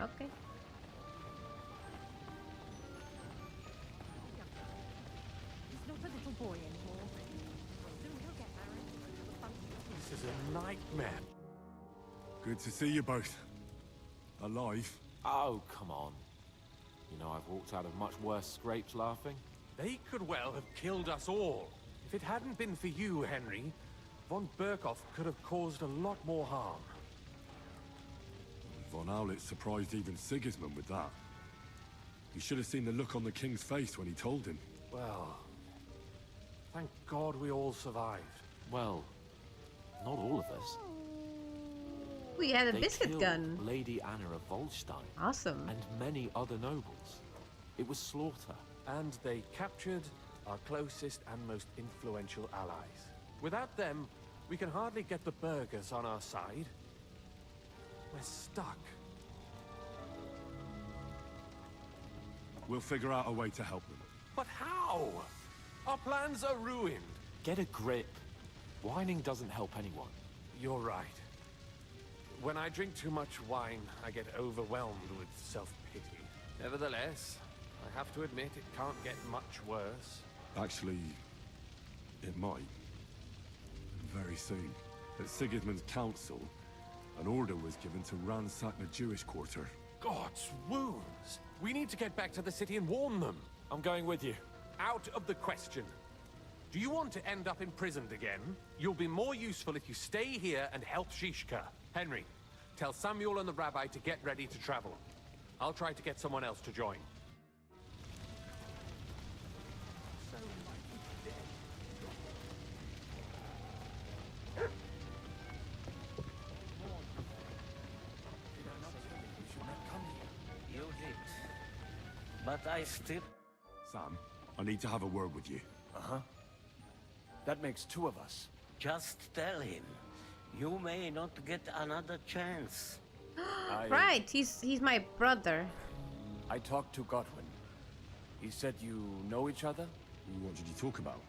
[SPEAKER 2] Okay.
[SPEAKER 21] He's not a little boy anymore. Soon he'll get married.
[SPEAKER 16] This is a nightmare. Good to see you both. Alive.
[SPEAKER 19] Oh, come on. You know, I've walked out of much worse scrapes laughing.
[SPEAKER 8] They could well have killed us all. If it hadn't been for you, Henry, von Berkhoff could have caused a lot more harm.
[SPEAKER 16] Von Owlitz surprised even Sigismund with that. You should have seen the look on the king's face when he told him.
[SPEAKER 8] Well, thank God we all survived.
[SPEAKER 19] Well, not all of us.
[SPEAKER 2] We had a
[SPEAKER 19] They
[SPEAKER 2] biscuit
[SPEAKER 19] killed
[SPEAKER 2] gun.
[SPEAKER 19] Lady Anna of Volstein.
[SPEAKER 2] Awesome.
[SPEAKER 19] And many other nobles. It was slaughter.
[SPEAKER 8] And they captured our closest and most influential allies. Without them, we can hardly get the burghers on our side. We're stuck.
[SPEAKER 16] We'll figure out a way to help them.
[SPEAKER 8] But how? Our plans are ruined.
[SPEAKER 19] Get a grip. Whining doesn't help anyone.
[SPEAKER 8] You're right. When I drink too much wine, I get overwhelmed with self-pity. Nevertheless, I have to admit it can't get much worse.
[SPEAKER 16] Actually, it might. Very soon. At Sigismund's council, an order was given to ransack the Jewish quarter.
[SPEAKER 8] God's wounds! We need to get back to the city and warn them. I'm going with you. Out of the question. Do you want to end up imprisoned again? You'll be more useful if you stay here and help Shishka. Henry, tell Samuel and the rabbi to get ready to travel. I'll try to get someone else to join.
[SPEAKER 12] You did. But I still...
[SPEAKER 16] Sam, I need to have a word with you.
[SPEAKER 19] Uh-huh. That makes two of us.
[SPEAKER 12] Just tell him. You may not get another chance.
[SPEAKER 2] Right, he's my brother.
[SPEAKER 19] I talked to Godwin. He said you know each other?
[SPEAKER 16] What did you talk about?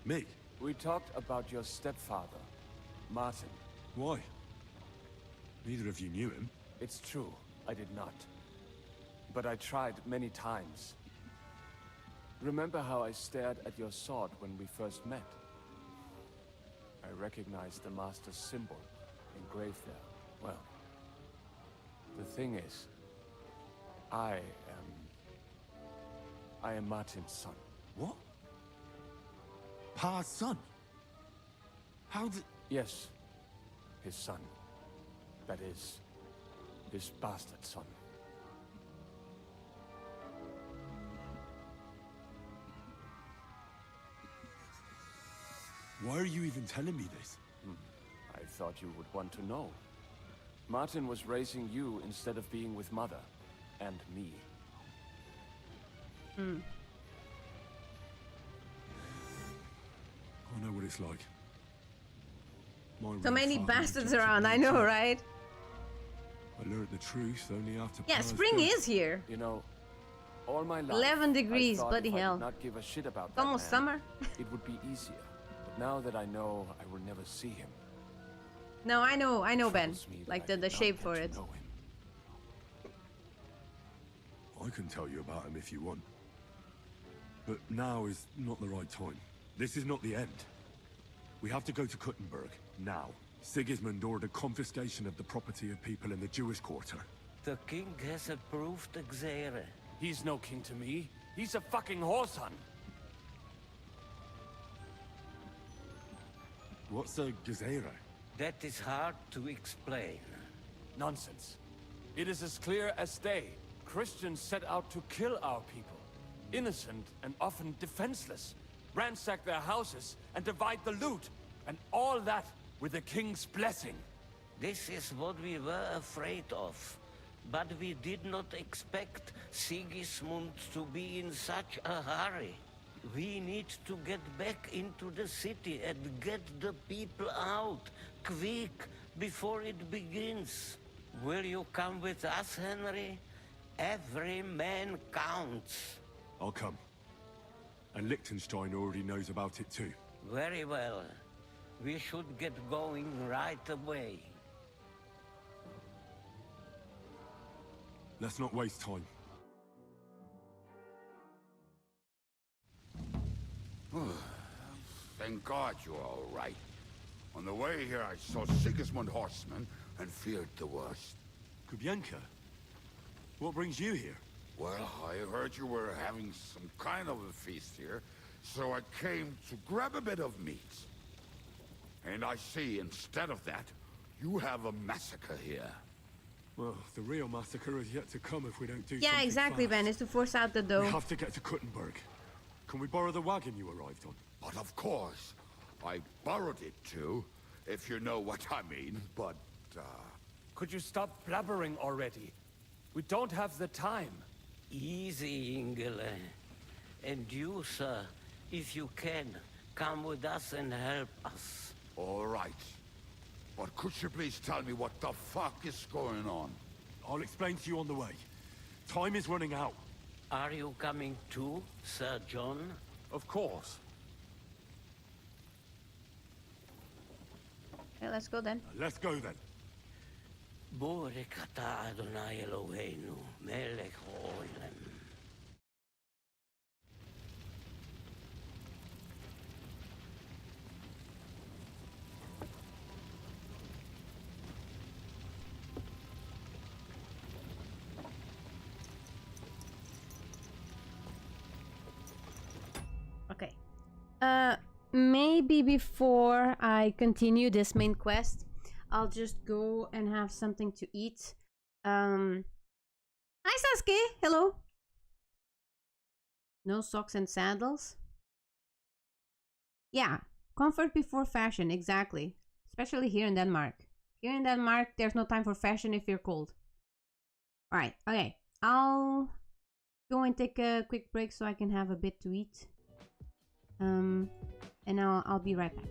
[SPEAKER 16] Me?
[SPEAKER 19] We talked about your stepfather, Martin.
[SPEAKER 16] Why? Neither of you knew him.
[SPEAKER 19] It's true, I did not. But I tried many times. Remember how I stared at your sword when we first met? I recognized the Master's symbol engraved there. Well, the thing is, I am Martin's son.
[SPEAKER 16] What? Pa's son? How did...
[SPEAKER 19] Yes, his son. That is, this bastard son.
[SPEAKER 16] Why are you even telling me this?
[SPEAKER 19] I thought you would want to know. Martin was raising you instead of being with Mother. And me.
[SPEAKER 16] I know what it's like.
[SPEAKER 2] So many bastards around, I know, right?
[SPEAKER 16] I learned the truth only after...
[SPEAKER 2] Yeah, spring is here.
[SPEAKER 19] You know, all my life,
[SPEAKER 2] 11 degrees,
[SPEAKER 19] I thought
[SPEAKER 2] bloody
[SPEAKER 19] if I
[SPEAKER 2] hell.
[SPEAKER 19] did not give a shit about
[SPEAKER 2] It's almost
[SPEAKER 19] that man,
[SPEAKER 2] summer.
[SPEAKER 19] It would be easier. But now that I know, I will never see him.
[SPEAKER 2] No, I know, Ben.
[SPEAKER 19] Troubles me that
[SPEAKER 2] Like
[SPEAKER 19] I
[SPEAKER 2] the
[SPEAKER 19] did not
[SPEAKER 2] shape
[SPEAKER 19] get
[SPEAKER 2] for
[SPEAKER 19] to
[SPEAKER 2] it.
[SPEAKER 19] know him.
[SPEAKER 16] I can tell you about him if you want. But now is not the right time. This is not the end. We have to go to Kuttenberg, now. Sigismund ordered confiscation of the property of people in the Jewish quarter.
[SPEAKER 12] The king has approved Xere.
[SPEAKER 19] He's no king to me. He's a fucking whoreson.
[SPEAKER 16] What's a Gezerah?
[SPEAKER 12] That is hard to explain.
[SPEAKER 19] Nonsense. It is as clear as day. Christians set out to kill our people. Innocent and often defenseless. Ransack their houses and divide the loot. And all that with the king's blessing.
[SPEAKER 12] This is what we were afraid of. But we did not expect Sigismund to be in such a hurry. We need to get back into the city and get the people out, quick, before it begins. Will you come with us, Henry? Every man counts.
[SPEAKER 16] I'll come. And Liechtenstein already knows about it too.
[SPEAKER 12] Very well. We should get going right away.
[SPEAKER 16] Let's not waste time.
[SPEAKER 6] Thank God you're all right. On the way here, I saw Sigismund horsemen and feared the worst.
[SPEAKER 16] Kubienka? What brings you here?
[SPEAKER 6] Well, I heard you were having some kind of a feast here, so I came to grab a bit of meat. And I see, instead of that, you have a massacre here.
[SPEAKER 16] Well, the real massacre is yet to come if we don't do
[SPEAKER 2] Yeah,
[SPEAKER 16] something
[SPEAKER 2] exactly,
[SPEAKER 16] fast.
[SPEAKER 2] Ben. Is to force out the dough.
[SPEAKER 16] We have to get to Kuttenberg. Can we borrow the wagon you arrived on?
[SPEAKER 6] But of course, I borrowed it too, if you know what I mean, but,
[SPEAKER 19] Could you stop blabbering already? We don't have the time.
[SPEAKER 12] Easy, Ingele. And you, sir, if you can, come with us and help us.
[SPEAKER 6] All right. But could you please tell me what the fuck is going on?
[SPEAKER 16] I'll explain to you on the way. Time is running out.
[SPEAKER 12] Are you coming too, Sir John?
[SPEAKER 19] Of course.
[SPEAKER 2] Okay, let's go then.
[SPEAKER 16] Let's go then.
[SPEAKER 12] Borekata Adonai Eloheinu, melech haolam.
[SPEAKER 2] Maybe before I continue this main quest, I'll just go and have something to eat. Hi Sasuke, hello. No socks and sandals? Yeah, comfort before fashion, exactly. Especially here in Denmark. Here in Denmark, there's no time for fashion if you're cold. Alright, okay. I'll go and take a quick break so I can have a bit to eat. And I'll be right back.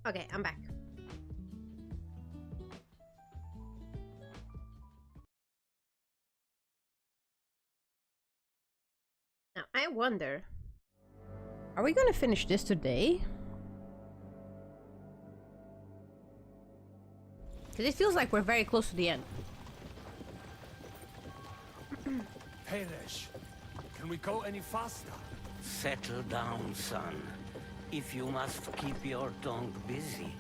[SPEAKER 2] Okay, I'm back. Now, I wonder, are we gonna finish this today? Because it feels like we're very close to the end.
[SPEAKER 19] Perish. Can we go any faster?
[SPEAKER 12] Settle down, son. If you must keep your tongue busy,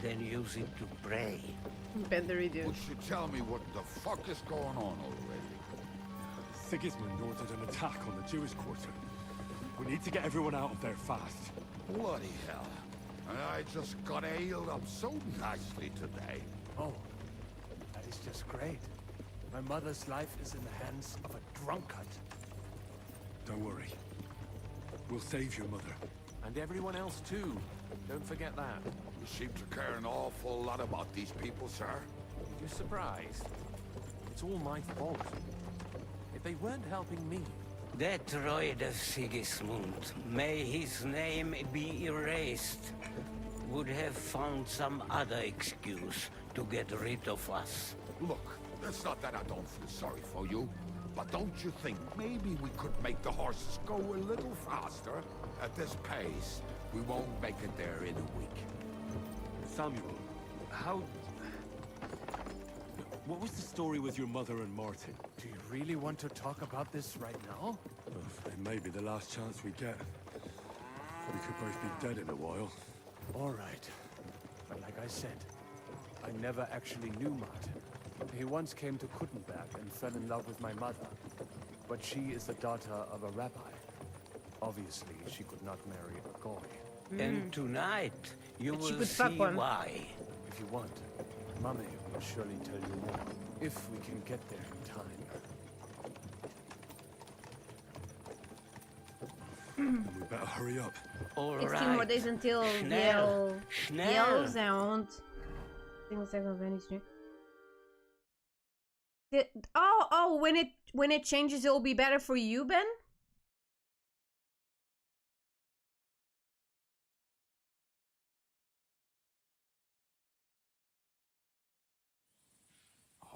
[SPEAKER 12] then use it to pray.
[SPEAKER 2] Better redo.
[SPEAKER 6] Would you tell me what the fuck is going on already?
[SPEAKER 16] Sigismund ordered an attack on the Jewish quarter. We need to get everyone out of there fast.
[SPEAKER 6] Bloody hell. I just got ailed up so nicely today.
[SPEAKER 19] Oh, that is just great. My mother's life is in the hands of a drunkard.
[SPEAKER 16] Don't worry. We'll save your mother.
[SPEAKER 8] And everyone else too. Don't forget that.
[SPEAKER 6] You seem to care an awful lot about these people, sir.
[SPEAKER 8] You're surprised? It's all my fault. If they weren't helping me...
[SPEAKER 12] That droid of Sigismund, may his name be erased, would have found some other excuse to get rid of us.
[SPEAKER 6] Look, it's not that I don't feel sorry for you, but don't you think maybe we could make the horses go a little faster? At this pace, we won't make it there in a week.
[SPEAKER 16] Samuel, how... What was the story with your mother and Martin?
[SPEAKER 19] Do you really want to talk about this right now?
[SPEAKER 16] It may be the last chance we get. We could both be dead in a while.
[SPEAKER 19] All right. But like I said, I never actually knew Martin. He once came to Kuttenberg and fell in love with my mother. But she is the daughter of a rabbi. Obviously, she could not marry a goy.
[SPEAKER 12] And tonight, you will see why.
[SPEAKER 19] If you want, Mummy will surely tell you more. If we can get there in time.
[SPEAKER 16] We better hurry up.
[SPEAKER 12] All
[SPEAKER 2] 16 more days until
[SPEAKER 12] Schnell.
[SPEAKER 2] yells out. Things like a Venice stream. Oh, when it changes, it will be better for you, Ben.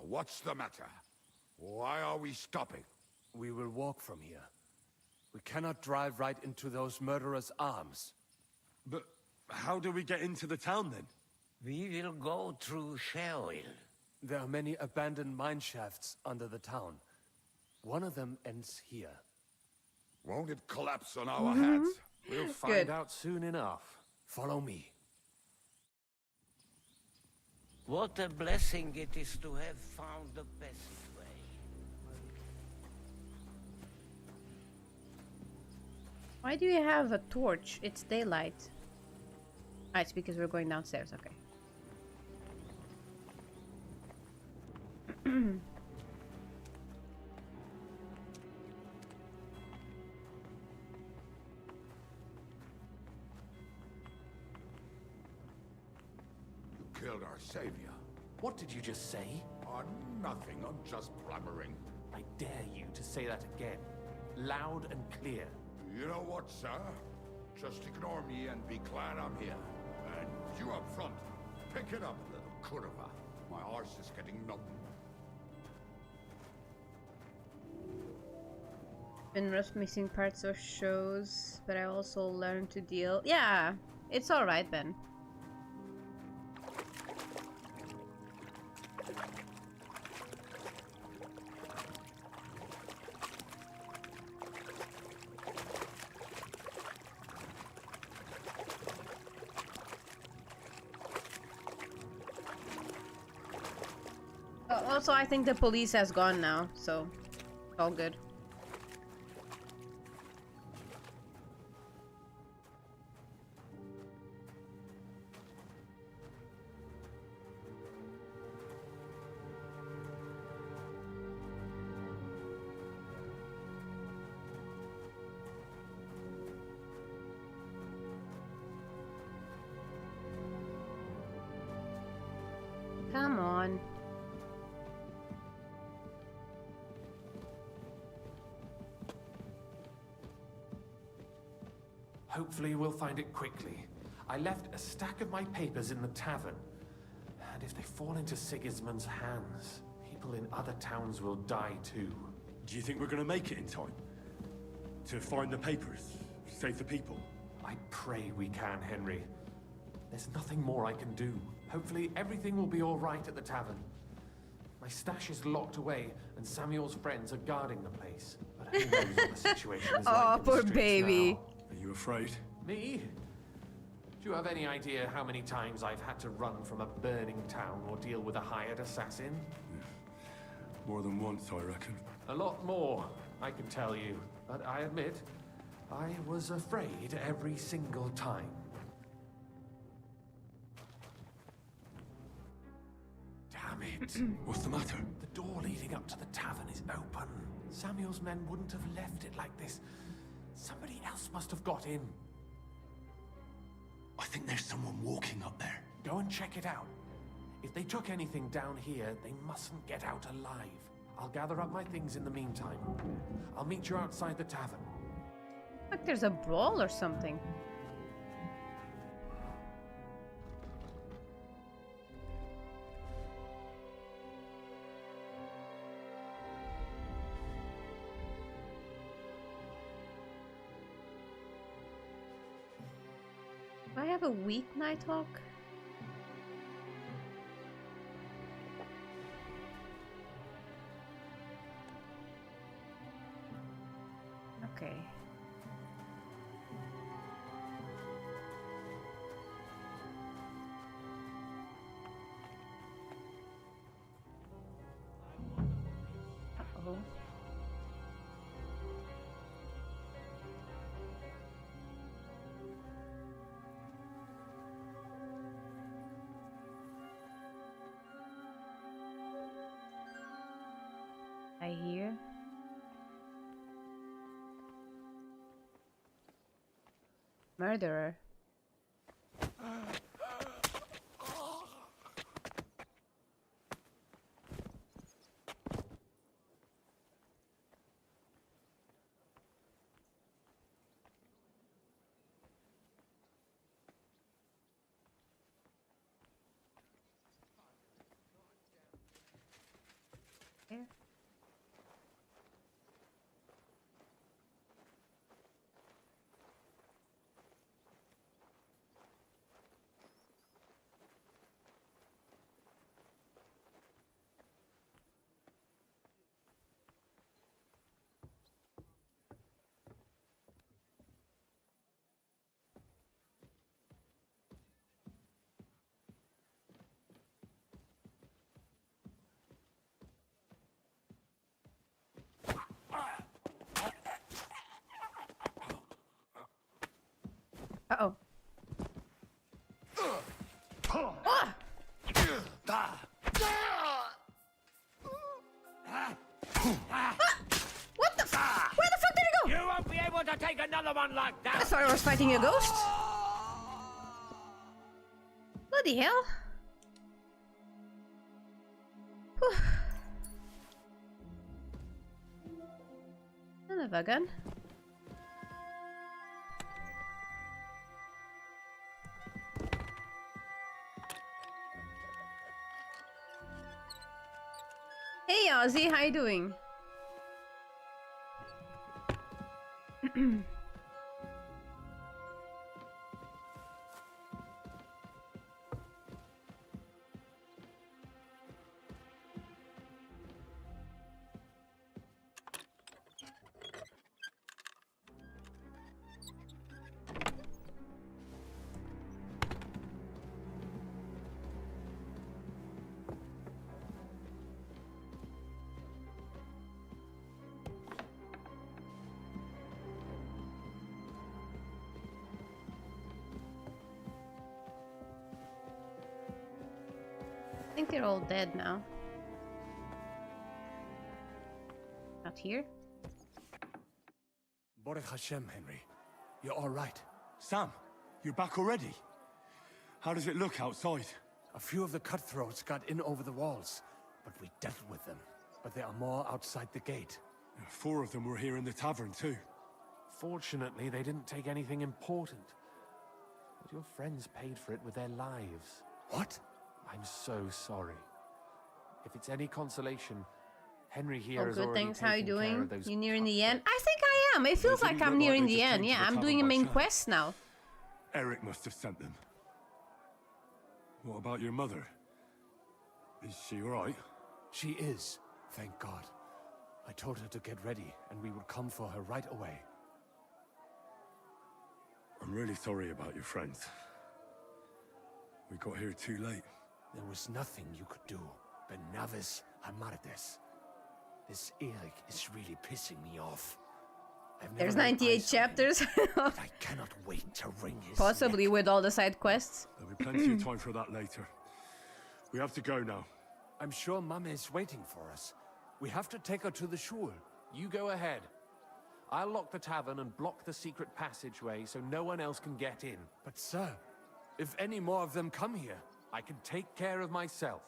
[SPEAKER 6] What's the matter? Why are we stopping?
[SPEAKER 19] We will walk from here. We cannot drive right into those murderers' arms.
[SPEAKER 16] But how do we get into the town then?
[SPEAKER 12] We will go through Sherwill.
[SPEAKER 19] There are many abandoned mine shafts under the town. One of them ends here.
[SPEAKER 6] Won't it collapse on our heads?
[SPEAKER 8] We'll find out soon enough.
[SPEAKER 19] Follow me.
[SPEAKER 12] What a blessing it is to have found the best way.
[SPEAKER 2] Why do you have a torch? It's daylight. Ah, it's because we're going downstairs. Okay.
[SPEAKER 6] Killed our savior.
[SPEAKER 8] What did you just say?
[SPEAKER 6] Nothing, I'm just blabbering.
[SPEAKER 8] I dare you to say that again. Loud and clear.
[SPEAKER 6] You know what, sir? Just ignore me and be glad I'm here. And you up front, pick it up, little curva. My arse is getting numb.
[SPEAKER 2] Been rough missing parts of shows, but I also learned to deal. Yeah, it's alright, Ben. Also, I think the police has gone now, so all good. Come on.
[SPEAKER 8] Hopefully we'll find it quickly. I left a stack of my papers in the tavern. And if they fall into Sigismund's hands, people in other towns will die too.
[SPEAKER 16] Do you think we're gonna make it in time? To find the papers? Save the people?
[SPEAKER 8] I pray we can, Henry. There's nothing more I can do. Hopefully everything will be all right at the tavern. My stash is locked away, and Samuel's friends are guarding the place. But who knows what the situation is like
[SPEAKER 2] Oh,
[SPEAKER 8] in the
[SPEAKER 2] poor
[SPEAKER 8] streets
[SPEAKER 2] baby.
[SPEAKER 8] now.
[SPEAKER 16] Are you afraid?
[SPEAKER 8] Me? Do you have any idea how many times I've had to run from a burning town or deal with a hired assassin?
[SPEAKER 16] More than once, I reckon.
[SPEAKER 8] A lot more, I can tell you. But I admit, I was afraid every single time. Damn it.
[SPEAKER 16] What's the matter?
[SPEAKER 8] The door leading up to the tavern is open. Samuel's men wouldn't have left it like this. Somebody else must have got in.
[SPEAKER 16] I think there's someone walking up there.
[SPEAKER 8] Go and check it out. If they took anything down here, they mustn't get out alive. I'll gather up my things in the meantime. I'll meet you outside the tavern.
[SPEAKER 2] Like there's a brawl or something. Do I have a weeknight hawk? Okay. Uh-oh. I hear. Murderer. There. Uh-oh. Ah! What the f- Where the fuck did it go?
[SPEAKER 10] You won't be able to take another one like that!
[SPEAKER 2] I thought I was fighting a ghost. Bloody hell. Whew. Son of a gun. Hey Ozzy, how you doing? I think they're all dead now. Not here.
[SPEAKER 19] Baruch Hashem, Henry. You're all right.
[SPEAKER 16] Sam, you're back already? How does it look outside?
[SPEAKER 19] A few of the cutthroats got in over the walls, but we dealt with them. But there are more outside the gate.
[SPEAKER 16] 4 of them were here in the tavern too.
[SPEAKER 8] Fortunately, they didn't take anything important. But your friends paid for it with their lives.
[SPEAKER 19] What?
[SPEAKER 8] I'm so sorry. If it's any consolation, Henry here
[SPEAKER 2] Oh,
[SPEAKER 8] has
[SPEAKER 2] good
[SPEAKER 8] already
[SPEAKER 2] thanks. How you
[SPEAKER 8] taken care
[SPEAKER 2] doing?
[SPEAKER 8] of those
[SPEAKER 2] You nearing the
[SPEAKER 8] pup
[SPEAKER 2] end? I think I am. It feels
[SPEAKER 16] They
[SPEAKER 2] like
[SPEAKER 16] didn't
[SPEAKER 2] I'm
[SPEAKER 16] look like
[SPEAKER 2] nearing
[SPEAKER 16] they
[SPEAKER 2] the
[SPEAKER 16] just
[SPEAKER 2] end.
[SPEAKER 16] came to
[SPEAKER 2] Yeah,
[SPEAKER 16] the
[SPEAKER 2] I'm
[SPEAKER 16] tavern
[SPEAKER 2] doing a
[SPEAKER 16] by
[SPEAKER 2] main
[SPEAKER 16] chance.
[SPEAKER 2] quest now.
[SPEAKER 16] Eric must have sent them. What about your mother? Is she alright?
[SPEAKER 19] She is, thank God. I told her to get ready, and we would come for her right away.
[SPEAKER 16] I'm really sorry about your friends. We got here too late.
[SPEAKER 19] There was nothing you could do. Benavis Amardes. This Eric is really pissing me off.
[SPEAKER 2] There's 98 chapters.
[SPEAKER 19] I cannot wait to wring his
[SPEAKER 2] Possibly with all the side quests.
[SPEAKER 16] There'll be plenty of time for that later. We have to go now.
[SPEAKER 19] I'm sure Mama is waiting for us. We have to take her to the shul.
[SPEAKER 8] You go ahead. I'll lock the tavern and block the secret passageway so no one else can get in.
[SPEAKER 19] But sir, if any more of them come here,
[SPEAKER 8] I can take care of myself.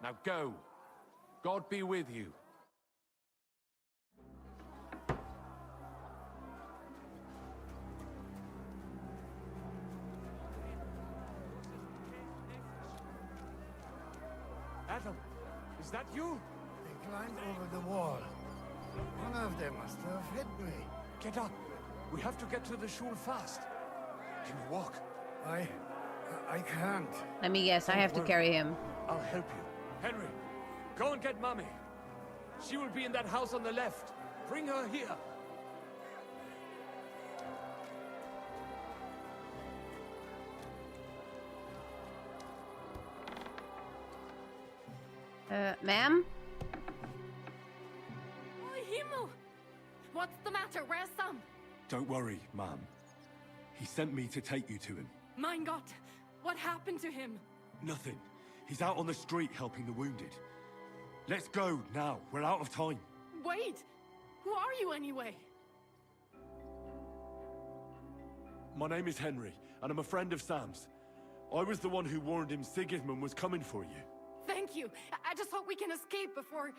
[SPEAKER 8] Now go. God be with you.
[SPEAKER 19] Adam, is that you?
[SPEAKER 3] They climbed over the wall. One of them must have hit me.
[SPEAKER 19] Get up. We have to get to the shul fast. Can you walk?
[SPEAKER 3] I can't.
[SPEAKER 2] Let me guess, I have to carry him.
[SPEAKER 19] I'll help you.
[SPEAKER 4] Henry, go and get Mummy. She will be in that house on the left. Bring her here.
[SPEAKER 2] Ma'am?
[SPEAKER 11] Oh, Himmel! What's the matter? Where's Sam?
[SPEAKER 16] Don't worry, ma'am. He sent me to take you to him.
[SPEAKER 11] Mein Gott! What happened to him?
[SPEAKER 16] Nothing. He's out on the street helping the wounded. Let's go now. We're out of time.
[SPEAKER 11] Wait! Who are you anyway?
[SPEAKER 16] My name is Henry, and I'm a friend of Sam's. I was the one who warned him Sigismund was coming for you.
[SPEAKER 11] Thank you. I just hope we can escape before...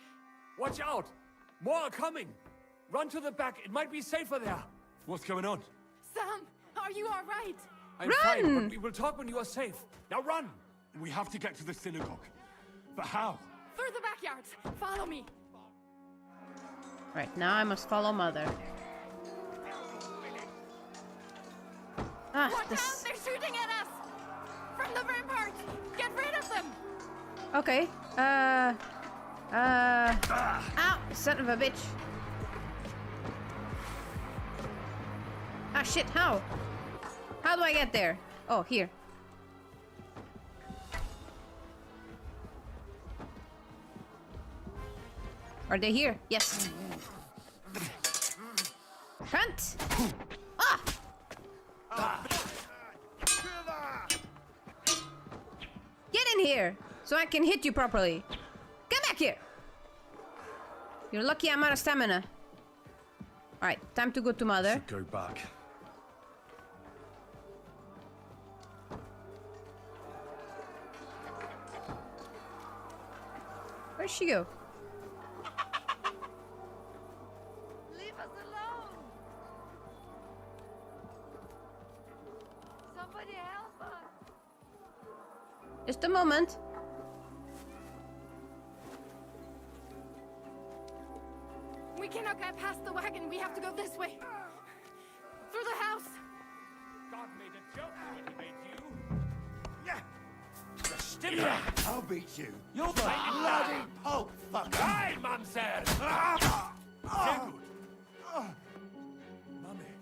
[SPEAKER 4] Watch out! More are coming! Run to the back. It might be safer there.
[SPEAKER 16] What's going on?
[SPEAKER 11] Sam, are you all right?
[SPEAKER 4] I'm fine, but we will talk when you are safe. Now run!
[SPEAKER 16] We have to get to the synagogue. But how?
[SPEAKER 11] Through the backyards. Follow me.
[SPEAKER 2] Right, now I must follow Mother. Ah,
[SPEAKER 11] Watch
[SPEAKER 2] this...
[SPEAKER 11] out! They're shooting at us! From the rampart! Get rid of them!
[SPEAKER 2] Okay, ow, son of a bitch. Ah, shit, how? How do I get there? Oh, here. Are they here? Yes. Hunt! Ah! Get in here, so I can hit you properly. Come back here! You're lucky I'm out of stamina. Alright, time to go to Mother.
[SPEAKER 16] Should go back.
[SPEAKER 2] Where'd she go?
[SPEAKER 11] Leave us alone! Somebody help us!
[SPEAKER 2] Just a moment.
[SPEAKER 11] We cannot get past the wagon. We have to go this way. Through the house.
[SPEAKER 4] God made a joke when he made you. Yeah.
[SPEAKER 14] Yeah, I'll beat you.
[SPEAKER 4] You're
[SPEAKER 14] the bloody Pope fucker.
[SPEAKER 4] Hi, Mamsel!
[SPEAKER 19] Sehr gut. Mummy,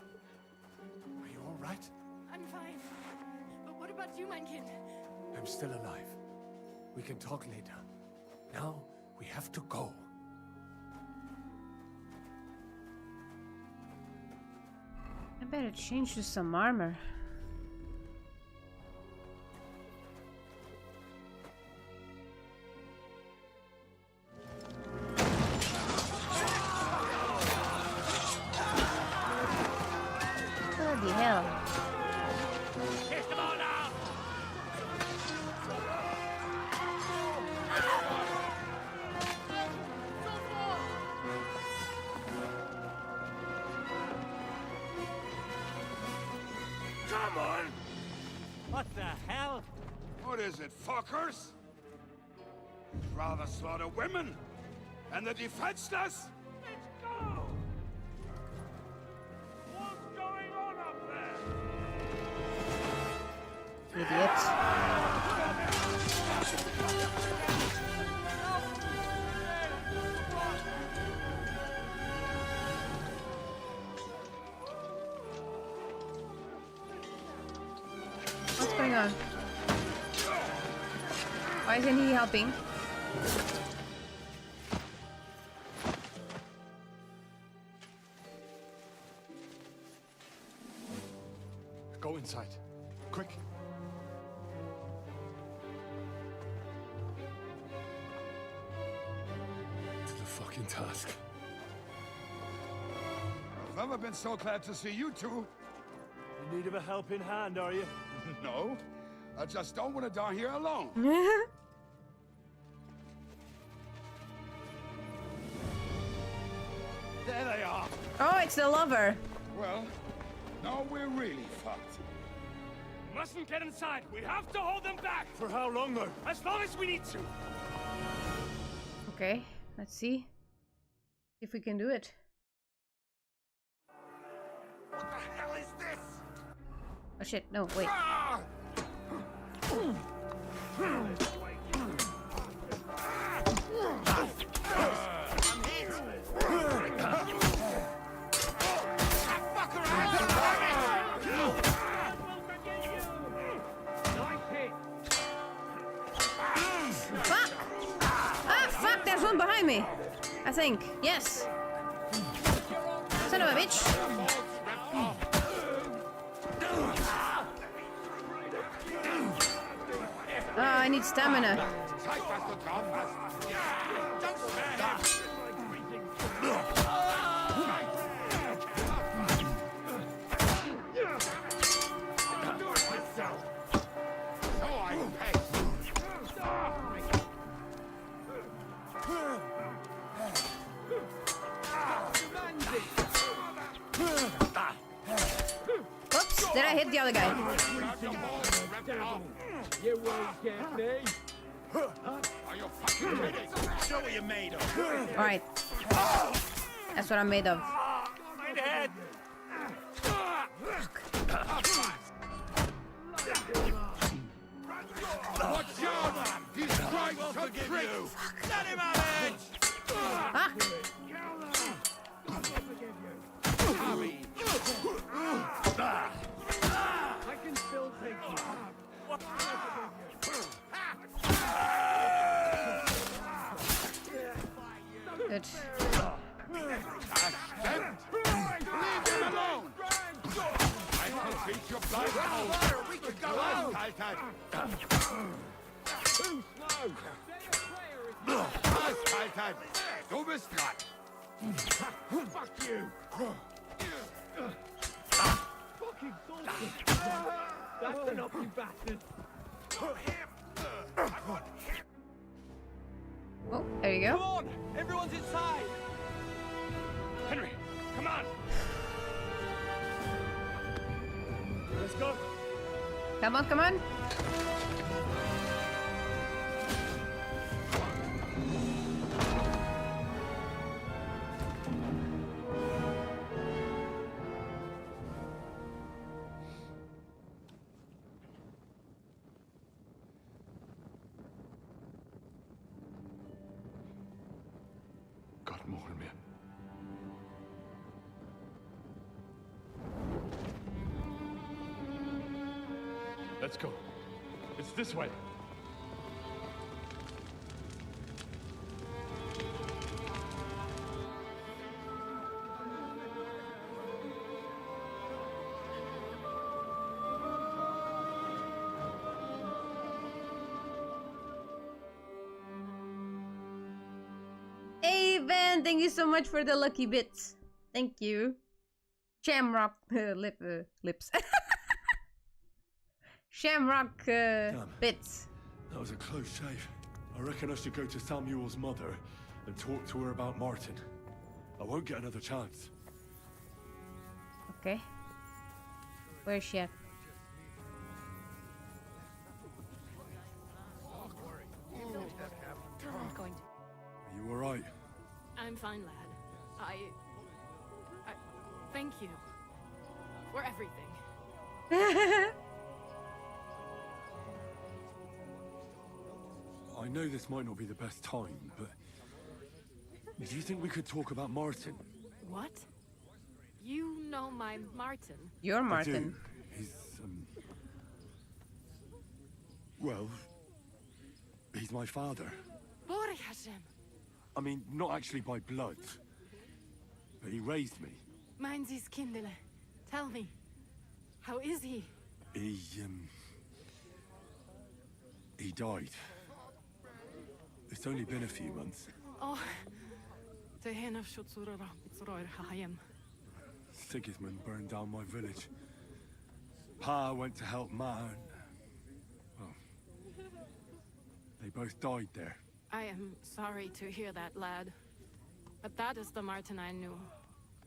[SPEAKER 19] are you all right?
[SPEAKER 11] I'm fine. But what about you, mein Kind?
[SPEAKER 19] I'm still alive. We can talk later. Now, we have to go.
[SPEAKER 2] I better change to some armor. Bloody hell.
[SPEAKER 10] Kiss them all now!
[SPEAKER 14] Come
[SPEAKER 6] fuckers! You'd rather slaughter women and the defenseless?
[SPEAKER 10] Let's go! What's going on up there?
[SPEAKER 2] Idiots. What's going on? Why isn't he helping?
[SPEAKER 16] Go inside. Quick. To the fucking task.
[SPEAKER 6] I've never been so glad to see you two.
[SPEAKER 13] In need of a helping hand, are you?
[SPEAKER 6] No, I just don't want to die here alone.
[SPEAKER 10] There they are.
[SPEAKER 2] Oh, it's the lover.
[SPEAKER 6] Well, now we're really fucked.
[SPEAKER 10] Mustn't get inside. We have to hold them back.
[SPEAKER 13] For how long, though?
[SPEAKER 10] As long as we need to.
[SPEAKER 2] Okay, let's see if we can do it.
[SPEAKER 6] What the hell is this?
[SPEAKER 2] Oh shit, no, wait. Fuck! Ah, fuck, there's one behind me. I think, yes. Son of a bitch. Oh, I need stamina. Oops, did I hit the other guy?
[SPEAKER 10] You won't get me.
[SPEAKER 6] Are you fucking kidding? Show what you're made of.
[SPEAKER 2] Alright. That's what I'm made of.
[SPEAKER 10] My head.
[SPEAKER 6] Watch out! He's trying to trick you!
[SPEAKER 10] Let him have it!
[SPEAKER 2] Fuck!
[SPEAKER 10] I can still take you.
[SPEAKER 2] Good.
[SPEAKER 6] Leave him alone! I can beat your blood out! We could go out!
[SPEAKER 10] Too slow.
[SPEAKER 6] Titan! Du bist dran!
[SPEAKER 10] Fuck you. Fucking bullshit. That's enough, you bastard.
[SPEAKER 2] Oh, there you go.
[SPEAKER 10] Come on! Everyone's inside! Henry, come on! Let's go!
[SPEAKER 2] Come on, come on.
[SPEAKER 16] God, more me. Let's go. It's this way.
[SPEAKER 2] Hey, Ben, thank you so much for the lucky bits. Thank you. Shamrock lips. Shamrock bits.
[SPEAKER 16] That was a close shave. I reckon I should go to Samuel's mother and talk to her about Martin. I won't get another chance.
[SPEAKER 2] Okay. Where's she at?
[SPEAKER 11] I'm fine, lad. I thank you for everything.
[SPEAKER 16] I know this might not be the best time, but do you think we could talk about Martin?
[SPEAKER 11] What? You know my Martin?
[SPEAKER 2] You're Martin.
[SPEAKER 16] I do. He's, well, he's my father. I mean, not actually by blood, but he raised me.
[SPEAKER 11] Meins is kindele. Tell me, how is he?
[SPEAKER 16] He died. It's only been a few months.
[SPEAKER 11] Oh, the hen of Schutzurora, it's Roy Hayem.
[SPEAKER 16] Sigismund burned down my village. Pa went to help Ma, and... well, they both died there.
[SPEAKER 11] I am sorry to hear that, lad. But that is the Martin I knew.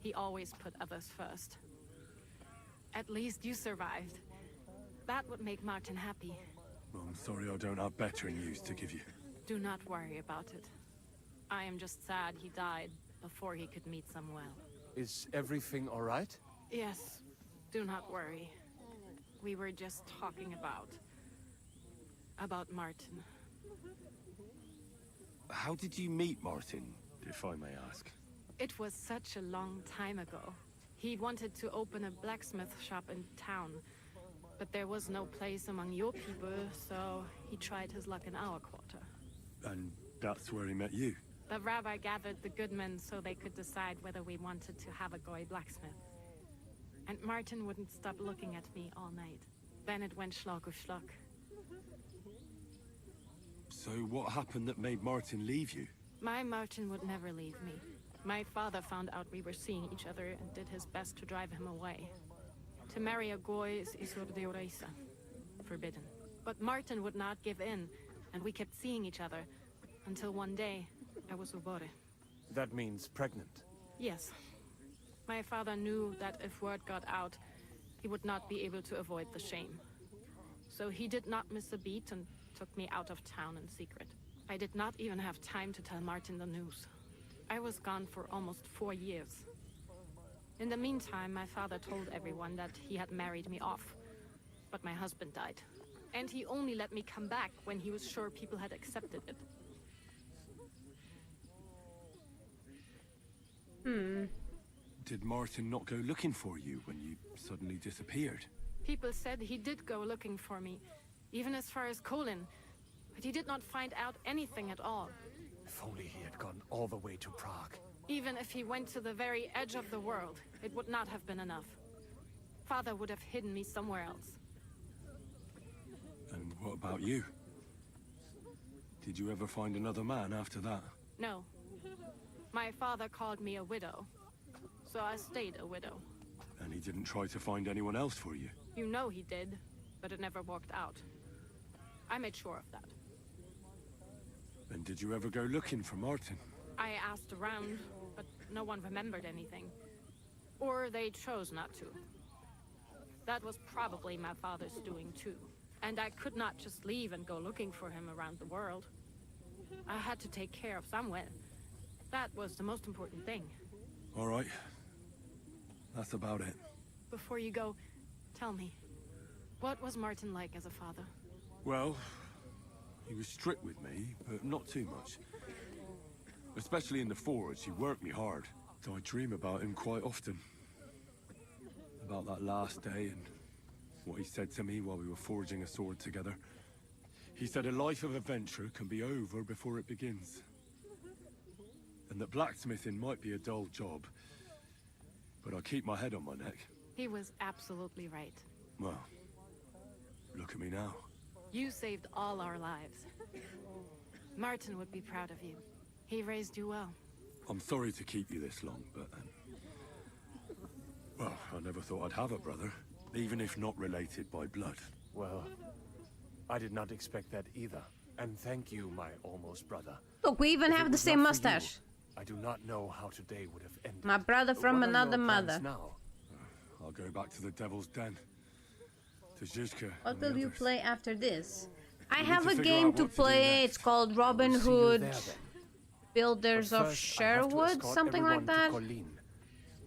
[SPEAKER 11] He always put others first. At least you survived. That would make Martin happy.
[SPEAKER 16] Well, I'm sorry I don't have better news to give you.
[SPEAKER 11] Do not worry about it. I am just sad he died before he could meet some well.
[SPEAKER 19] Is everything all right?
[SPEAKER 11] Yes, do not worry. We were just talking about Martin.
[SPEAKER 16] How did you meet Martin, if I may ask?
[SPEAKER 11] It was such a long time ago. He wanted to open a blacksmith shop in town, but there was no place among your people, so he tried his luck in our quarter.
[SPEAKER 16] And that's where he met you?
[SPEAKER 11] The rabbi gathered the good men so they could decide whether we wanted to have a goy blacksmith. And Martin wouldn't stop looking at me all night. Then it went schlag auf schlag.
[SPEAKER 16] So what happened that made Martin leave you?
[SPEAKER 11] My Martin would never leave me. My father found out we were seeing each other and did his best to drive him away. To marry a goy is isur de oreisa, forbidden. But Martin would not give in, and we kept seeing each other, until one day, I was ubore.
[SPEAKER 19] That means pregnant?
[SPEAKER 11] Yes. My father knew that if word got out, he would not be able to avoid the shame. So he did not miss a beat and took me out of town in secret. I did not even have time to tell Martin the news. I was gone for almost 4 years. In the meantime, my father told everyone that he had married me off. But my husband died. And he only let me come back when he was sure people had accepted it.
[SPEAKER 16] Did Martin not go looking for you when you suddenly disappeared?
[SPEAKER 11] People said he did go looking for me, even as far as Colin. But he did not find out anything at all.
[SPEAKER 19] If only he had gone all the way to Prague.
[SPEAKER 11] Even if he went to the very edge of the world, it would not have been enough. Father would have hidden me somewhere else.
[SPEAKER 16] And what about you? Did you ever find another man after that?
[SPEAKER 11] No. My father called me a widow, so I stayed a widow.
[SPEAKER 16] And he didn't try to find anyone else for you?
[SPEAKER 11] You know he did, but it never worked out. I made sure of that.
[SPEAKER 16] And did you ever go looking for Martin?
[SPEAKER 11] I asked around, but no one remembered anything. Or they chose not to. That was probably my father's doing too. And I could not just leave and go looking for him around the world. I had to take care of someone. That was the most important thing.
[SPEAKER 16] All right. That's about it.
[SPEAKER 11] Before you go, tell me, what was Martin like as a father?
[SPEAKER 16] Well, he was strict with me, but not too much. Especially in the forge, he worked me hard. So I dream about him quite often. About that last day and what he said to me while we were forging a sword together. He said a life of adventure can be over before it begins. And that blacksmithing might be a dull job, but I keep my head on my neck.
[SPEAKER 11] He was absolutely right.
[SPEAKER 16] Well, look at me now.
[SPEAKER 11] You saved all our lives. Martin would be proud of you. He raised you well.
[SPEAKER 16] I'm sorry to keep you this long, but... well, I never thought I'd have a brother, even if not related by blood.
[SPEAKER 19] Well, I did not expect that either. And thank you, my almost brother.
[SPEAKER 2] Look, we even have the same mustache.
[SPEAKER 19] I do not know how today would have ended.
[SPEAKER 2] My brother from
[SPEAKER 19] What are
[SPEAKER 2] another
[SPEAKER 19] your plans
[SPEAKER 2] mother.
[SPEAKER 19] Now?
[SPEAKER 16] I'll go back to the Devil's Den. To Zizka.
[SPEAKER 2] What
[SPEAKER 16] and the
[SPEAKER 2] will you
[SPEAKER 16] others.
[SPEAKER 2] play after this? I
[SPEAKER 16] We
[SPEAKER 2] have
[SPEAKER 16] need
[SPEAKER 2] a
[SPEAKER 16] to figure
[SPEAKER 2] game
[SPEAKER 16] out
[SPEAKER 2] to
[SPEAKER 16] what to do
[SPEAKER 2] play.
[SPEAKER 16] next.
[SPEAKER 2] It's called Robin
[SPEAKER 19] See you
[SPEAKER 2] Hood.
[SPEAKER 19] there, then.
[SPEAKER 2] Builders
[SPEAKER 19] But
[SPEAKER 2] of
[SPEAKER 19] first, I have to
[SPEAKER 2] Sherwood,
[SPEAKER 19] escort
[SPEAKER 2] something like
[SPEAKER 19] everyone to
[SPEAKER 2] that.
[SPEAKER 19] Colleen.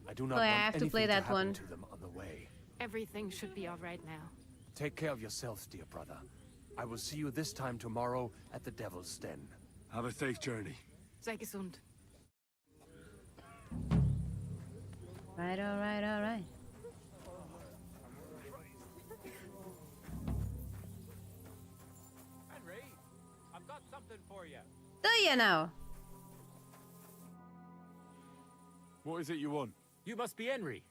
[SPEAKER 19] I do not
[SPEAKER 2] Oh, I
[SPEAKER 19] want
[SPEAKER 2] have to
[SPEAKER 19] anything
[SPEAKER 2] play that
[SPEAKER 19] happen
[SPEAKER 2] one.
[SPEAKER 19] to them on the way.
[SPEAKER 11] Everything should be all right now.
[SPEAKER 19] Take care of yourselves, dear brother. I will see you this time tomorrow at the Devil's Den.
[SPEAKER 16] Have a safe journey.
[SPEAKER 11] Sei gesund.
[SPEAKER 2] Right, alright, alright.
[SPEAKER 15] Henry, I've got something for you.
[SPEAKER 2] Do you know?
[SPEAKER 16] What is it you want?
[SPEAKER 15] You must be Henry.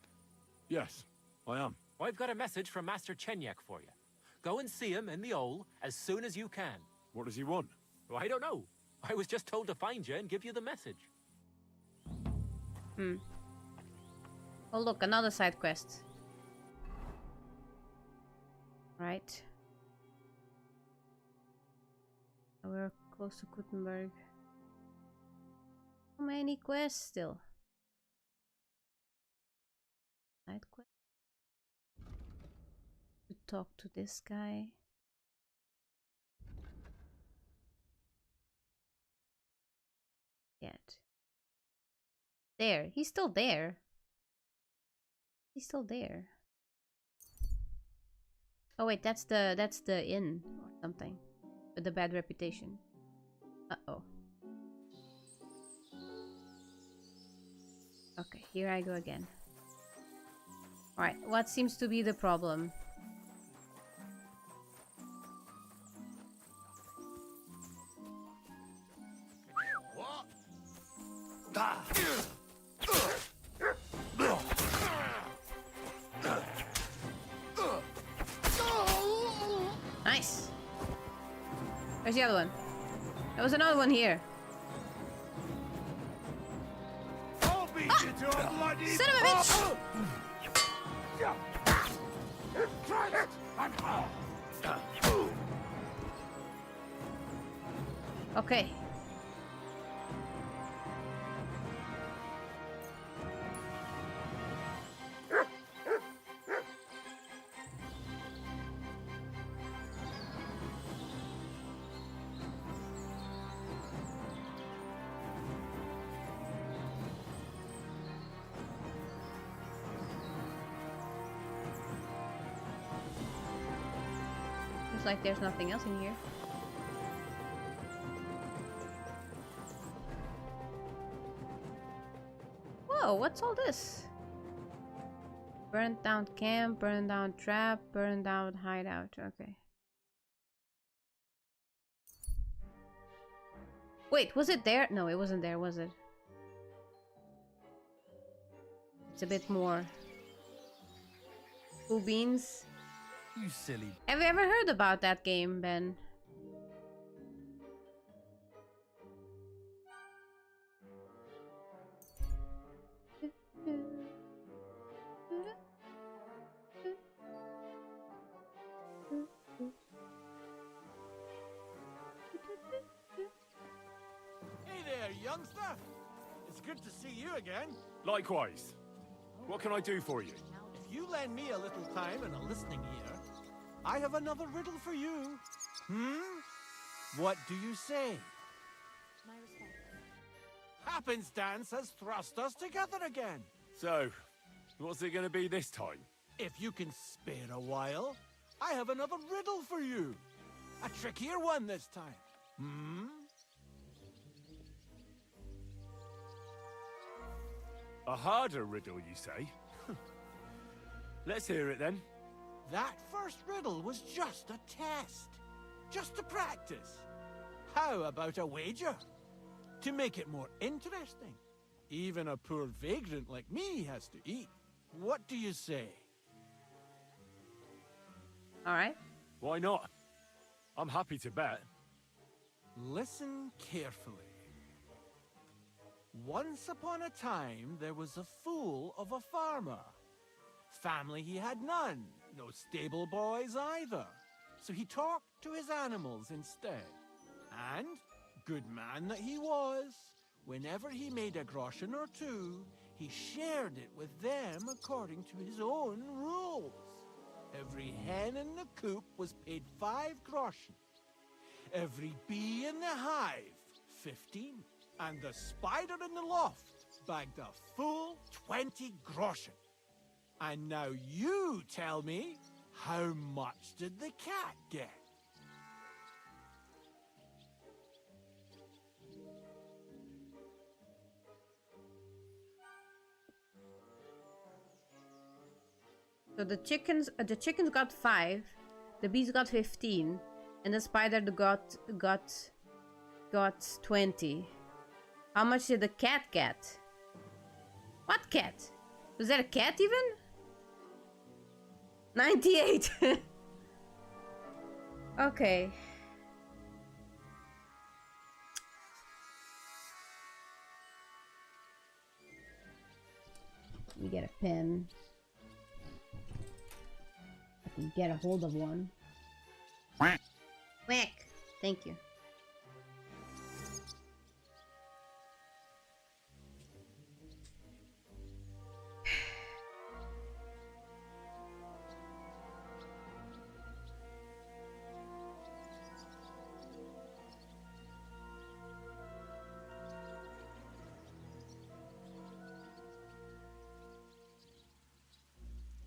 [SPEAKER 16] Yes, I am.
[SPEAKER 15] I've got a message from Master Chenyek for you. Go and see him in the Ole as soon as you can.
[SPEAKER 16] What does he want?
[SPEAKER 15] Well, I don't know. I was just told to find you and give you the message.
[SPEAKER 2] Hmm. Oh look, another side quest. Right. We're close to Kuttenberg. How many quests still? Side quest. To talk to this guy. Yet. There, he's still there. He's still there. Oh wait, that's the inn or something with the bad reputation. Uh-oh. Okay, here I go again. Alright, what seems to be the problem?
[SPEAKER 14] What? Ah.
[SPEAKER 2] Nice. Where's the other one? There was another one here.
[SPEAKER 10] I'll beat you to a bloody
[SPEAKER 2] Son of a bitch!
[SPEAKER 10] Christ!
[SPEAKER 2] Okay. Looks like there's nothing else in here. Whoa, what's all this? Burned down camp, burned down trap, burned down hideout. Okay. Wait, was it there? No, it wasn't there, was it? It's a bit more. Cool beans.
[SPEAKER 4] You silly.
[SPEAKER 2] Have you ever heard about that game, Ben?
[SPEAKER 13] Hey there, youngster. It's good to see you again.
[SPEAKER 16] Likewise. What can I do for you?
[SPEAKER 13] If you lend me a little time and a listening ear, I have another riddle for you. What do you say?
[SPEAKER 22] My respect.
[SPEAKER 13] Happenstance has thrust us together again.
[SPEAKER 16] So, what's it going to be this time?
[SPEAKER 13] If you can spare a while, I have another riddle for you. A trickier one this time.
[SPEAKER 16] A harder riddle, you say? Let's hear it then.
[SPEAKER 13] That first riddle was just a test. Just to practice. How about a wager? To make it more interesting. Even a poor vagrant like me has to eat. What do you say?
[SPEAKER 2] Alright.
[SPEAKER 16] Why not? I'm happy to bet.
[SPEAKER 13] Listen carefully. Once upon a time, there was a fool of a farmer. Family he had none, no stable boys either. So he talked to his animals instead. And, good man that he was, whenever he made a groschen or two, he shared it with them according to his own rules. Every hen in the coop was paid 5 groschen. Every bee in the hive, 15. And the spider in the loft bagged a full 20 groschen. And now you tell me, how much did the cat get?
[SPEAKER 2] So the chickens got 5, the bees got 15, and the spider got 20. How much did the cat get? What cat? Was there a cat even? 98. Okay. Let me get a pen. I can get a hold of one. Whack. Thank you.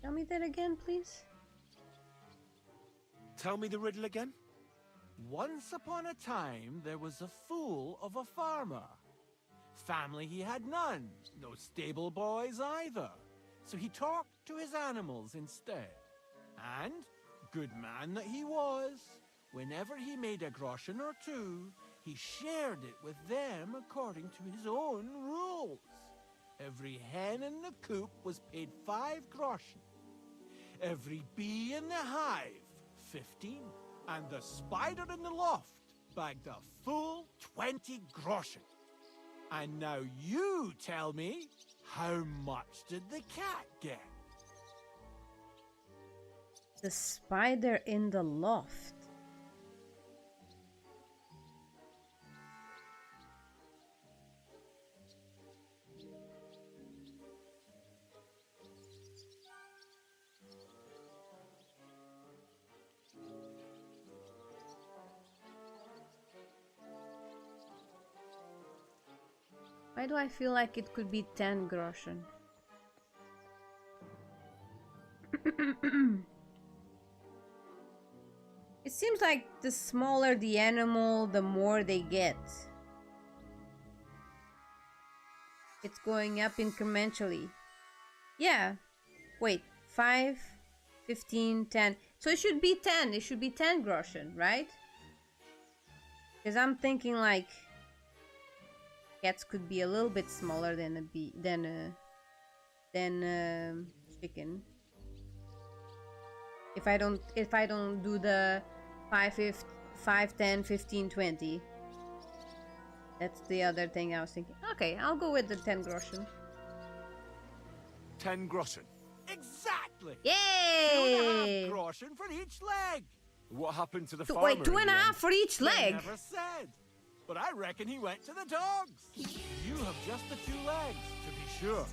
[SPEAKER 2] Tell me that again, please.
[SPEAKER 13] Tell me the riddle again. Once upon a time, there was a fool of a farmer. Family he had none, no stable boys either. So he talked to his animals instead. And, good man that he was, whenever he made a groschen or two, he shared it with them according to his own rules. Every hen in the coop was paid 5 groschen. Every bee in the hive, 15. And the spider in the loft bagged a full 20 groschen. And now you tell me, how much did the cat get?
[SPEAKER 2] The spider in the loft. Why do I feel like it could be 10 groschen? It seems like the smaller the animal, the more they get. It's going up incrementally. Yeah. Wait. 5, 15, 10. So it should be 10. It should be 10 groschen, right? Because I'm thinking like cats could be a little bit smaller than a bee, than chicken. If I don't do the 5, 10, 15, 20. That's the other thing I was thinking. Okay, I'll go with the 10 groschen.
[SPEAKER 16] 10 groschen.
[SPEAKER 13] Exactly!
[SPEAKER 2] Yay!
[SPEAKER 13] 2.5 groschen for each leg.
[SPEAKER 16] What happened to the farmer?
[SPEAKER 2] Wait, 2.5 for each leg?
[SPEAKER 13] They never said. But I reckon he went to the dogs. You have just the 2 legs, to be sure.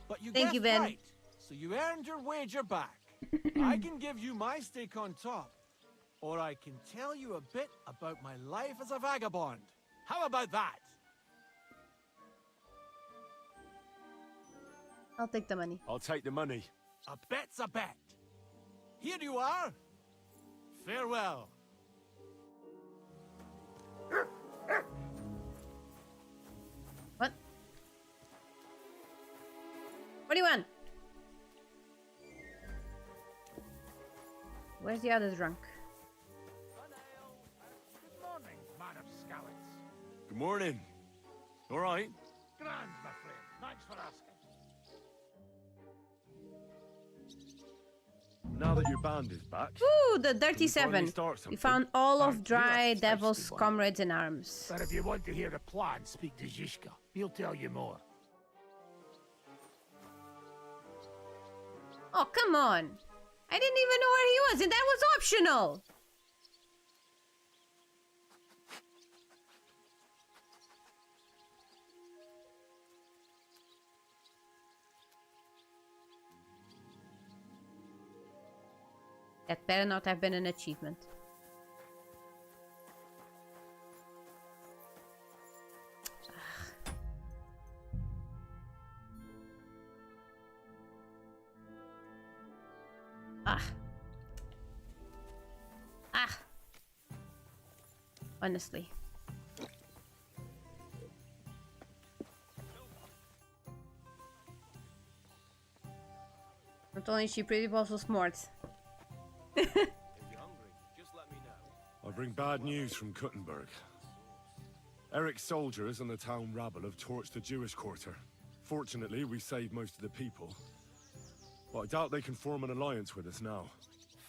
[SPEAKER 13] But you
[SPEAKER 2] Thank you, Ben.
[SPEAKER 13] Right, so you earned your wager back. I can give you my stake on top, or I can tell you a bit about my life as a vagabond. How about that?
[SPEAKER 2] I'll take the money.
[SPEAKER 16] I'll take the money.
[SPEAKER 13] A bet's a bet. Here you are. Farewell.
[SPEAKER 2] What? What do you want? Where's the other drunk?
[SPEAKER 10] Good morning, man of scallops.
[SPEAKER 16] Good morning. All right.
[SPEAKER 10] Grand, my friend. Thanks for asking.
[SPEAKER 16] Now that your band is back.
[SPEAKER 2] Ooh, the
[SPEAKER 16] can we
[SPEAKER 2] 37.
[SPEAKER 16] finally start
[SPEAKER 2] We
[SPEAKER 16] something?
[SPEAKER 2] found all of
[SPEAKER 10] You
[SPEAKER 2] Dry
[SPEAKER 10] are
[SPEAKER 2] Devil's
[SPEAKER 10] thirsty one.
[SPEAKER 2] comrades in arms.
[SPEAKER 10] But if you want to hear the plan, speak to Zizka. He'll tell you more.
[SPEAKER 2] Oh, come on. I didn't even know where he was, and that was optional. That better not have been an achievement. Ugh. Honestly. Not only is she pretty, but also smart.
[SPEAKER 16] I bring bad news from Kuttenberg. Eric's soldiers and the town rabble have torched the Jewish quarter. Fortunately, we saved most of the people. But I doubt they can form an alliance with us now.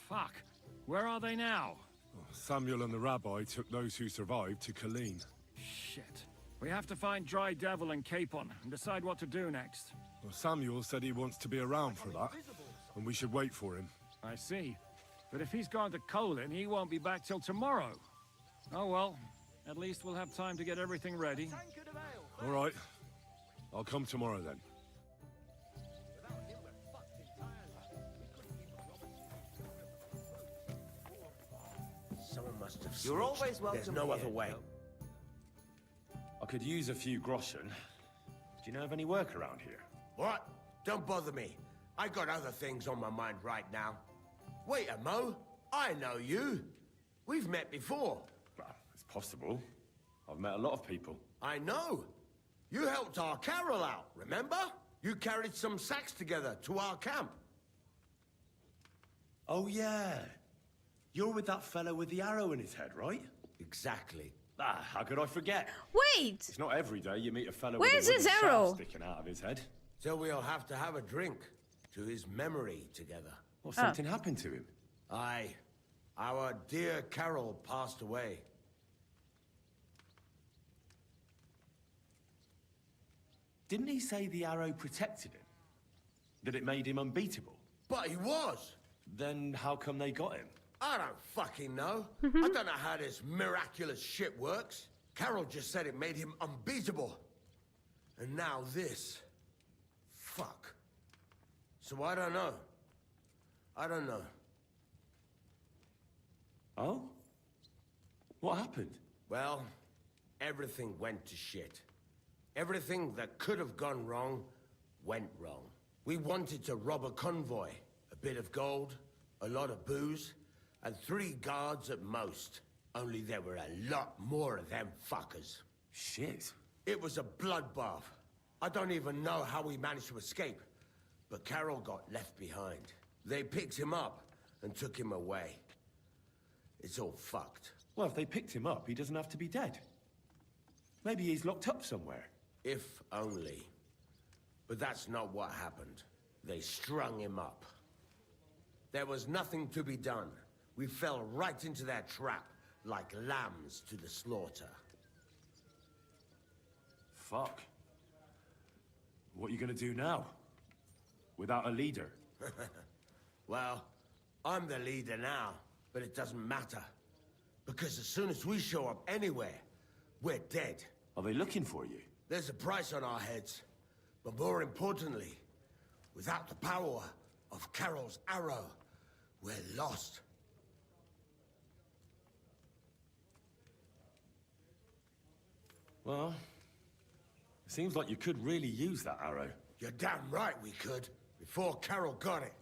[SPEAKER 1] Fuck. Where are they now?
[SPEAKER 16] Samuel and the rabbi took those who survived to Colleen.
[SPEAKER 1] Shit. We have to find Dry Devil and Capon and decide what to do next.
[SPEAKER 16] Well, Samuel said he wants to be around for that, and we should wait for him.
[SPEAKER 1] I see. But if he's gone to Colin, he won't be back till tomorrow. Oh well, at least we'll have time to get everything ready.
[SPEAKER 16] All right. I'll come tomorrow then.
[SPEAKER 7] Someone must have
[SPEAKER 17] You're
[SPEAKER 7] switched.
[SPEAKER 17] always welcome
[SPEAKER 7] There's no
[SPEAKER 17] here.
[SPEAKER 7] other way.
[SPEAKER 20] I could use a few groschen. Do you know of any work around here?
[SPEAKER 7] What? Don't bother me. I got other things on my mind right now. Wait a mo. I know you. We've met before.
[SPEAKER 20] Well, it's possible. I've met a lot of people.
[SPEAKER 7] I know. You helped our Carol out, remember? You carried some sacks together to our camp.
[SPEAKER 20] Oh, yeah. You're with that fellow with the arrow in his head, right?
[SPEAKER 7] Exactly.
[SPEAKER 20] Ah, how could I forget?
[SPEAKER 2] Wait!
[SPEAKER 20] It's not every day you meet a fellow
[SPEAKER 2] Where's
[SPEAKER 20] with a
[SPEAKER 2] his
[SPEAKER 20] wooden
[SPEAKER 2] arrow?
[SPEAKER 20] shaft sticking out of his head.
[SPEAKER 7] So we'll have to have a drink to his memory together.
[SPEAKER 20] Well, something happened to him.
[SPEAKER 7] Aye. Our dear Carol passed away.
[SPEAKER 20] Didn't he say the arrow protected him? That it made him unbeatable?
[SPEAKER 7] But he was!
[SPEAKER 20] Then how come they got him?
[SPEAKER 7] I don't fucking know. I don't know how this miraculous shit works. Carol just said it made him unbeatable. And now this. Fuck. So I don't know. I don't know.
[SPEAKER 20] Oh? What happened?
[SPEAKER 7] Well, everything went to shit. Everything that could have gone wrong, went wrong. We wanted to rob a convoy. A bit of gold, a lot of booze, and 3 guards at most. Only there were a lot more of them fuckers.
[SPEAKER 20] Shit.
[SPEAKER 7] It was a bloodbath. I don't even know how we managed to escape. But Carol got left behind. They picked him up and took him away. It's all fucked.
[SPEAKER 20] Well, if they picked him up, he doesn't have to be dead. Maybe he's locked up somewhere.
[SPEAKER 7] If only. But that's not what happened. They strung him up. There was nothing to be done. We fell right into their trap, like lambs to the slaughter.
[SPEAKER 20] Fuck. What are you gonna do now? Without a leader?
[SPEAKER 7] Well, I'm the leader now, but it doesn't matter. Because as soon as we show up anywhere, we're dead.
[SPEAKER 20] Are they looking for you?
[SPEAKER 7] There's a price on our heads. But more importantly, without the power of Carol's arrow, we're lost.
[SPEAKER 20] Well, it seems like you could really use that arrow.
[SPEAKER 7] You're damn right we could. Before Carol got it,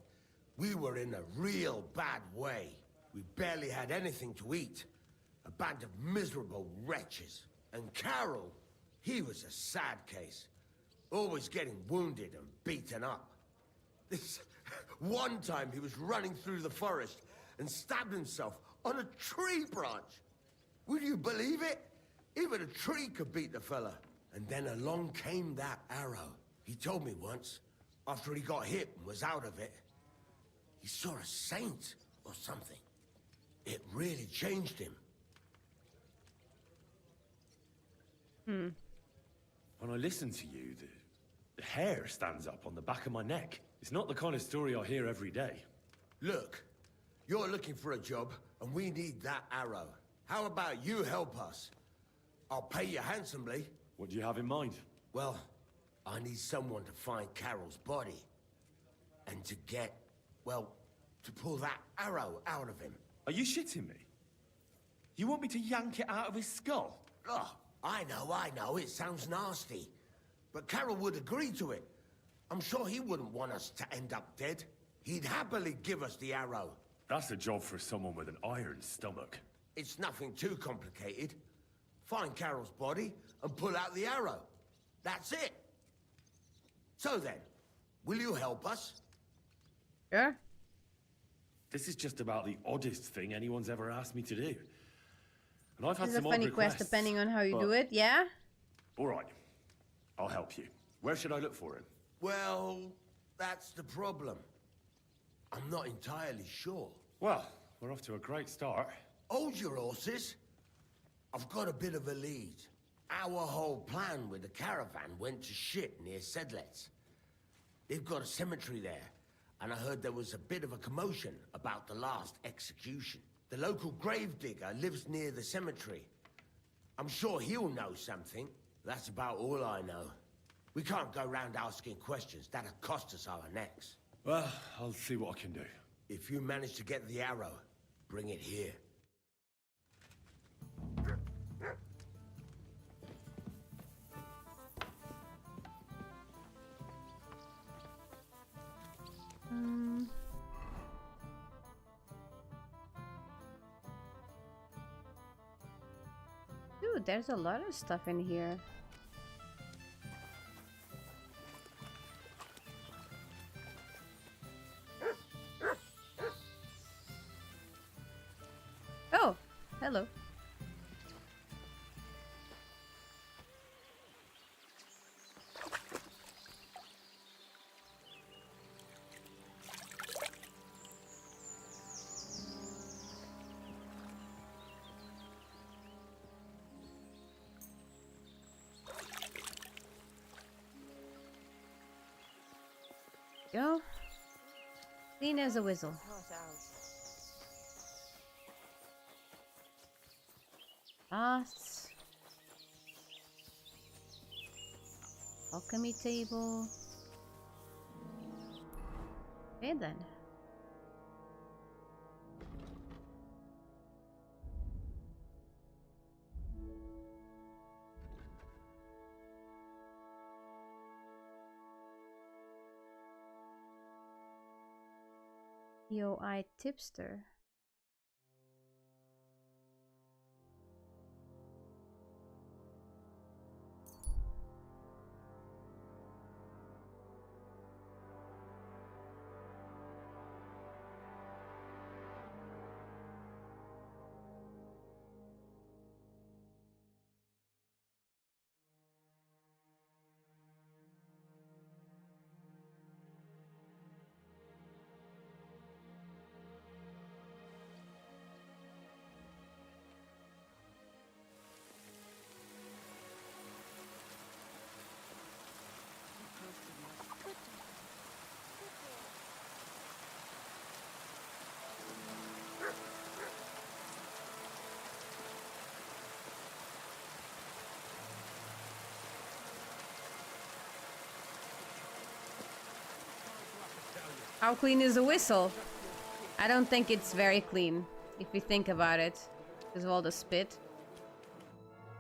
[SPEAKER 7] we were in a real bad way. We barely had anything to eat. A band of miserable wretches. And Carol, he was a sad case. Always getting wounded and beaten up. This one time he was running through the forest and stabbed himself on a tree branch. Would you believe it? Even a tree could beat the fella. And then along came that arrow. He told me once, after he got hit and was out of it, he saw a saint or something. It really changed him.
[SPEAKER 20] When I listen to you, the hair stands up on the back of my neck. It's not the kind of story I hear every day.
[SPEAKER 7] Look, you're looking for a job, and we need that arrow. How about you help us? I'll pay you handsomely.
[SPEAKER 20] What do you have in mind?
[SPEAKER 7] Well, I need someone to find Carol's body. And to get, well, to pull that arrow out of him.
[SPEAKER 20] Are you shitting me? You want me to yank it out of his skull?
[SPEAKER 7] Oh, I know, it sounds nasty. But Carol would agree to it. I'm sure he wouldn't want us to end up dead. He'd happily give us the arrow.
[SPEAKER 20] That's a job for someone with an iron stomach.
[SPEAKER 7] It's nothing too complicated. Find Carol's body and pull out the arrow. That's it. So then, will you help us?
[SPEAKER 2] Sure.
[SPEAKER 20] This is just about the oddest thing anyone's ever asked me to do. And I've had
[SPEAKER 2] This is
[SPEAKER 20] some
[SPEAKER 2] a
[SPEAKER 20] odd
[SPEAKER 2] funny quest
[SPEAKER 20] requests,
[SPEAKER 2] depending on how you
[SPEAKER 20] but-
[SPEAKER 2] do it, yeah?
[SPEAKER 20] All right, I'll help you. Where should I look for him?
[SPEAKER 7] Well, that's the problem. I'm not entirely sure.
[SPEAKER 20] Well, we're off to a great start.
[SPEAKER 7] Hold your horses. I've got a bit of a lead. Our whole plan with the caravan went to shit near Sedlets. They've got a cemetery there, and I heard there was a bit of a commotion about the last execution. The local gravedigger lives near the cemetery. I'm sure he'll know something. That's about all I know. We can't go round asking questions. That'll cost us our necks.
[SPEAKER 20] Well, I'll see what I can do.
[SPEAKER 7] If you manage to get the arrow, bring it here.
[SPEAKER 2] Dude, there's a lot of stuff in here. Oh, hello. Go. Clean as a whistle. Baths. Alchemy table. Okay then. POI tipster. How clean is a whistle? I don't think it's very clean, if you think about it, because of all the spit.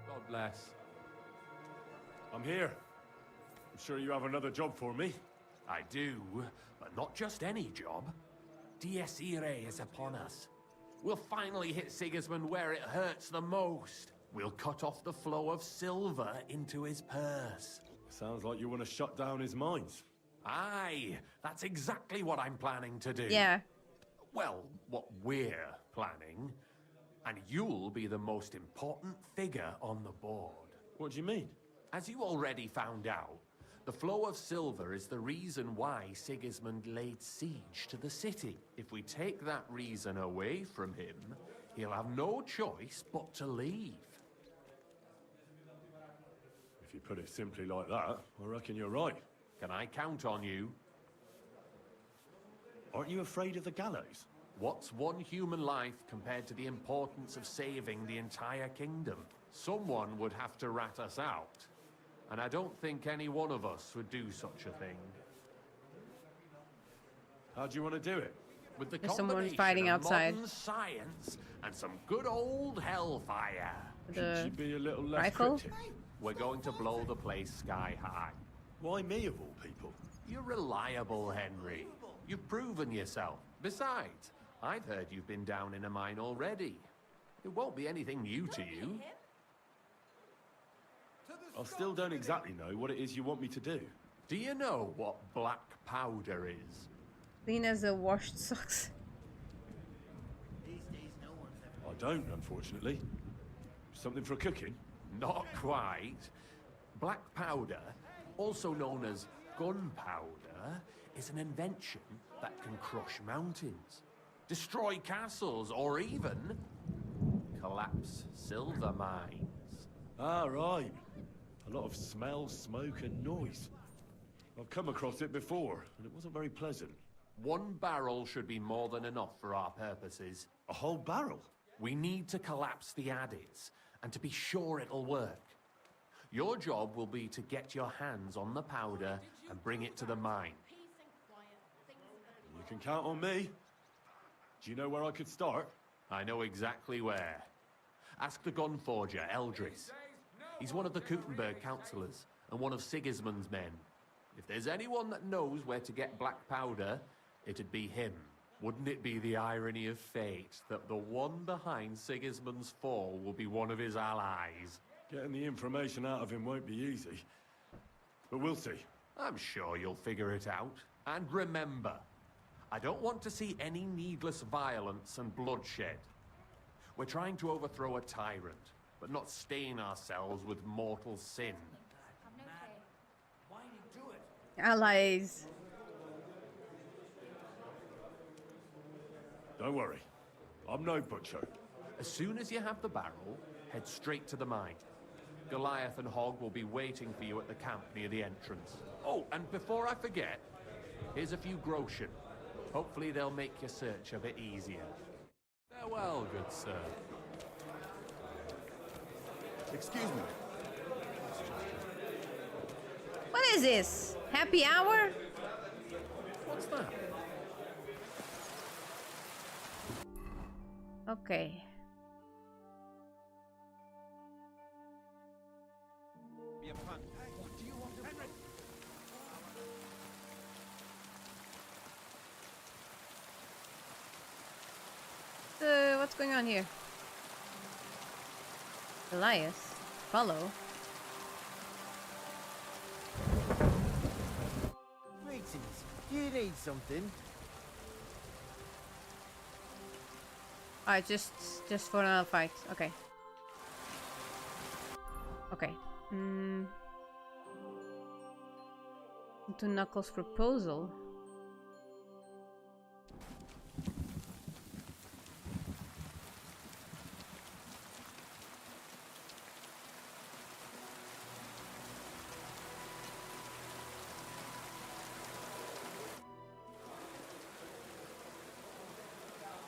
[SPEAKER 20] God bless. I'm here. I'm sure you have another job for me.
[SPEAKER 15] I do, but not just any job. Dies Irae is upon us. We'll finally hit Sigismund where it hurts the most. We'll cut off the flow of silver into his purse.
[SPEAKER 20] Sounds like you want to shut down his mines.
[SPEAKER 15] Aye, that's exactly what I'm planning to do.
[SPEAKER 2] Yeah.
[SPEAKER 15] Well, what we're planning. And you'll be the most important figure on the board.
[SPEAKER 20] What do you mean?
[SPEAKER 15] As you already found out, the flow of silver is the reason why Sigismund laid siege to the city. If we take that reason away from him, he'll have no choice but to leave.
[SPEAKER 20] If you put it simply like that, I reckon you're right.
[SPEAKER 15] Can I count on you?
[SPEAKER 20] Aren't you afraid of the gallows?
[SPEAKER 15] What's one human life compared to the importance of saving the entire kingdom? Someone would have to rat us out. And I don't think any one of us would do such a thing.
[SPEAKER 20] How do you want to do it?
[SPEAKER 15] With the
[SPEAKER 2] There's someone
[SPEAKER 15] combination
[SPEAKER 2] fighting
[SPEAKER 15] of
[SPEAKER 2] outside.
[SPEAKER 15] modern science and some good old hellfire.
[SPEAKER 2] The
[SPEAKER 20] Should you be a little less
[SPEAKER 2] rifle?
[SPEAKER 20] cryptic?
[SPEAKER 15] We're going to blow the place sky high.
[SPEAKER 20] Why me of all people?
[SPEAKER 15] You're reliable, Henry. You've proven yourself. Besides, I've heard you've been down in a mine already. It won't be anything new to you.
[SPEAKER 20] I still don't exactly know what it is you want me to do.
[SPEAKER 15] Do you know what black powder is?
[SPEAKER 2] Clean as a washed socks.
[SPEAKER 20] I don't, unfortunately. Something for cooking?
[SPEAKER 15] Not quite. Black powder, also known as gunpowder, is an invention that can crush mountains, destroy castles, or even collapse silver mines.
[SPEAKER 20] Ah, right. A lot of smell, smoke, and noise. I've come across it before, and it wasn't very pleasant.
[SPEAKER 15] 1 barrel should be more than enough for our purposes.
[SPEAKER 20] A whole barrel?
[SPEAKER 15] We need to collapse the adits, and to be sure it'll work. Your job will be to get your hands on the powder and bring it to the mine.
[SPEAKER 20] You can count on me. Do you know where I could start?
[SPEAKER 15] I know exactly where. Ask the gun forger, Eldris. He's one of the Kuttenberg councillors, and one of Sigismund's men. If there's anyone that knows where to get black powder, it'd be him. Wouldn't it be the irony of fate that the one behind Sigismund's fall will be one of his allies?
[SPEAKER 20] Getting the information out of him won't be easy. But we'll see.
[SPEAKER 15] I'm sure you'll figure it out. And remember, I don't want to see any needless violence and bloodshed. We're trying to overthrow a tyrant, but not stain ourselves with mortal sin.
[SPEAKER 10] Why did you do it?
[SPEAKER 2] Allies.
[SPEAKER 20] Don't worry. I'm no butcher.
[SPEAKER 15] As soon as you have the barrel, head straight to the mine. Goliath and Hogg will be waiting for you at the camp near the entrance. Oh, and before I forget, here's a few groschen. Hopefully they'll make your search a bit easier. Farewell, good sir.
[SPEAKER 20] Excuse me.
[SPEAKER 2] What is this? Happy hour?
[SPEAKER 15] What's that?
[SPEAKER 2] Okay. What's going on here? Elias, follow.
[SPEAKER 17] Greetings. Do you need something?
[SPEAKER 2] Alright, just for another fight. Okay. Okay. To Knuckles' proposal.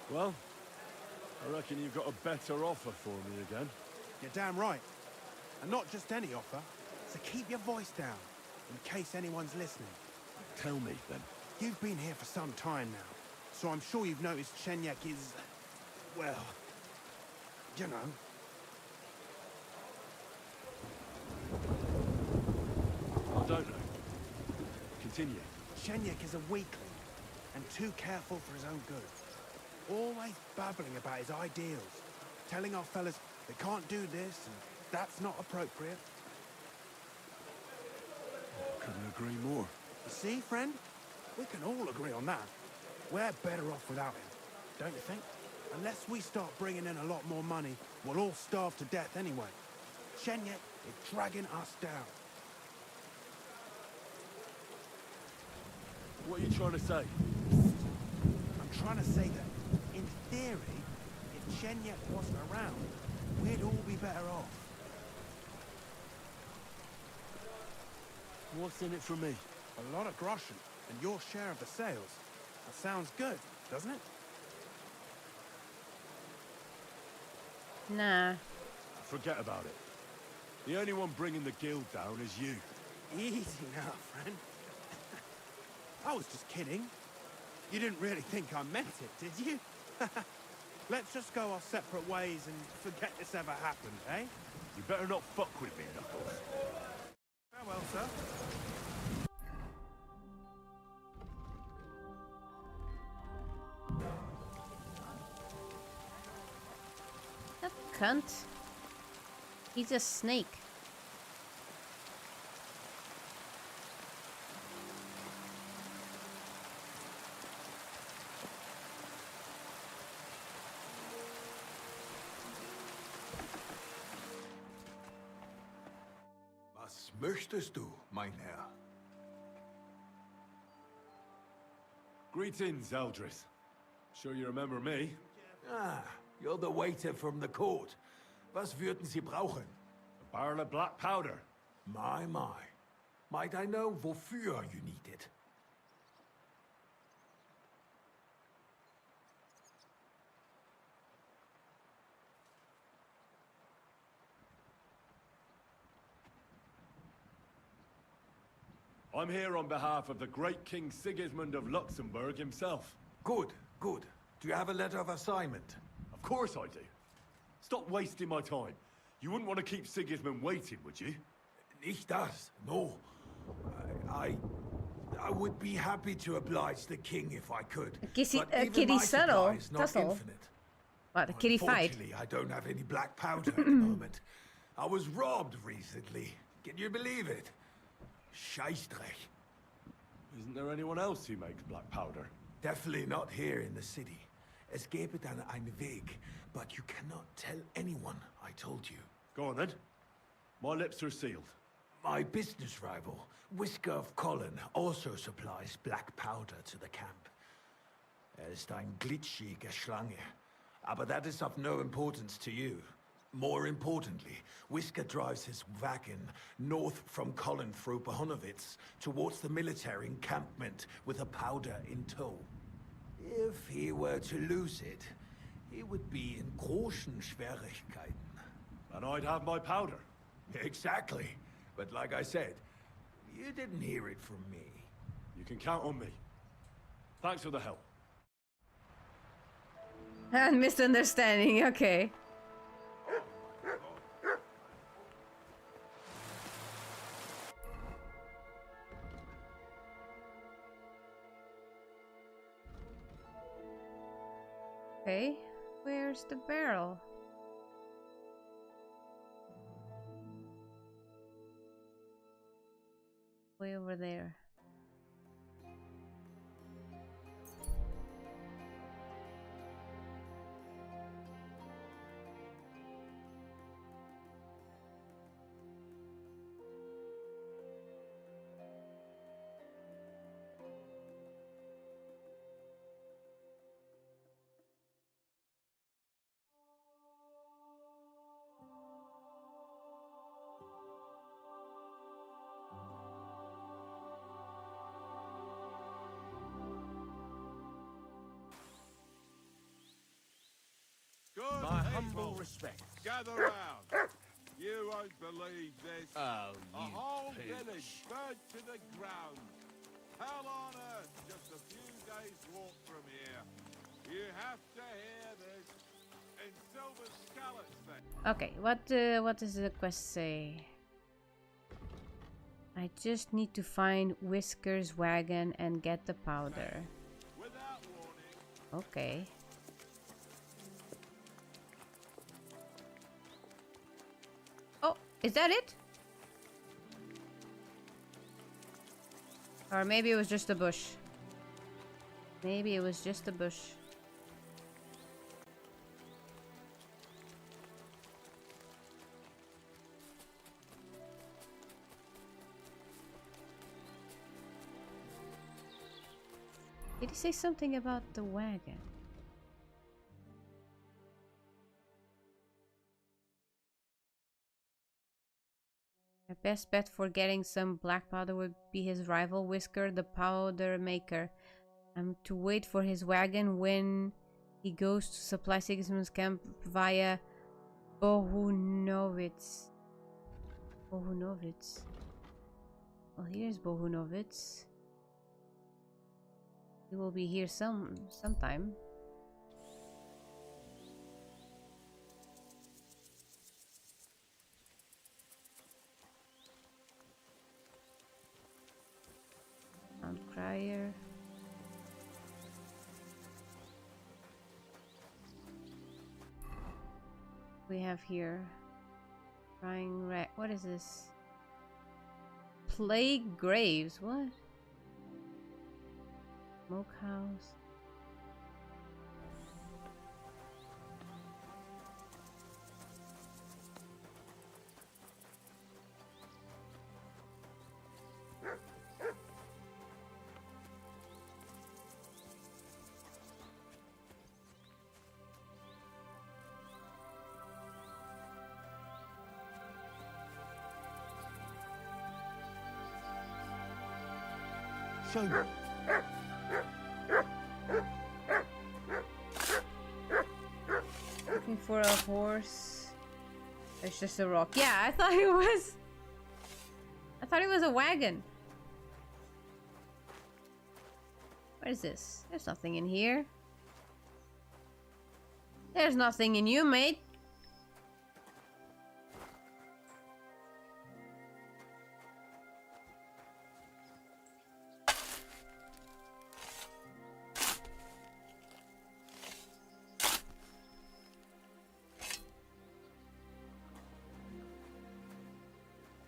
[SPEAKER 16] Well, I reckon you've got a better offer for me again.
[SPEAKER 9] You're damn right. And not just any offer, so keep your voice down, in case anyone's listening.
[SPEAKER 16] Tell me, then.
[SPEAKER 9] You've been here for some time now, so I'm sure you've noticed Shenyek is... well... you know.
[SPEAKER 16] I don't know. Continue.
[SPEAKER 9] Shenyek is a weakling, and too careful for his own good. Always babbling about his ideals, telling our fellas they can't do this and that's not appropriate.
[SPEAKER 16] I couldn't agree more.
[SPEAKER 9] You see, friend? We can all agree on that. We're better off without him, don't you think? Unless we start bringing in a lot more money, we'll all starve to death anyway. Shenyek is dragging us down.
[SPEAKER 16] What are you trying to say?
[SPEAKER 9] I'm trying to say that, in theory, if Shenyek wasn't around, we'd all be better off.
[SPEAKER 16] What's in it for me?
[SPEAKER 9] A lot of groschen, and your share of the sales. That sounds good, doesn't it?
[SPEAKER 2] Nah.
[SPEAKER 16] Forget about it. The only one bringing the guild down is you.
[SPEAKER 9] Easy now, friend. I was just kidding. You didn't really think I meant it, did you? Let's just go our separate ways and forget this ever happened, eh?
[SPEAKER 16] You better not fuck with me, Knuckles.
[SPEAKER 9] Farewell, sir.
[SPEAKER 2] cunt. He's a snake.
[SPEAKER 5] Was möchtest du, mein Herr?
[SPEAKER 16] Greetings, Eldris. Sure you remember me?
[SPEAKER 5] Ah, you're the waiter from the court. Was würden Sie brauchen?
[SPEAKER 16] A barrel of black powder.
[SPEAKER 5] My. Might I know wofür you need it?
[SPEAKER 16] I'm here on behalf of the great King Sigismund of Luxembourg himself.
[SPEAKER 5] Good. Do you have a letter of assignment?
[SPEAKER 16] Of course I do. Stop wasting my time. You wouldn't want to keep Sigismund waiting, would you?
[SPEAKER 5] Nicht das. No. I would be happy to oblige the king if I could.
[SPEAKER 2] Kitty subtle. Tussle. What, a kitty fight?
[SPEAKER 5] Unfortunately, I don't have any black powder at the moment. I was robbed recently. Can you believe it? Scheißdreck.
[SPEAKER 16] Isn't there anyone else who makes black powder?
[SPEAKER 5] Definitely not here in the city. Es gäbe dann einen Weg, but you cannot tell anyone I told you.
[SPEAKER 16] Go on then. My lips are sealed.
[SPEAKER 5] My business rival, Whisker of Colin, also supplies black powder to the camp. Ist eine glitschige Schlange. Aber that is of no importance to you. More importantly, Whisker drives his wagon north from Colin through Bohonovitz towards the military encampment with a powder in tow. If he were to lose it, he would be in großen Schwierigkeiten.
[SPEAKER 16] And I'd have my powder.
[SPEAKER 5] Exactly. But like I said, you didn't hear it from me.
[SPEAKER 16] You can count on me. Thanks for the help.
[SPEAKER 2] And misunderstanding, okay. Okay, where's the barrel? Way over there.
[SPEAKER 10] My humble respect.
[SPEAKER 18] Gather round. You won't believe this.
[SPEAKER 10] Oh,
[SPEAKER 18] a whole village burnt to the ground. Hell on earth, just a few days' walk from here. You have to hear this. In Silver Scallops, then.
[SPEAKER 2] Okay, what does the quest say? I just need to find Whisker's wagon and get the powder.
[SPEAKER 18] Without warning.
[SPEAKER 2] Okay. Oh, is that it? Or maybe it was just a bush. Maybe it was just a bush. Did he say something about the wagon? My best bet for getting some black powder would be his rival Whisker, the powder maker. I'm to wait for his wagon when he goes to supply Sigismund's camp via Bohunovitz. Bohunovitz. Well, here's Bohunovitz. He will be here sometime. Crier. We have here crying rat. What is this? Plague graves. What? Smokehouse.
[SPEAKER 20] So,
[SPEAKER 2] looking for a horse. It's just a rock. Yeah, I thought it was. I thought it was a wagon. What is this? There's nothing in here. There's nothing in you, mate.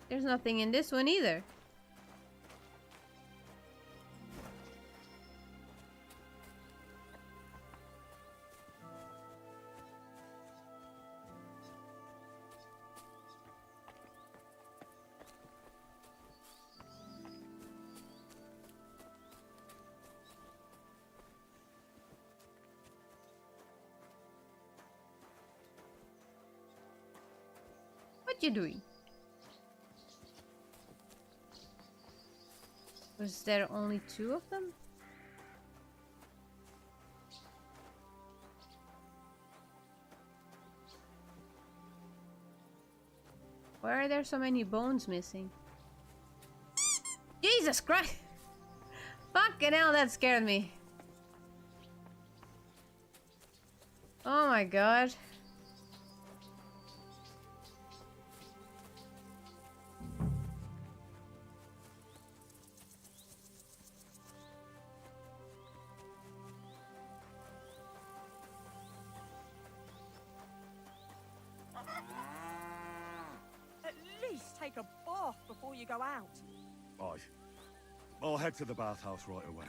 [SPEAKER 2] There's nothing in this one either. What you doing? Was there only 2 of them? Why are there so many bones missing? Jesus Christ! Fucking hell, that scared me. Oh my god.
[SPEAKER 12] Take a bath before you go out.
[SPEAKER 16] Aye. I'll head to the bathhouse right away.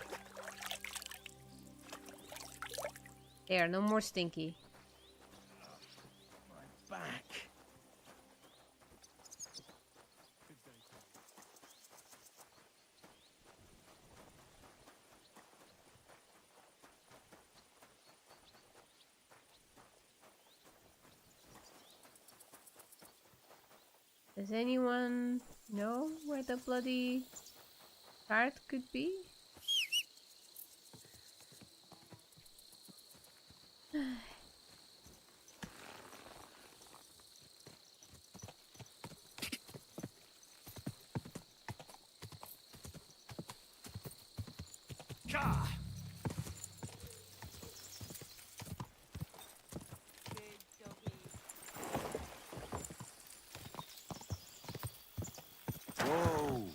[SPEAKER 2] There, no more stinky.
[SPEAKER 4] My back.
[SPEAKER 2] Does anyone know where the bloody cart could be?
[SPEAKER 16] Whoa!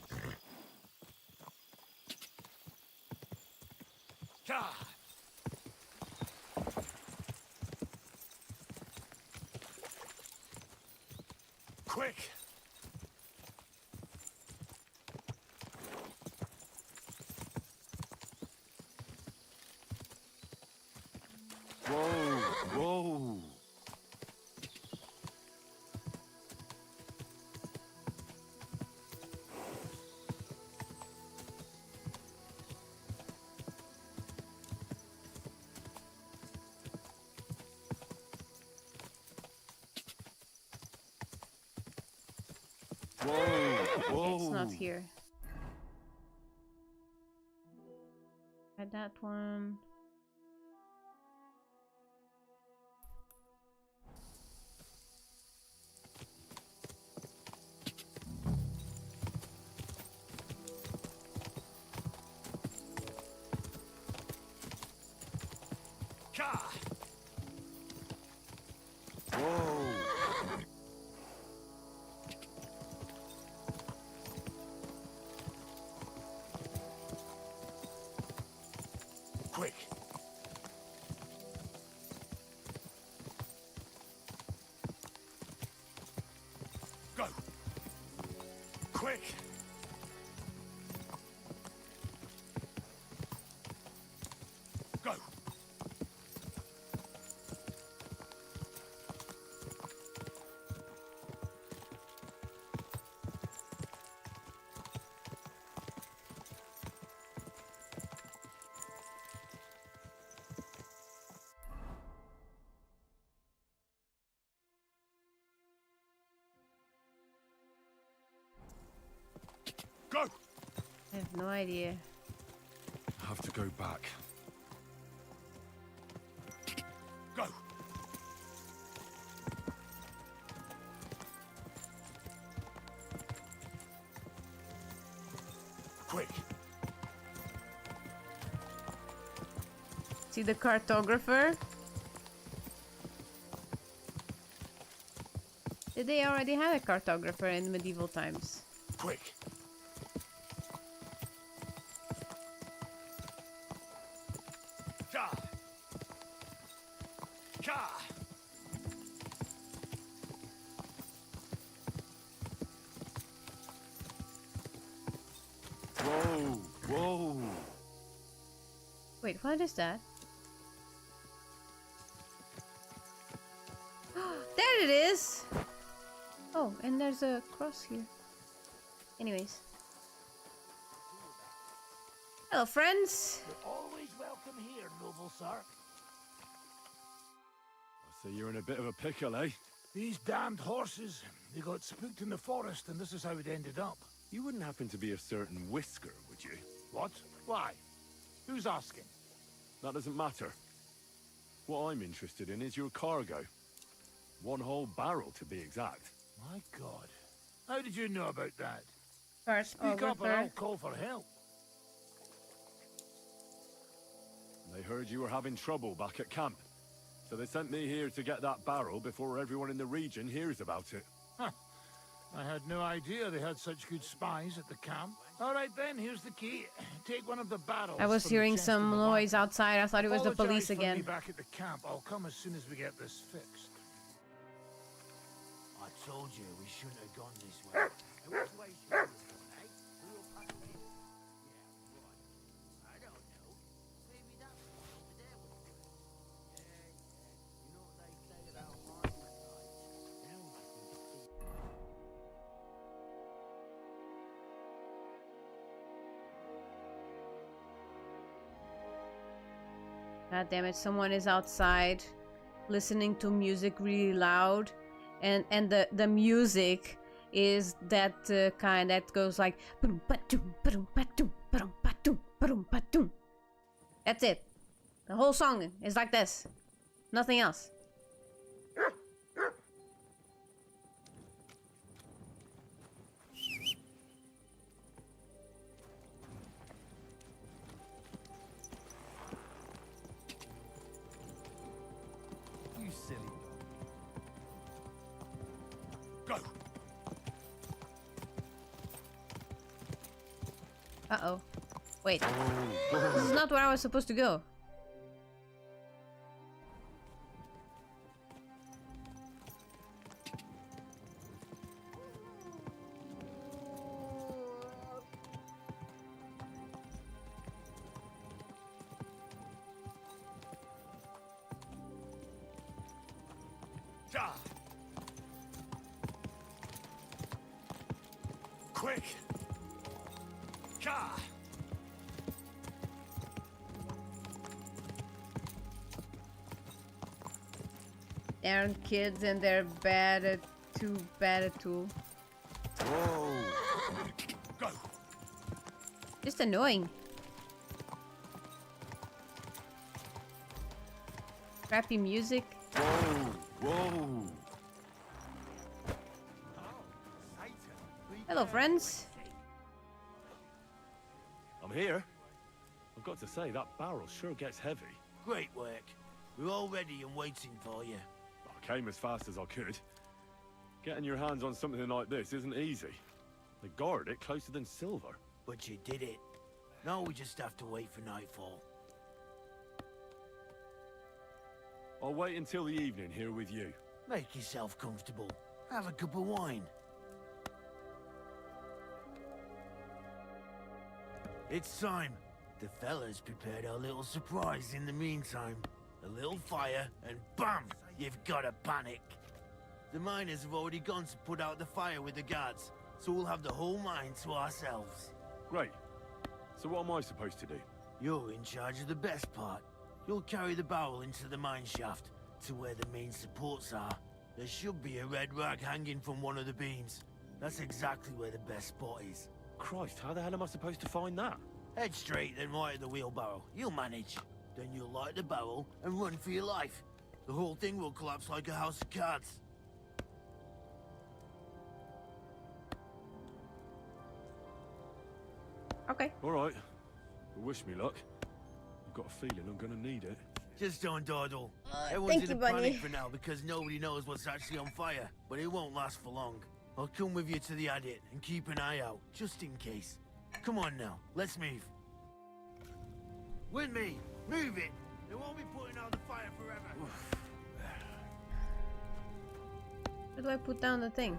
[SPEAKER 14] Quick!
[SPEAKER 16] Whoa! Whoa! Whoa!
[SPEAKER 2] It's not here. Had that one.
[SPEAKER 16] Whoa!
[SPEAKER 14] Quick!
[SPEAKER 2] No idea.
[SPEAKER 16] Have to go back.
[SPEAKER 14] Go! Quick!
[SPEAKER 2] See the cartographer? Did they already have a cartographer in medieval times?
[SPEAKER 14] Quick! Cha! Cha!
[SPEAKER 16] Whoa! Whoa!
[SPEAKER 2] Wait, what is that? There it is! Oh, and there's a cross here. Anyways. Hello, friends!
[SPEAKER 10] You're always welcome here, noble sir.
[SPEAKER 16] I see you're in a bit of a pickle, eh?
[SPEAKER 10] These damned horses, they got spooked in the forest, and this is how it ended up.
[SPEAKER 16] You wouldn't happen to be a certain Whisker, would you?
[SPEAKER 10] What? Why? Who's asking?
[SPEAKER 16] That doesn't matter. What I'm interested in is your cargo. 1 whole barrel, to be exact.
[SPEAKER 10] My God. How did you know about that?
[SPEAKER 2] First,
[SPEAKER 10] Speak up or I'll call for help.
[SPEAKER 16] They heard you were having trouble back at camp. So they sent me here to get that barrel before everyone in the region hears about it.
[SPEAKER 10] Huh. I had no idea they had such good spies at the camp. All right then, here's the key. Take one of the barrels.
[SPEAKER 2] I was
[SPEAKER 10] from the
[SPEAKER 2] hearing
[SPEAKER 10] chest in
[SPEAKER 2] some
[SPEAKER 10] the
[SPEAKER 2] noise
[SPEAKER 10] wagon.
[SPEAKER 2] outside. I thought it was the
[SPEAKER 10] Apologize
[SPEAKER 2] police
[SPEAKER 10] for
[SPEAKER 2] again.
[SPEAKER 10] me back at the camp. I'll come as soon as we get this fixed.
[SPEAKER 7] I told you we shouldn't have gone this way. Which way should we have gone, eh? We'll pass it. Yeah, right. I don't know. Maybe that one over there was good. Yeah. You know what they say about monument lights? Now we can see.
[SPEAKER 2] God damn it, someone is outside listening to music really loud, and the music is that kind that goes like ba-dum, ba-dum, ba-dum, ba-dum, ba-dum, ba-dum, ba-dum, ba-dum. That's it. The whole song is like this. Nothing else.
[SPEAKER 10] You silly.
[SPEAKER 14] Go!
[SPEAKER 2] Uh-oh. Wait. This is not where I was supposed to go.
[SPEAKER 14] Cha! Quick! Cha!
[SPEAKER 2] They're kids and they're bad at tool.
[SPEAKER 14] Whoa! Go!
[SPEAKER 2] Just annoying. Crappy music.
[SPEAKER 16] Whoa! Whoa!
[SPEAKER 2] Hello, friends.
[SPEAKER 16] I'm here. I've got to say, that barrel sure gets heavy.
[SPEAKER 7] Great work. We're all ready and waiting for you.
[SPEAKER 16] I came as fast as I could. Getting your hands on something like this isn't easy. They guard it closer than silver.
[SPEAKER 7] But you did it. Now we just have to wait for nightfall.
[SPEAKER 16] I'll wait until the evening here with you.
[SPEAKER 7] Make yourself comfortable. Have a cup of wine. It's time. The fellas prepared our little surprise in the meantime. A little fire, and BAM! You've got a panic. The miners have already gone to put out the fire with the guards, so we'll have the whole mine to ourselves.
[SPEAKER 16] Great. So what am I supposed to do?
[SPEAKER 7] You're in charge of the best part. You'll carry the barrel into the mine shaft, to where the main supports are. There should be a red rag hanging from one of the beams. That's exactly where the best spot is.
[SPEAKER 20] Christ, how the hell am I supposed to find that?
[SPEAKER 8] Head straight, then right at the wheelbarrow. You'll manage. Then you'll light the barrel and run for your life. The whole thing will collapse like a house of cards.
[SPEAKER 2] Okay.
[SPEAKER 16] All right. Well, wish me luck. I've got a feeling I'm gonna need it.
[SPEAKER 8] Just don't dawdle. Everyone's
[SPEAKER 2] thank
[SPEAKER 8] in
[SPEAKER 2] you,
[SPEAKER 8] a
[SPEAKER 2] Bunny.
[SPEAKER 8] panic for now because nobody knows what's actually on fire. But it won't last for long. I'll come with you to the adit and keep an eye out, just in case. Come on now, let's move. With me, move it. They won't be putting out the fire forever.
[SPEAKER 2] Where do I put down the thing?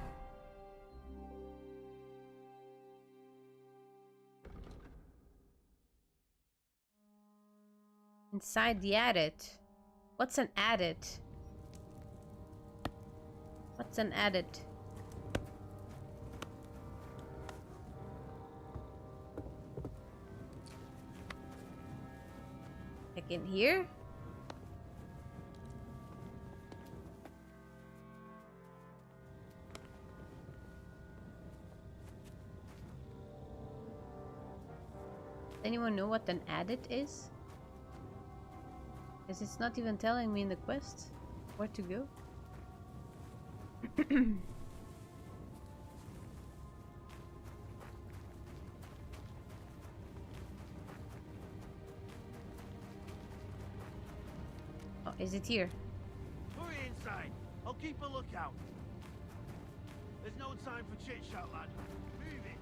[SPEAKER 2] Inside the adit. What's an adit? What's an adit? Like in here? Anyone know what an adit is? Because it's not even telling me in the quest where to go. Oh, is it here?
[SPEAKER 8] Hurry inside. I'll keep a lookout. There's no time for chit-chat, lad. Move it.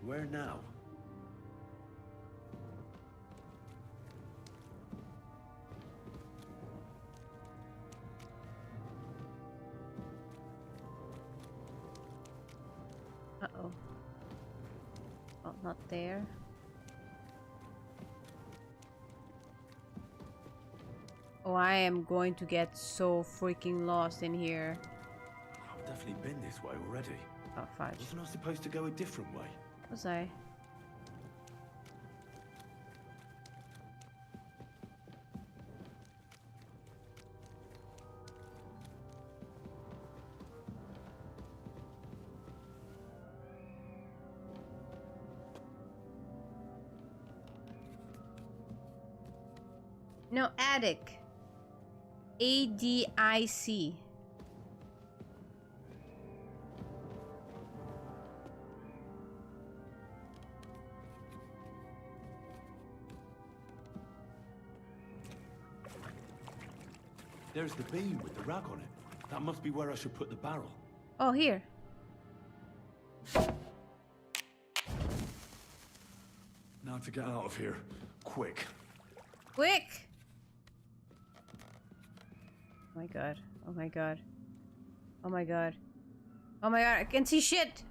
[SPEAKER 20] Where now?
[SPEAKER 2] Uh-oh. Oh, not there. Oh, I am going to get so freaking lost in here.
[SPEAKER 20] I've definitely been this way already.
[SPEAKER 2] Oh, fudge.
[SPEAKER 20] Wasn't I supposed to go a different way?
[SPEAKER 2] Was I? No, attic. ADIC.
[SPEAKER 20] There's the beam with the rag on it. That must be where I should put the barrel.
[SPEAKER 2] Oh, here.
[SPEAKER 16] Now to get out of here. Quick.
[SPEAKER 2] Quick! Oh my god. Oh my god. Oh my god. Oh my god, I can see shit!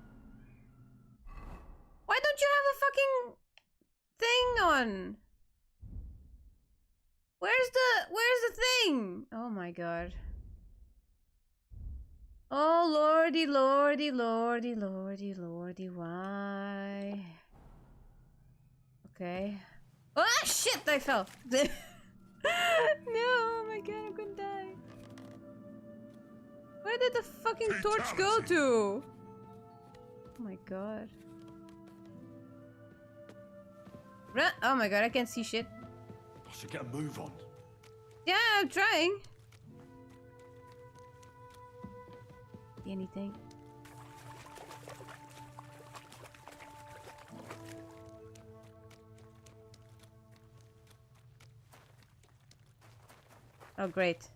[SPEAKER 2] Why don't you have a fucking thing on? Where's the thing? Oh my god. Oh lordy, lordy, lordy, lordy, lordy, why? Okay. Ah, shit! I fell. No, oh my god, I'm gonna die. Where did the fucking torch go to? Oh my god. Run! Oh my god, I can't see shit.
[SPEAKER 16] I should get a move on.
[SPEAKER 2] Yeah, I'm trying. See anything? Oh, great.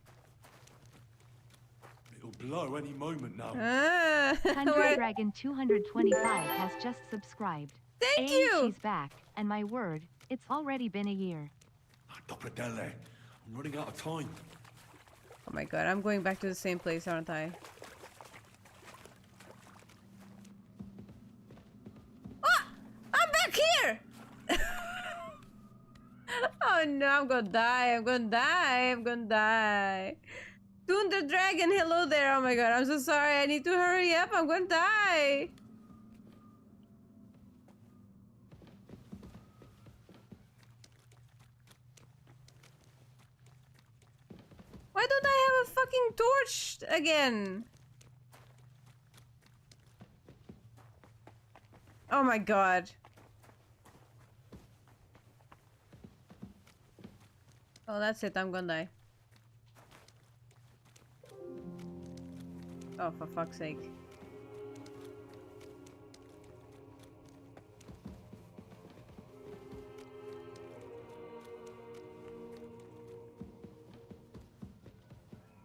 [SPEAKER 16] It'll blow any moment now.
[SPEAKER 21] Thunder Dragon 225 has just subscribed.
[SPEAKER 2] Thank
[SPEAKER 21] you!
[SPEAKER 2] you!
[SPEAKER 21] She's back, and my word, it's already been a year.
[SPEAKER 16] Dopradelle, I'm running out of time.
[SPEAKER 2] Oh my god, I'm going back to the same place, aren't I? Ah! I'm back here! Oh no, I'm gonna die, I'm gonna die, I'm gonna die. Tundra Dragon, hello there. Oh my god, I'm so sorry. I need to hurry up. I'm gonna die. Why don't I have a fucking torch again? Oh my god. Oh, that's it. I'm gonna die. Oh, for fuck's sake.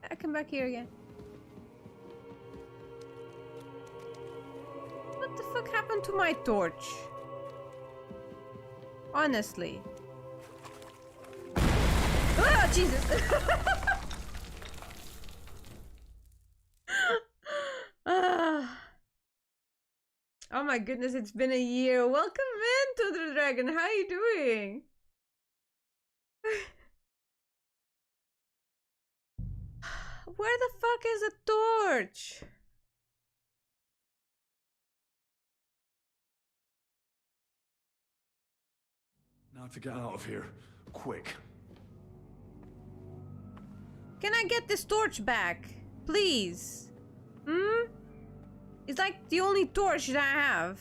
[SPEAKER 2] I come back here again. What the fuck happened to my torch? Honestly. Oh, Jesus! Oh my goodness, it's been a year. Welcome in to the dragon. How are you doing? Where the fuck is a torch?
[SPEAKER 16] Now to get out of here. Quick.
[SPEAKER 2] Can I get this torch back? Please? Hmm? It's like the only torch that I have.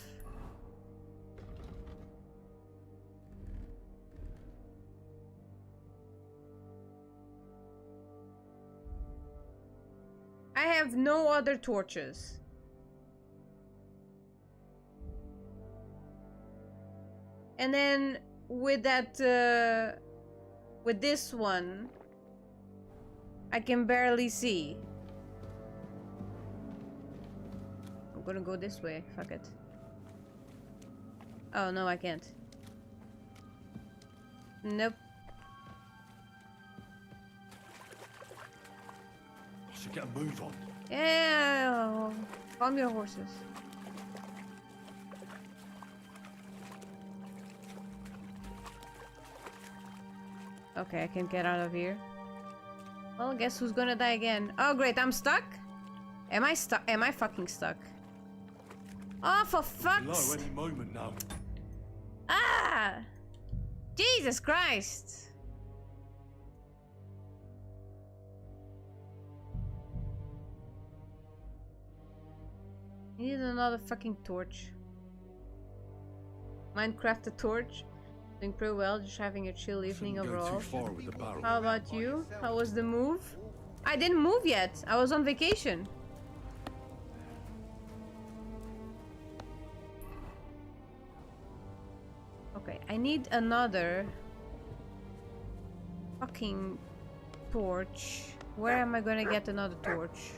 [SPEAKER 2] I have no other torches. And then with that, with this one, I can barely see. I'm gonna go this way, fuck it. Oh no, I can't. Nope.
[SPEAKER 16] I should get a move on.
[SPEAKER 2] Yeah, calm your horses. Okay, I can get out of here. Well, guess who's gonna die again? Oh great, I'm stuck? Am I stuck? Am I fucking stuck? Oh, for fuck's...
[SPEAKER 16] Low any moment now.
[SPEAKER 2] Ah! Jesus Christ! I need another fucking torch. Minecraft a torch. Doing pretty well, just having a chill evening overall. How about you? How was the move? I didn't move yet. I was on vacation. Okay, I need another fucking torch. Where am I gonna get another torch?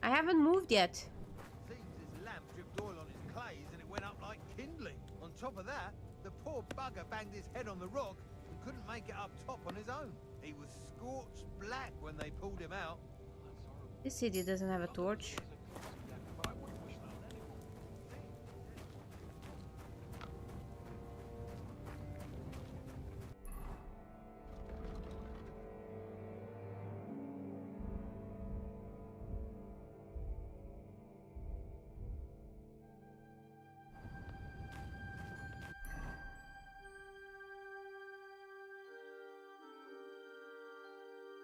[SPEAKER 2] I haven't moved yet.
[SPEAKER 8] Seems his lamp dripped oil on his clays and it went up like kindling. On top of that, the poor bugger banged his head on the rock and couldn't make it up top on his own. He was scorched black when they pulled him out.
[SPEAKER 2] This idiot doesn't have a torch.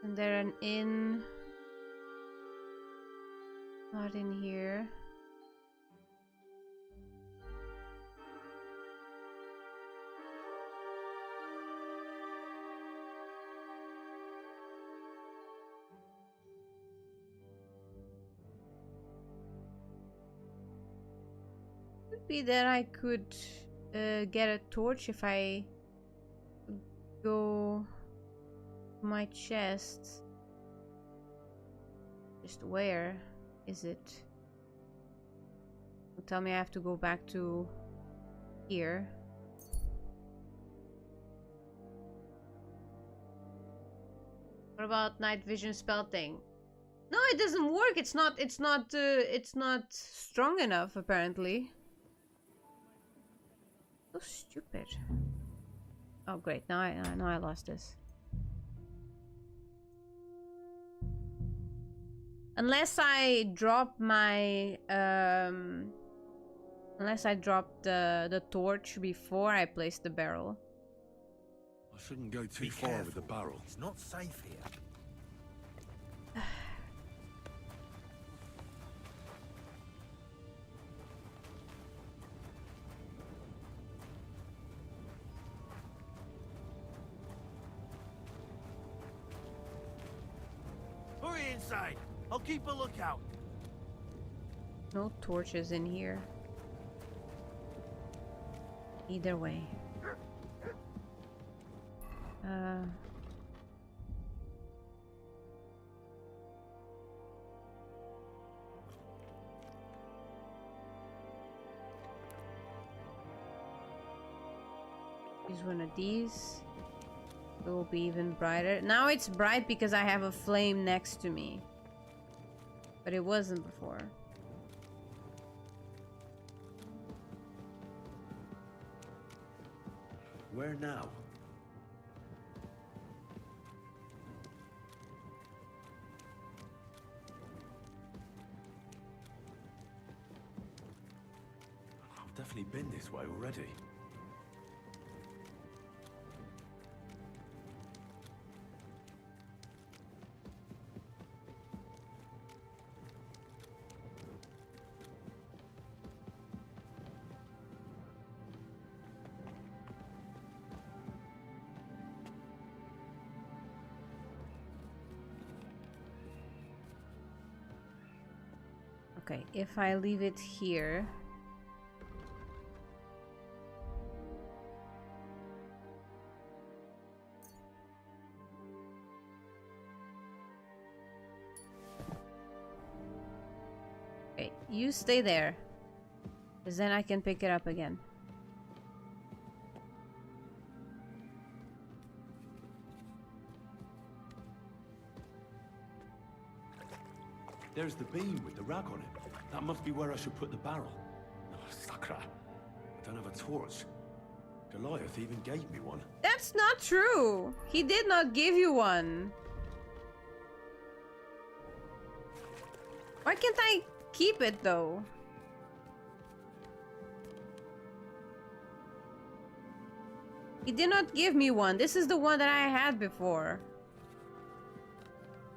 [SPEAKER 2] And there an inn. Not in here. Could be that I could get a torch if I go my chest. Just where is it? Tell me I have to go back to here. What about night vision spell thing? No, it doesn't work. It's not strong enough apparently. So stupid. Oh great, now I lost this. Unless I drop my unless I drop the torch before I place the barrel.
[SPEAKER 16] I shouldn't go too far with the barrel.
[SPEAKER 4] It's not safe here.
[SPEAKER 10] Hurry inside. I'll keep a lookout.
[SPEAKER 2] No torches in here. Either way. Use one of these. It will be even brighter. Now it's bright because I have a flame next to me. But it wasn't before.
[SPEAKER 20] Where now? I've definitely been this way already.
[SPEAKER 2] Okay, if I leave it here. Okay, you stay there. Because then I can pick it up again.
[SPEAKER 20] There's the beam with the rag on it. That must be where I should put the barrel. Oh, Sakra. I don't have a torch. Goliath even gave me one.
[SPEAKER 2] That's not true. He did not give you one. Why can't I keep it though? He did not give me one. This is the one that I had before.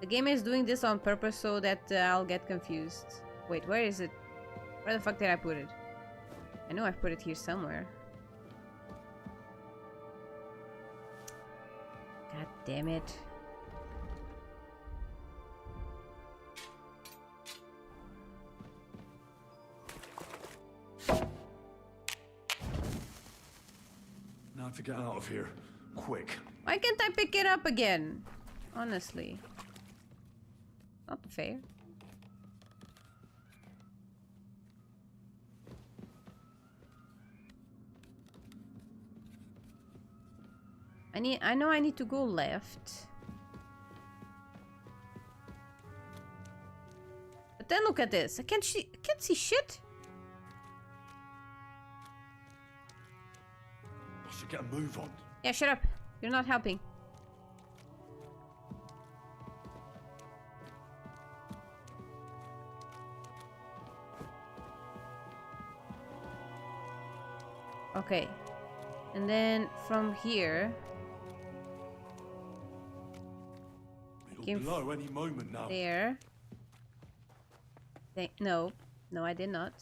[SPEAKER 2] The game is doing this on purpose so that I'll get confused. Wait, where is it? Where the fuck did I put it? I know I've put it here somewhere. God damn it.
[SPEAKER 16] Now to get out of here. Quick.
[SPEAKER 2] Why can't I pick it up again? Honestly. Not fair. I know I need to go left. But then look at this. I can't see shit.
[SPEAKER 16] I should get a move on.
[SPEAKER 2] Yeah, shut up. You're not helping. Okay. And then from here...
[SPEAKER 16] It'll blow any moment now.
[SPEAKER 2] There. No. No, I did not.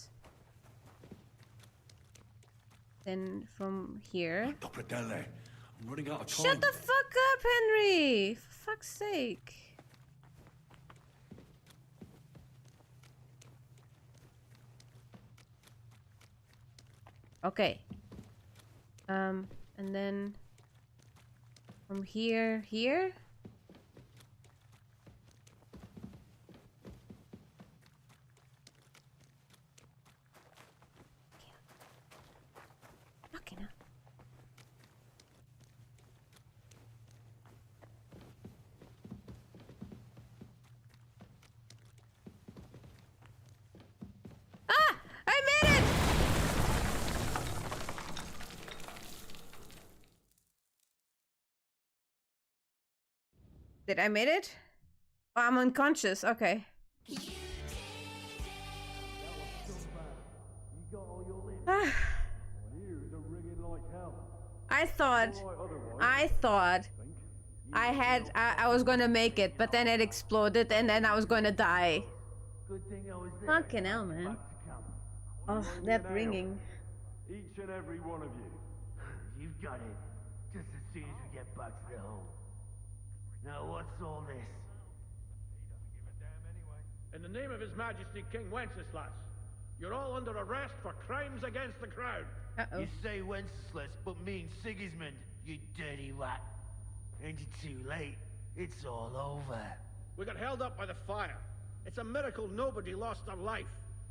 [SPEAKER 2] Then from here...
[SPEAKER 16] Dopradelle. I'm running out of time.
[SPEAKER 2] Shut the fuck up, Henry! For fuck's sake. Okay. And then from here, here? Fucking hell. Ah! I made it! Did I made it? Oh, I'm unconscious. Okay. I thought I was gonna make it, but then it exploded and then I was gonna die.
[SPEAKER 20] Good thing I was there.
[SPEAKER 2] Fucking hell, man. Oh, that ringing.
[SPEAKER 20] Each and every one of you. You've got it. Just as soon as we get back to the hole. Now what's all this?
[SPEAKER 10] In the name of His Majesty King Wenceslas, you're all under arrest for crimes against the crown.
[SPEAKER 20] You say Wenceslas, but mean Sigismund, you dirty rat. And you're too late. It's all over.
[SPEAKER 10] We got held up by the fire. It's a miracle nobody lost their life.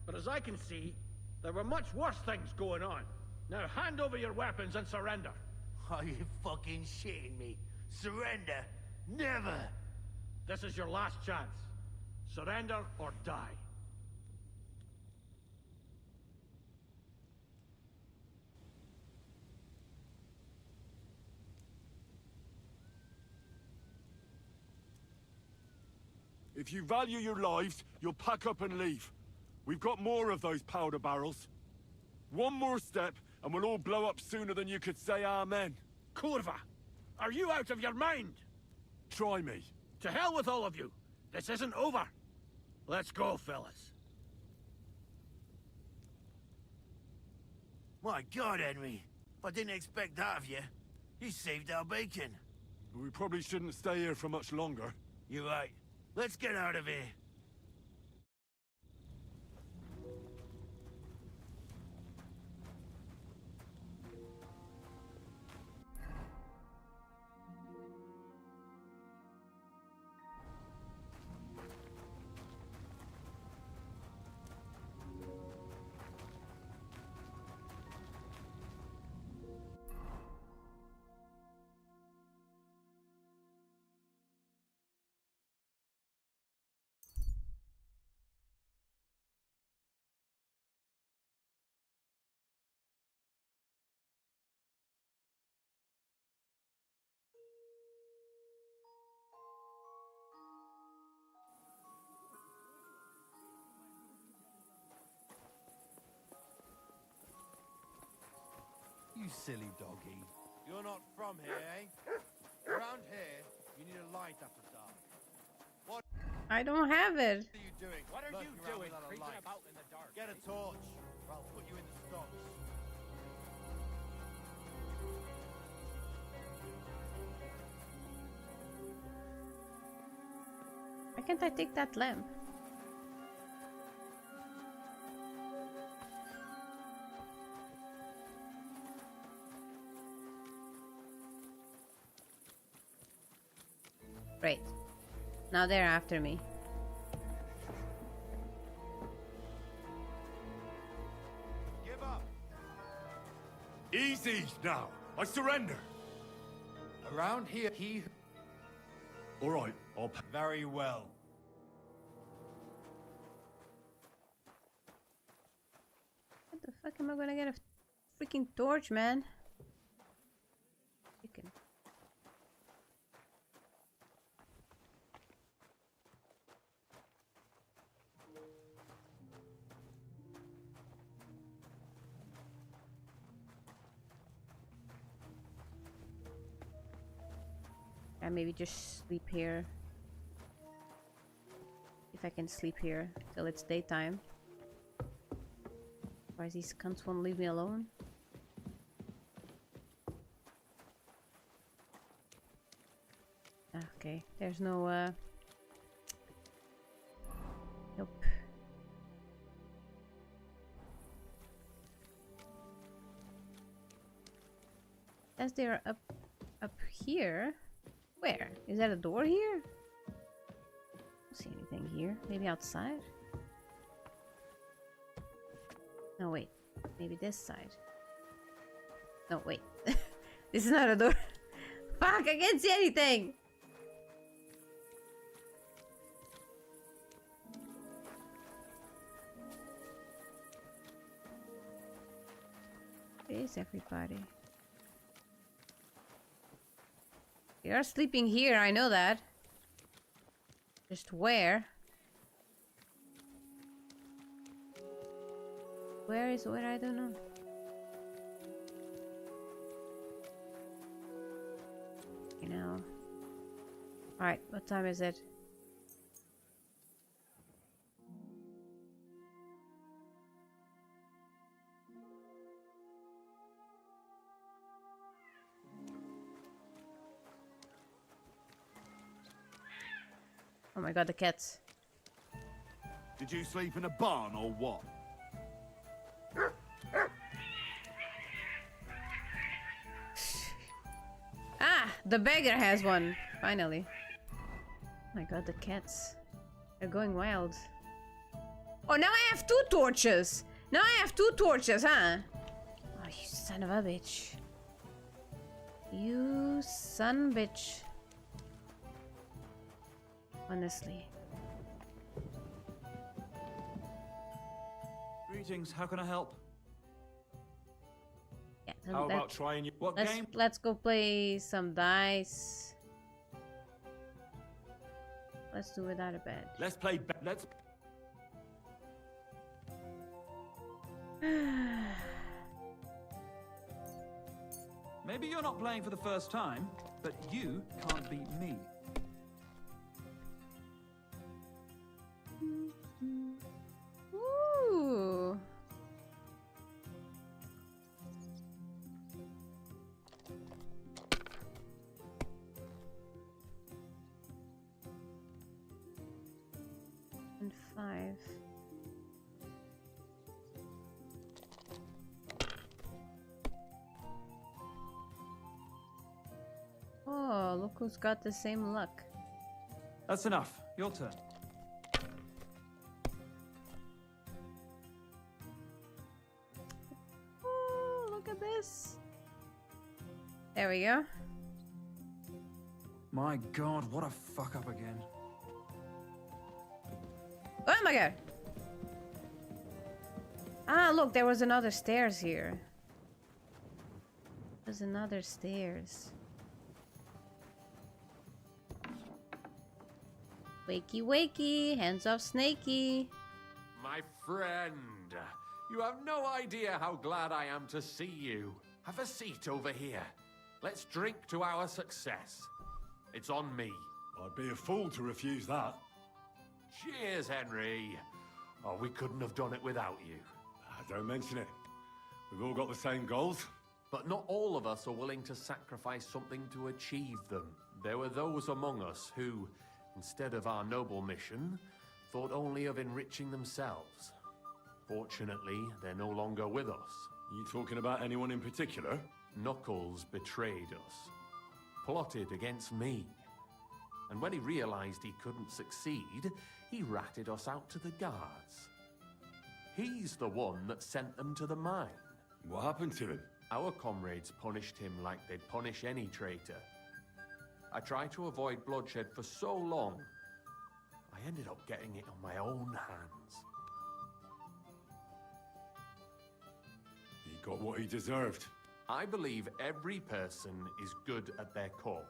[SPEAKER 10] But as I can see, there were much worse things going on. Now hand over your weapons and surrender.
[SPEAKER 20] Are you fucking shitting me? Surrender? Never!
[SPEAKER 10] This is your last chance. Surrender or die.
[SPEAKER 16] If you value your lives, you'll pack up and leave. We've got more of those powder barrels. One more step, and we'll all blow up sooner than you could say amen.
[SPEAKER 10] Kurva! Are you out of your mind?
[SPEAKER 16] Try me.
[SPEAKER 10] To hell with all of you. This isn't over. Let's go, fellas.
[SPEAKER 20] My God, Henry. I didn't expect that of you. You saved our bacon.
[SPEAKER 16] We probably shouldn't stay here for much longer.
[SPEAKER 20] You're right. Let's get out of here.
[SPEAKER 8] You silly doggy. You're not from here, eh? Around here, you need a light after dark. What
[SPEAKER 2] I don't have it.
[SPEAKER 8] are you doing? What are you doing? Creeping about in the dark. Get a torch, or I'll put you in the stocks.
[SPEAKER 2] Why can't I take that lamp? Great. Now they're after me.
[SPEAKER 8] Give up.
[SPEAKER 16] Easy now. I surrender.
[SPEAKER 8] Around here, he...
[SPEAKER 16] All right, I'll...
[SPEAKER 8] Very well.
[SPEAKER 2] What the fuck am I gonna get a freaking torch, man? Chicken. And maybe just sleep here. If I can sleep here till it's daytime. Otherwise these cunts won't leave me alone. Okay, there's no nope. As they're up here. Where? Is that a door here? I don't see anything here. Maybe outside? No, wait. Maybe this side. No, wait. This is not a door. Fuck, I can't see anything! Where is everybody? You're sleeping here, I know that. Just where? Where is where? I don't know. You know. Alright, what time is it? Oh my god, the cats.
[SPEAKER 18] Did you sleep in a barn or what?
[SPEAKER 2] Ah, the beggar has one. Finally. Oh my god, the cats. They're going wild. Oh, now I have 2 torches. Now I have 2 torches, huh? Oh, you son of a bitch. You son bitch. Honestly.
[SPEAKER 3] Greetings, how can I help?
[SPEAKER 2] Yeah,
[SPEAKER 3] How about trying your... What game?
[SPEAKER 2] Let's go play some dice. Let's do without a bed.
[SPEAKER 3] Let's play... Let's... Maybe you're not playing for the first time, but you can't beat me.
[SPEAKER 2] Ooh. And 5. Oh, look who's got the same luck.
[SPEAKER 3] That's enough. Your turn.
[SPEAKER 2] Oh, look at this. There we go.
[SPEAKER 3] My god, what a fuck up again.
[SPEAKER 2] Oh my god. Ah, look, there was another stairs here. There's another stairs. Wakey wakey, hands off Snakey.
[SPEAKER 15] My friend, you have no idea how glad I am to see you. Have a seat over here. Let's drink to our success. It's on me.
[SPEAKER 16] I'd be a fool to refuse that.
[SPEAKER 15] Cheers, Henry. Oh, we couldn't have done it without you.
[SPEAKER 16] Don't mention it. We've all got the same goals.
[SPEAKER 15] But not all of us are willing to sacrifice something to achieve them. There were those among us who, instead of our noble mission, thought only of enriching themselves. Fortunately, they're no longer with us.
[SPEAKER 16] You talking about anyone in particular?
[SPEAKER 15] Knuckles betrayed us, plotted against me. And when he realized he couldn't succeed, he ratted us out to the guards. He's the one that sent them to the mine.
[SPEAKER 16] What happened to him?
[SPEAKER 15] Our comrades punished him like they'd punish any traitor. I tried to avoid bloodshed for so long, I ended up getting it on my own hands.
[SPEAKER 16] He got what he deserved.
[SPEAKER 15] I believe every person is good at their core.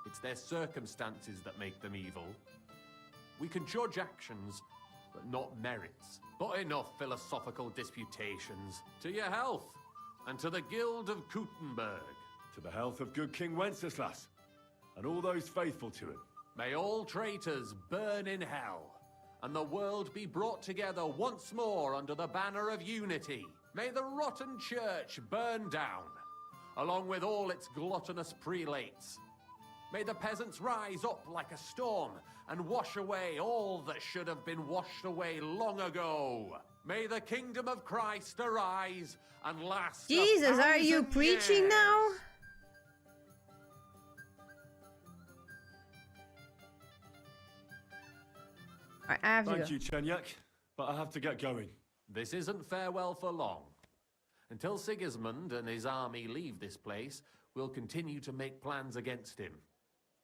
[SPEAKER 15] It's their circumstances that make them evil. We can judge actions, but not merits. But enough philosophical disputations. To your health, and to the Guild of Kuttenberg.
[SPEAKER 16] To the health of good King Wenceslas, and all those faithful to him.
[SPEAKER 15] May all traitors burn in hell, and the world be brought together once more under the banner of unity. May the rotten church burn down, along with all its gluttonous prelates. May the peasants rise up like a storm and wash away all that should have been washed away long ago. May the kingdom of Christ arise and last.
[SPEAKER 2] Jesus, are you preaching
[SPEAKER 15] years.
[SPEAKER 2] now? I have to
[SPEAKER 16] Thank
[SPEAKER 2] go.
[SPEAKER 16] you, Chenyak, but I have to get going.
[SPEAKER 15] This isn't farewell for long. Until Sigismund and his army leave this place, we'll continue to make plans against him.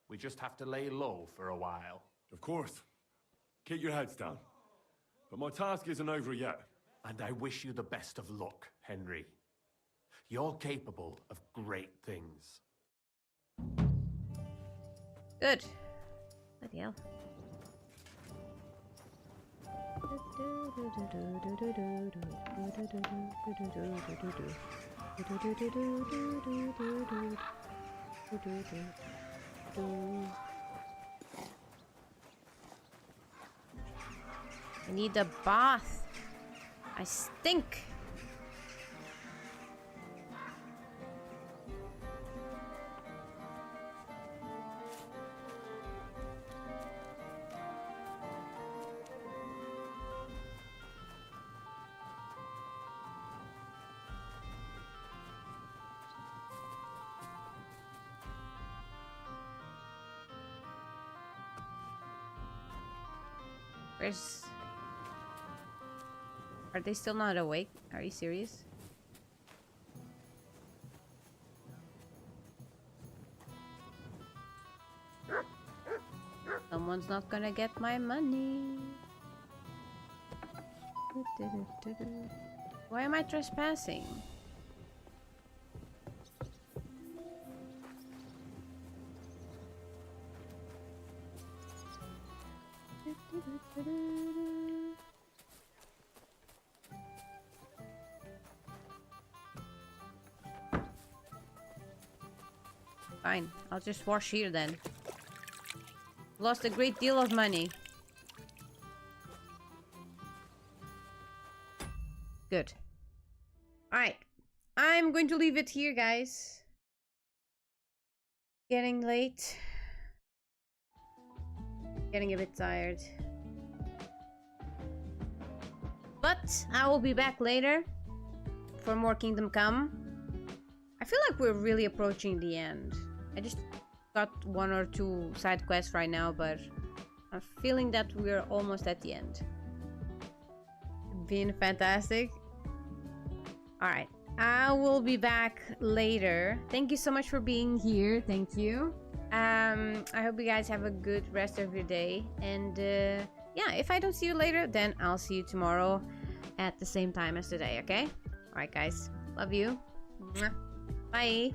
[SPEAKER 15] We just have to lay low for a while.
[SPEAKER 16] Of course. Keep your heads down. But my task isn't over yet.
[SPEAKER 15] And I wish you the best of luck, Henry. You're capable of great things.
[SPEAKER 2] Good. Bloody hell. I need a bath. I stink. Where's... Are they still not awake? Are you serious? Someone's not gonna get my money. Why am I trespassing? Fine, I'll just wash here then. Lost a great deal of money. Good. Alright. I'm going to leave it here, guys. Getting late. Getting a bit tired. But I will be back later for more Kingdom Come. I feel like we're really approaching the end. I just got 1 or 2 side quests right now, but I'm feeling that we're almost at the end. Been fantastic. Alright, I will be back later. Thank you so much for being here. Thank you. I hope you guys have a good rest of your day. And yeah, if I don't see you later, then I'll see you tomorrow at the same time as today, okay? Alright guys, love you. Bye.